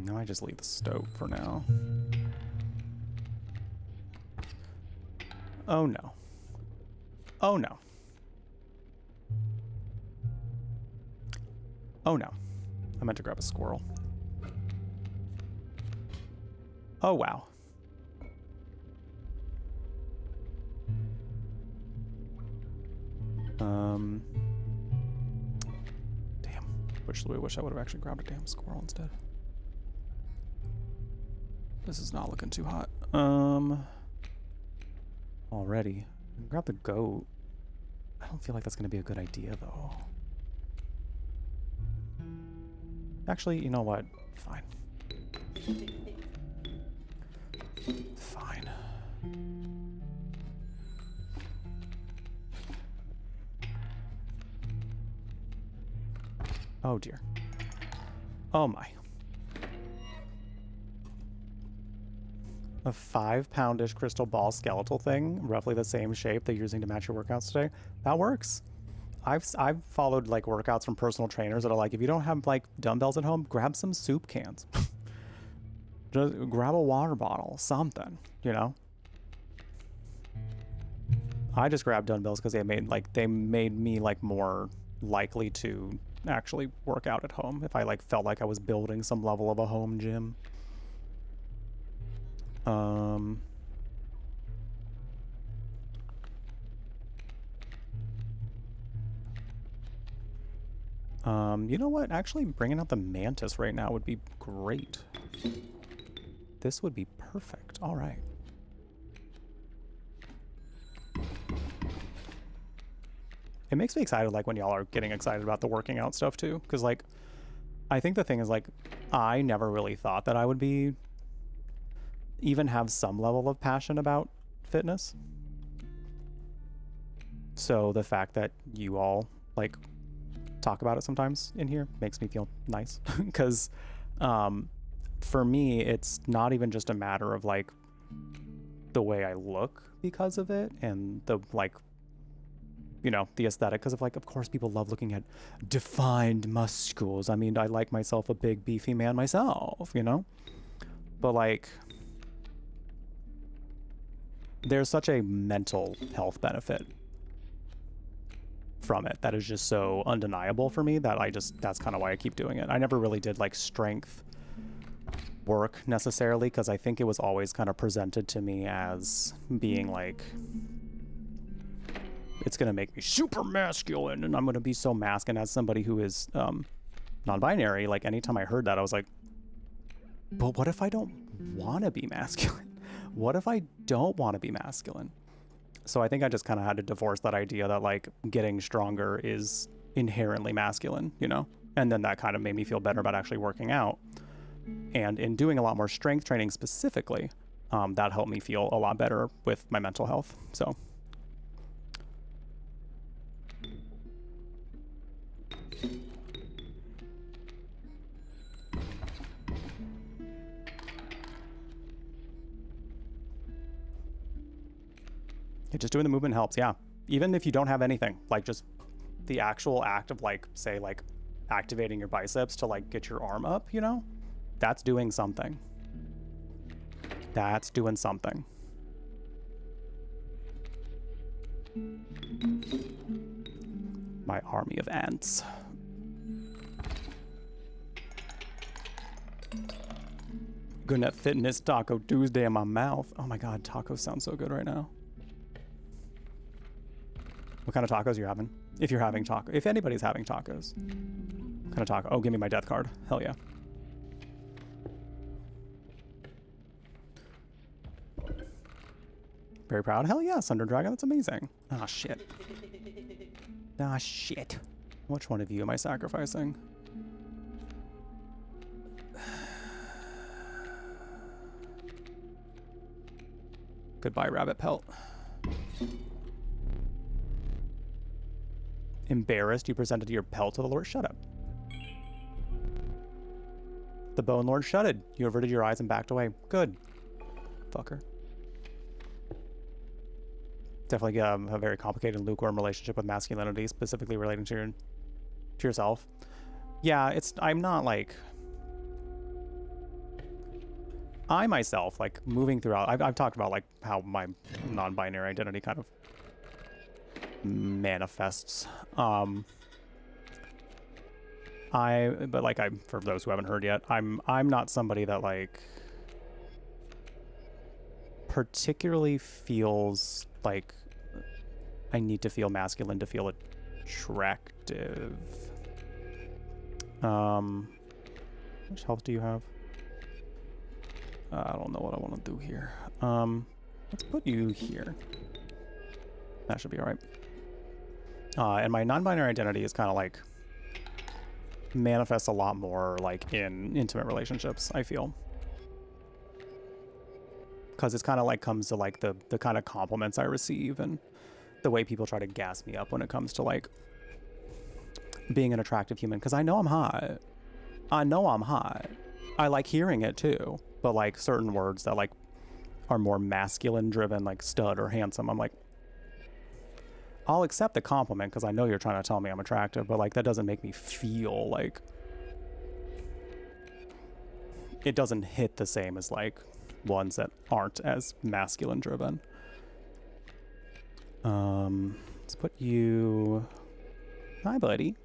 I might just leave the stove for now. Oh no. Oh no. Oh no. I meant to grab a squirrel. Oh wow. Damn. Wish I would have actually grabbed a damn squirrel instead. This is not looking too hot. Already. Grab the goat. I don't feel like that's gonna be a good idea though. Actually, you know what? Fine. Fine. Oh dear. Oh my. A 5-poundish crystal ball skeletal thing, roughly the same shape that you're using to match your workouts today. That works. I've followed like workouts from personal trainers that are like, if you don't have like dumbbells at home, grab some soup cans. Just grab a water bottle, something, you know? I just grabbed dumbbells because they made me like more likely to actually work out at home if I like felt like I was building some level of a home gym. You know what? Actually, bringing out the mantis right now would be great. This would be perfect. All right. It makes me excited, like, when y'all are getting excited about the working out stuff, too. Because, like, I think the thing is, like, I never really thought that I would even have some level of passion about fitness. So the fact that you all like talk about it sometimes in here makes me feel nice because for me it's not even just a matter of like the way I look because of it and the like, you know, the aesthetic, because of like, of course people love looking at defined muscles. I mean, I like myself a big beefy man myself, you know, but like there's such a mental health benefit from it that is just so undeniable for me that that's kind of why I keep doing it. I never really did like strength work necessarily because I think it was always kind of presented to me as being like, it's gonna make me super masculine and I'm gonna be so masculine. As somebody who is non-binary, like anytime I heard that I was like, but what if I don't want to be masculine? What if I don't want to be masculine? So I think I just kind of had to divorce that idea that like getting stronger is inherently masculine, you know? And then that kind of made me feel better about actually working out. And in doing a lot more strength training specifically, that helped me feel a lot better with my mental health. So. Just doing the movement helps, yeah. Even if you don't have anything, like just the actual act of like, say like activating your biceps to like get your arm up, you know, that's doing something. That's doing something. My army of ants. Gonna fitness Taco Tuesday in my mouth. Oh my God, tacos sound so good right now. What kind of tacos are you having? If you're having taco, if anybody's having tacos. What kind of taco? Oh, give me my death card. Hell yeah. Very proud. Hell yeah, Thunder Dragon. That's amazing. Ah, shit. Ah, shit. Which one of you am I sacrificing? Goodbye, rabbit pelt. Embarrassed, you presented your pelt to the Lord. Shut up. The Bone Lord shutted. You averted your eyes and backed away. Good. Fucker. Definitely a very complicated and lukewarm relationship with masculinity, specifically relating to yourself. Yeah, I'm not like... I myself, like, moving throughout... I've talked about, like, how my non-binary identity kind of manifests. For those who haven't heard yet, I'm not somebody that like particularly feels like I need to feel masculine to feel attractive. How much health do you have? I don't know what I want to do here. Let's put you here. That should be all right. And my non-binary identity is kind of like manifests a lot more like in intimate relationships, I feel. Because it's kind of like comes to like the kind of compliments I receive and the way people try to gas me up when it comes to like being an attractive human. Because I know I'm hot. I know I'm hot. I like hearing it too. But like certain words that like are more masculine driven, like stud or handsome, I'm like, I'll accept the compliment because I know you're trying to tell me I'm attractive, but like that doesn't make me feel like it doesn't hit the same as like ones that aren't as masculine driven. Let's put you... Hi, buddy.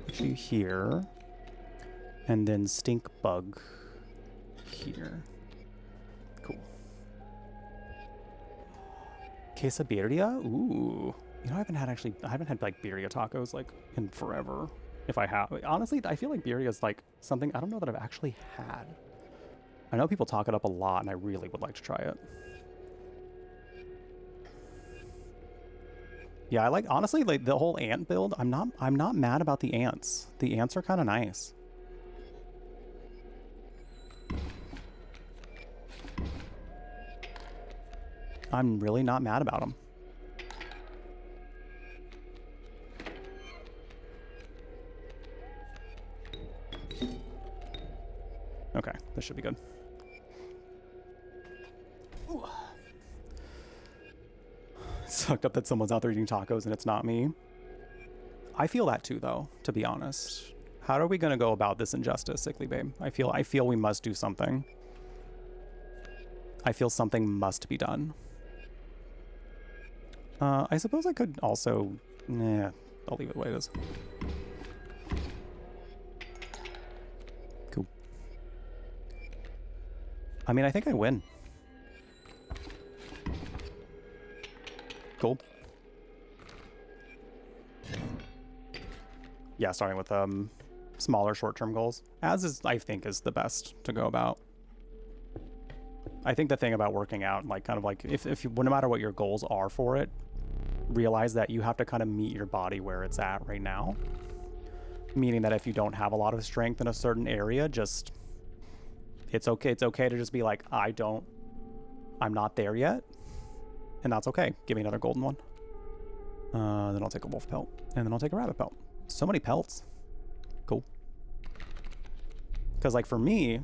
Put you here. And then stink bug here. Cool. Queso birria? Ooh. You know, I haven't had like birria tacos like in forever. If I have. Honestly, I feel like birria is like something I don't know that I've actually had. I know people talk it up a lot and I really would like to try it. Yeah, I like, honestly, like the whole ant build, I'm not mad about the ants. The ants are kind of nice. I'm really not mad about them. should be good. Ooh. It's sucked up that someone's out there eating tacos and it's not me. I feel that too, though, to be honest. How are we going to go about this injustice, Sickly Babe? I feel we must do something. I feel something must be done. I suppose I could also... Nah, I'll leave it the way it is. Cool. I mean, I think I win. Cool. Yeah, starting with smaller short-term goals, as is, I think, is the best to go about. I think the thing about working out, like, kind of like, if you, no matter what your goals are for it, realize that you have to kind of meet your body where it's at right now. Meaning that if you don't have a lot of strength in a certain area, just, it's okay to just be like, I'm not there yet. And that's okay. Give me another golden one. Then I'll take a wolf pelt. And then I'll take a rabbit pelt. So many pelts. Cool. Because, like, for me,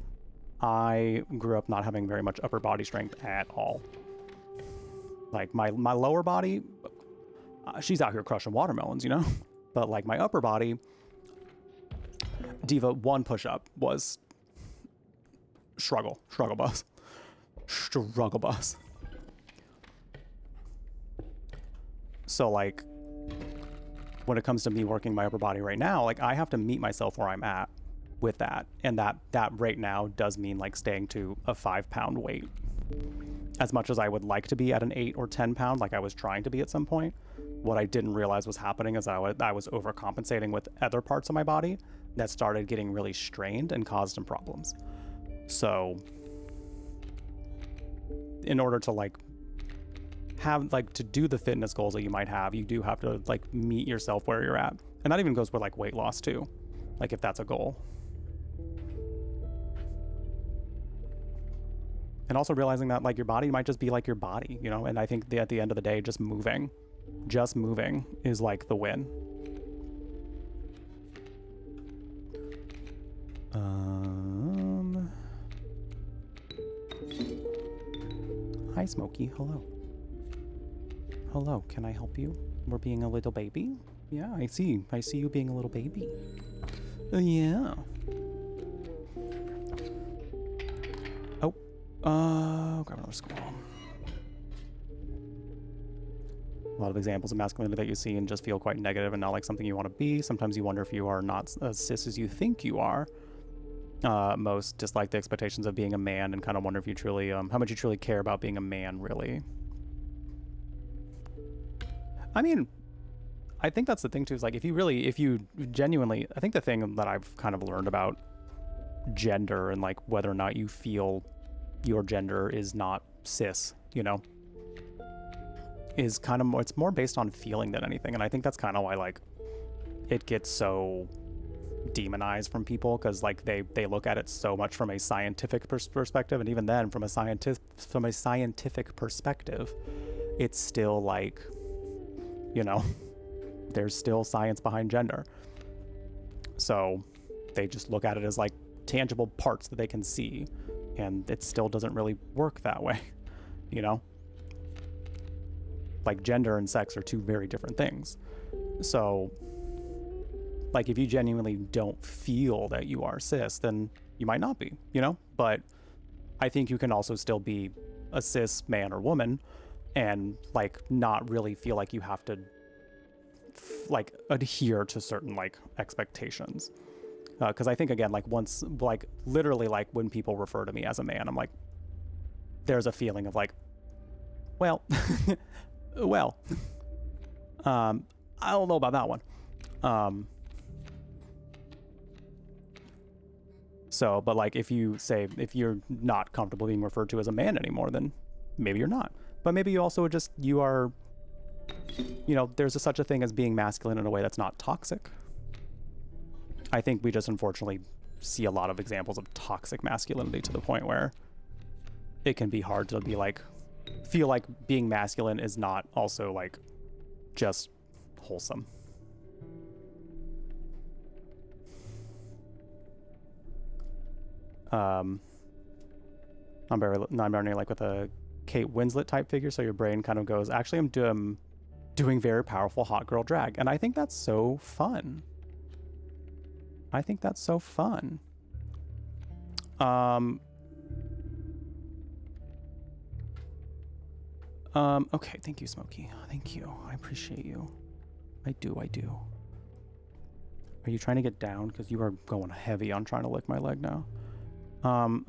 I grew up not having very much upper body strength at all. Like, my lower body, she's out here crushing watermelons, you know? But, like, my upper body, Diva, one push-up was struggle bus. Struggle bus. So, like, when it comes to me working my upper body right now, like, I have to meet myself where I'm at with that. And that right now does mean, like, staying to a 5-pound weight. As much as I would like to be at an 8 or 10 pound, like I was trying to be at some point, what I didn't realize was happening is I was overcompensating with other parts of my body that started getting really strained and caused some problems. So, in order to, like, to do the fitness goals that you might have, you do have to, like, meet yourself where you're at. And that even goes with, like, weight loss too, like, if that's a goal. And also realizing that, like, your body might just be like your body, you know? And I think at the end of the day, just moving is, like, the win. Hi, Smokey. Hello. Hello, can I help you? We're being a little baby? Yeah, I see you being a little baby. Yeah. Oh, grab another squirrel. A lot of examples of masculinity that you see and just feel quite negative and not like something you want to be. Sometimes you wonder if you are not as cis as you think you are. Most dislike the expectations of being a man and kind of wonder if you truly, how much you truly care about being a man, really. I mean, I think that's the thing too, is like, if you genuinely, I think the thing that I've kind of learned about gender and, like, whether or not you feel your gender is not cis, you know, is kind of more, it's more based on feeling than anything. And I think that's kind of why, like, it gets so demonized from people, because, like, they look at it so much from a scientific perspective, and even then from a scientific perspective, it's still, like, you know, there's still science behind gender. So they just look at it as, like, tangible parts that they can see, and it still doesn't really work that way, you know? Like, gender and sex are two very different things. So, like, if you genuinely don't feel that you are cis, then you might not be, you know? But I think you can also still be a cis man or woman and, like, not really feel like you have to, like, adhere to certain, like, expectations. Because I think, again, like, once, like, literally, like, when people refer to me as a man, I'm like, there's a feeling of, like, well, well, I don't know about that one. So, but, like, if you're not comfortable being referred to as a man anymore, then maybe you're not. But maybe you also just, you are, you know, there's such a thing as being masculine in a way that's not toxic. I think we just unfortunately see a lot of examples of toxic masculinity to the point where it can be hard to be like, feel like being masculine is not also, like, just wholesome. non-binary like with a Kate Winslet type figure, so your brain kind of goes, actually I'm doing very powerful hot girl drag, and I think that's so fun. I think that's so fun. Okay, thank you, Smokey. Thank you. I appreciate you. I do. Are you trying to get down? Because you are going heavy on trying to lick my leg now.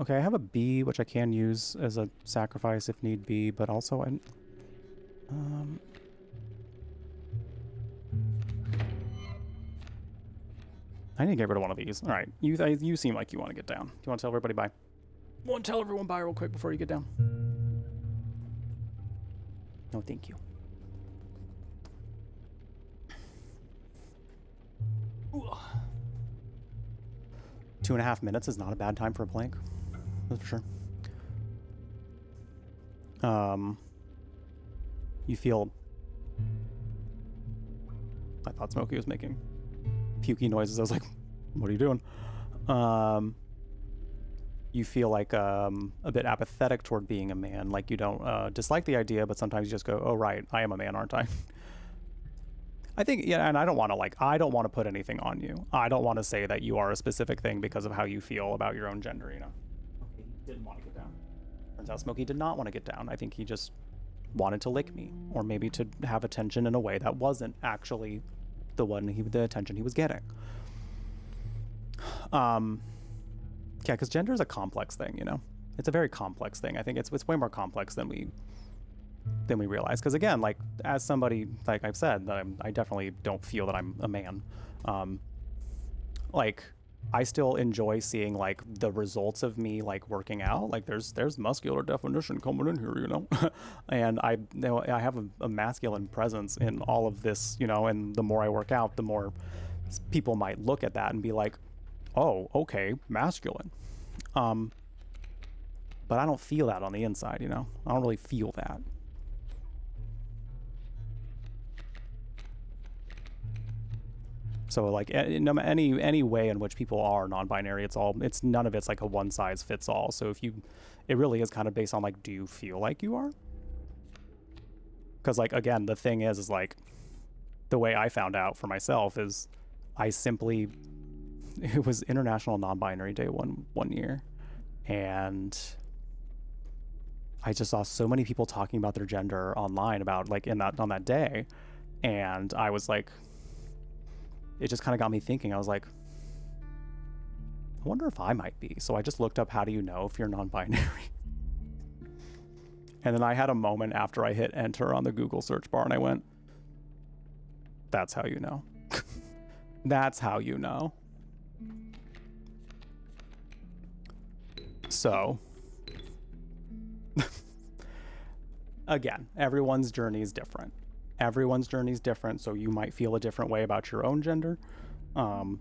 Okay, I have a bee, which I can use as a sacrifice if need be, but also I'm... I need to get rid of one of these. All right, you seem like you want to get down. Do you want to tell everybody bye? Want to tell everyone bye real quick before you get down? No, thank you. Ooh. 2.5 minutes is not a bad time for a plank. That's for sure. You feel... I thought Smokey was making pukey noises. I was like, what are you doing? You feel like a bit apathetic toward being a man. Like you don't dislike the idea, but sometimes you just go, oh, right, I am a man, aren't I? I think, yeah, and I don't want to put anything on you. I don't want to say that you are a specific thing because of how you feel about your own gender, you know? Okay, he didn't want to get down. Turns out Smokey did not want to get down. I think he just wanted to lick me, or maybe to have attention in a way that wasn't actually the attention he was getting. Yeah, because gender is a complex thing, you know? It's a very complex thing. I think it's way more complex than we realize. Because again, like, as somebody, like I've said, that I definitely don't feel that I'm a man. Like, I still enjoy seeing, like, the results of me, like, working out. Like, there's muscular definition coming in here, you know? And I have a masculine presence in all of this, you know, and the more I work out, the more people might look at that and be like, oh, okay, masculine. But I don't feel that on the inside, you know? I don't really feel that. So like any way in which people are non-binary, it's none of it's like a one size fits all. So it really is kind of based on like, do you feel like you are? Because like, again, the thing is like, the way I found out for myself is it was International Non-Binary Day one year, and I just saw so many people talking about their gender online about like on that day, and I was like, it just kind of got me thinking. I was like, I wonder if I might be. So I just looked up, how do you know if you're non-binary? And then I had a moment after I hit enter on the Google search bar, and I went, that's how you know. That's how you know. So, again, everyone's journey is different. Everyone's journey is different, so you might feel a different way about your own gender. But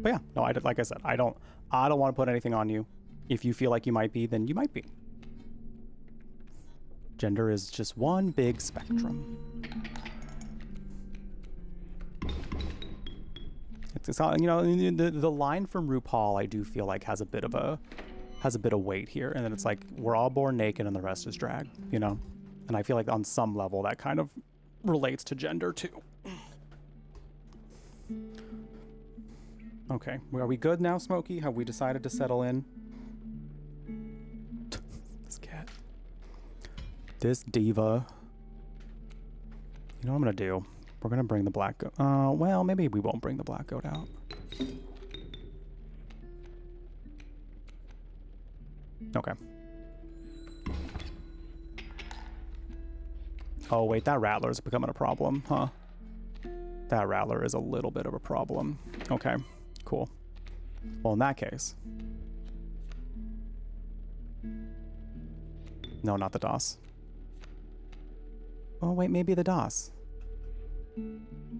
yeah, no, like I said, I don't want to put anything on you. If you feel like you might be, then you might be. Gender is just one big spectrum. It's not, you know, the line from RuPaul, I do feel like has a bit of weight here, and then it's like, we're all born naked and the rest is drag, you know? And I feel like on some level that kind of relates to gender too. Okay, are we good now, Smokey? Have we decided to settle in? This cat. This diva. You know what I'm gonna do? We're gonna bring the black goat. Well, maybe we won't bring the black goat out. Okay. Oh, wait, that rattler is becoming a problem, huh? That rattler is a little bit of a problem. Okay, cool. Well, in that case... No, not the DOS. Oh, wait, maybe the DOS.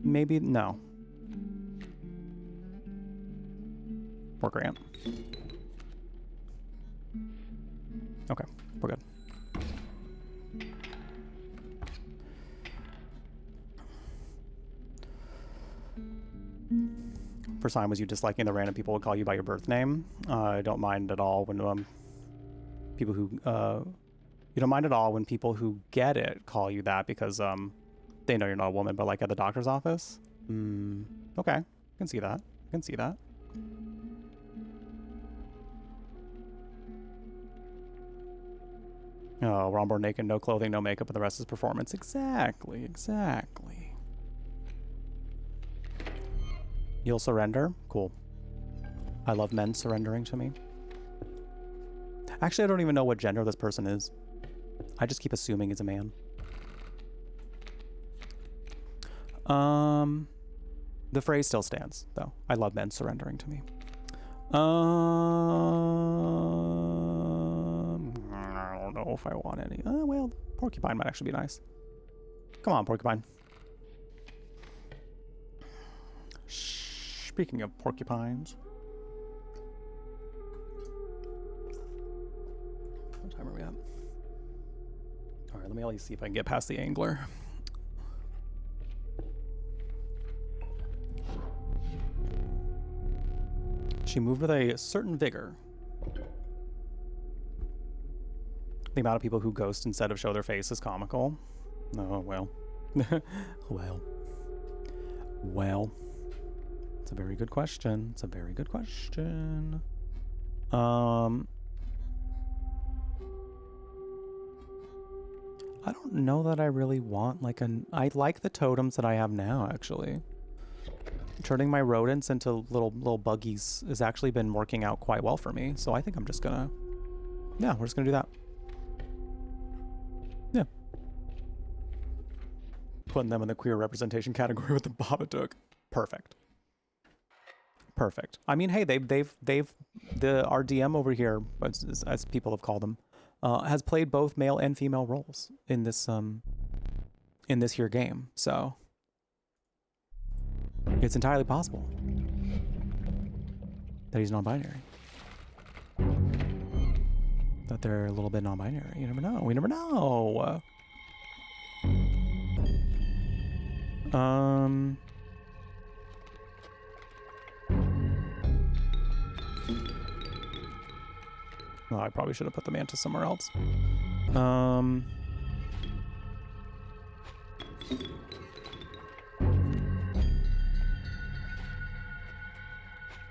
Maybe, no. Or Grant. Okay, we're good. First time was you disliking the random people who call you by your birth name. I don't mind at all when People who you don't mind at all when people who get it call you that because they know you're not a woman, but like at the doctor's office. Okay, I can see that. I can see that. Oh, we're on board naked, no clothing, no makeup, and the rest is performance. Exactly, exactly. You'll surrender? Cool. I love men surrendering to me. Actually, I don't even know what gender this person is. I just keep assuming he's a man. The phrase still stands, though. I love men surrendering to me. I don't know if I want any. Well, porcupine might actually be nice. Come on, porcupine. Speaking of porcupines. What time are we at? All right, let me at least see if I can get past the angler. She moved with a certain vigor. The amount of people who ghost instead of show their face is comical. Oh, well. Well. It's a very good question. It's a very good question. I don't know that I really want like I like the totems that I have now, actually. Turning my rodents into little buggies has actually been working out quite well for me. So I think I'm just gonna, yeah, we're just gonna do that. Yeah. Putting them in the queer representation category with the Babadook. Perfect. Perfect. I mean, hey, our DM over here, as people have called them, has played both male and female roles in this here game. So it's entirely possible that he's non-binary. That they're a little bit non-binary. You never know. We never know. Oh, I probably should have put the mantis somewhere else.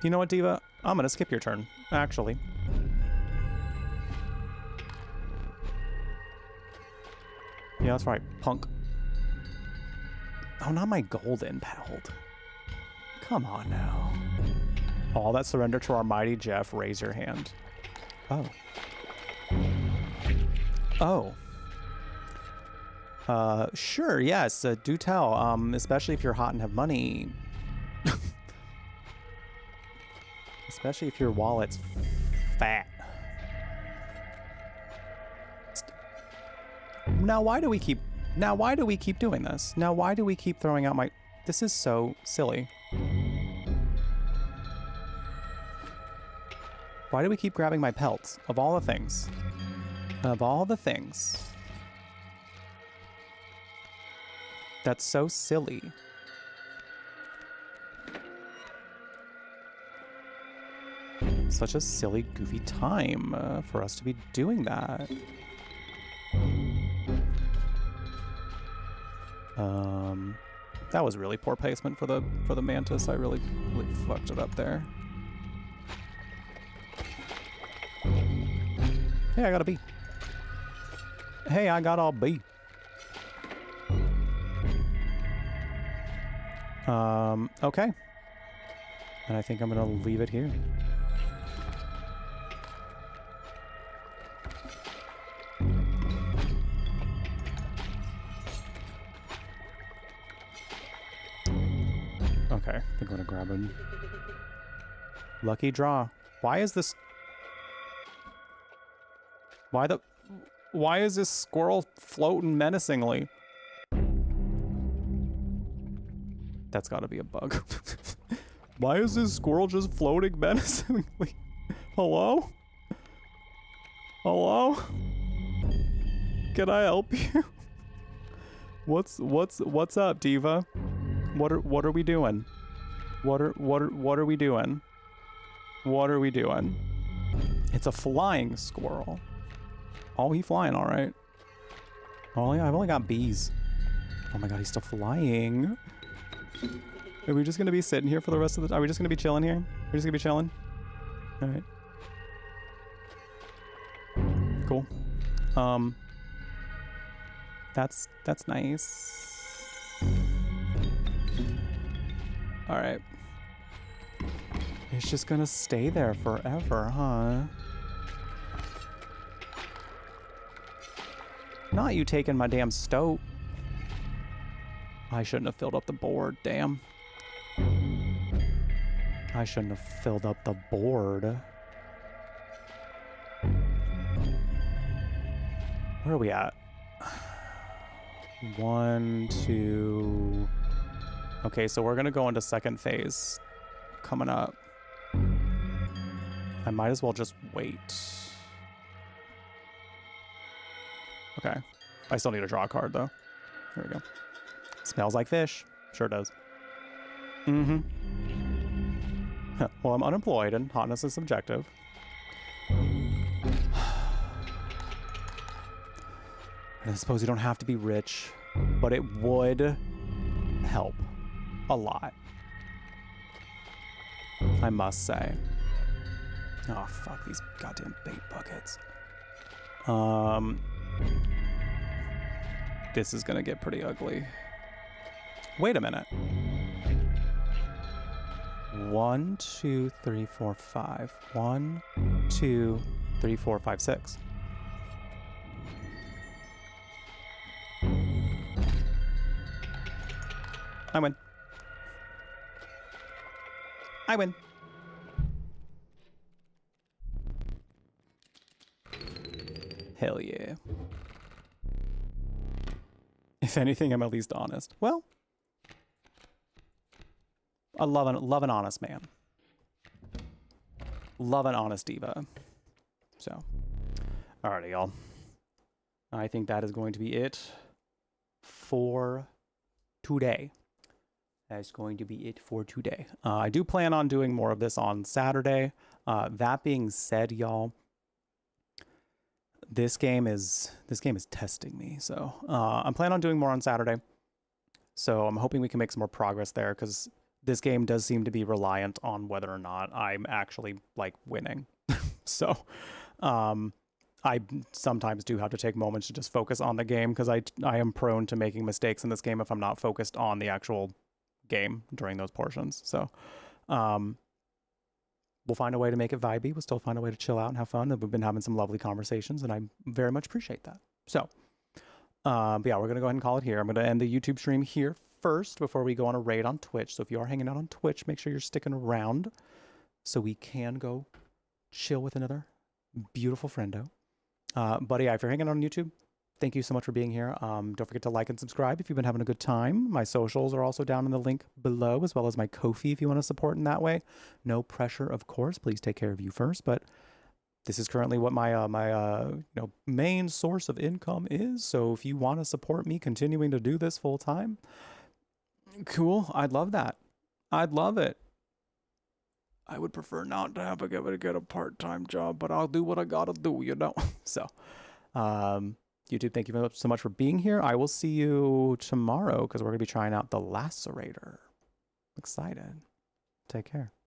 You know what, Diva? I'm gonna skip your turn, actually. Yeah, that's right, punk. Oh, not my golden pelt. Come on now. All that surrender to our mighty Jeff, raise your hand. Oh. Oh. Sure, yes, do tell, especially if you're hot and have money. Especially if your wallet's fat. Now why do we keep doing this? Now why do we keep throwing out my... This is so silly. Why do we keep grabbing my pelts? Of all the things. Of all the things. That's so silly. Such a silly, goofy time for us to be doing that. That was really poor placement for the mantis. I really fucked it up there. Hey, I got a B. Hey, I got all B. Okay. And I think I'm gonna leave it here. Okay, I think I'm gonna grab him. Lucky draw. Why is this... Why is this squirrel floating menacingly? That's gotta be a bug. Why is this squirrel just floating menacingly? Hello? Hello? Can I help you? What's up, Diva? What are we doing? What are we doing? What are we doing? It's a flying squirrel. Oh, he flying all right. Oh yeah, I've only got bees. Oh my god, he's still flying. Are we just gonna be sitting here for the rest of the... Are we just gonna be chilling here? We're just gonna be chilling? Alright. Cool. That's nice. Alright. It's just gonna stay there forever, huh? Not you taking my damn stoat. I shouldn't have filled up the board, damn. I shouldn't have filled up the board. Where are we at? 1, 2... Okay, so we're gonna go into second phase coming up. I might as well just wait. Okay. I still need to draw a card, though. Here we go. Smells like fish. Sure does. Mm-hmm. Well, I'm unemployed, and hotness is subjective. And I suppose you don't have to be rich, but it would help a lot. I must say. Oh, fuck these goddamn bait buckets. This is gonna get pretty ugly. Wait a minute. 1, 2, 3, 4, 5. 1, 2, 3, 4, 5, 6. I win. I win. Hell yeah. If anything, I'm at least honest. Well, I love an honest man. Love an honest diva. So, alrighty, y'all. I think that is going to be it for today. That's going to be it for today. I do plan on doing more of this on Saturday. That being said, y'all, this game is testing me. So I'm planning on doing more on Saturday. So I'm hoping we can make some more progress there, because this game does seem to be reliant on whether or not I'm actually like winning. So I sometimes do have to take moments to just focus on the game, because I am prone to making mistakes in this game if I'm not focused on the actual game during those portions. So we'll find a way to make it vibey. We'll still find a way to chill out and have fun. And we've been having some lovely conversations, and I very much appreciate that. So but yeah, we're gonna go ahead and call it here. I'm gonna end the YouTube stream here first before we go on a raid on Twitch. So if you are hanging out on Twitch, make sure you're sticking around so we can go chill with another beautiful friendo. But yeah, if you're hanging out on YouTube, thank you so much for being here. Don't forget to like and subscribe if you've been having a good time. My socials are also down in the link below, as well as my Ko-fi if you want to support in that way. No pressure, of course. Please take care of you first. But this is currently what my main source of income is. So if you want to support me continuing to do this full time, cool. I'd love that. I'd love it. I would prefer not to have to get a part-time job, but I'll do what I gotta do, you know. So, YouTube, thank you so much for being here. I will see you tomorrow, because we're gonna be trying out the Lacerator. Excited. Take care.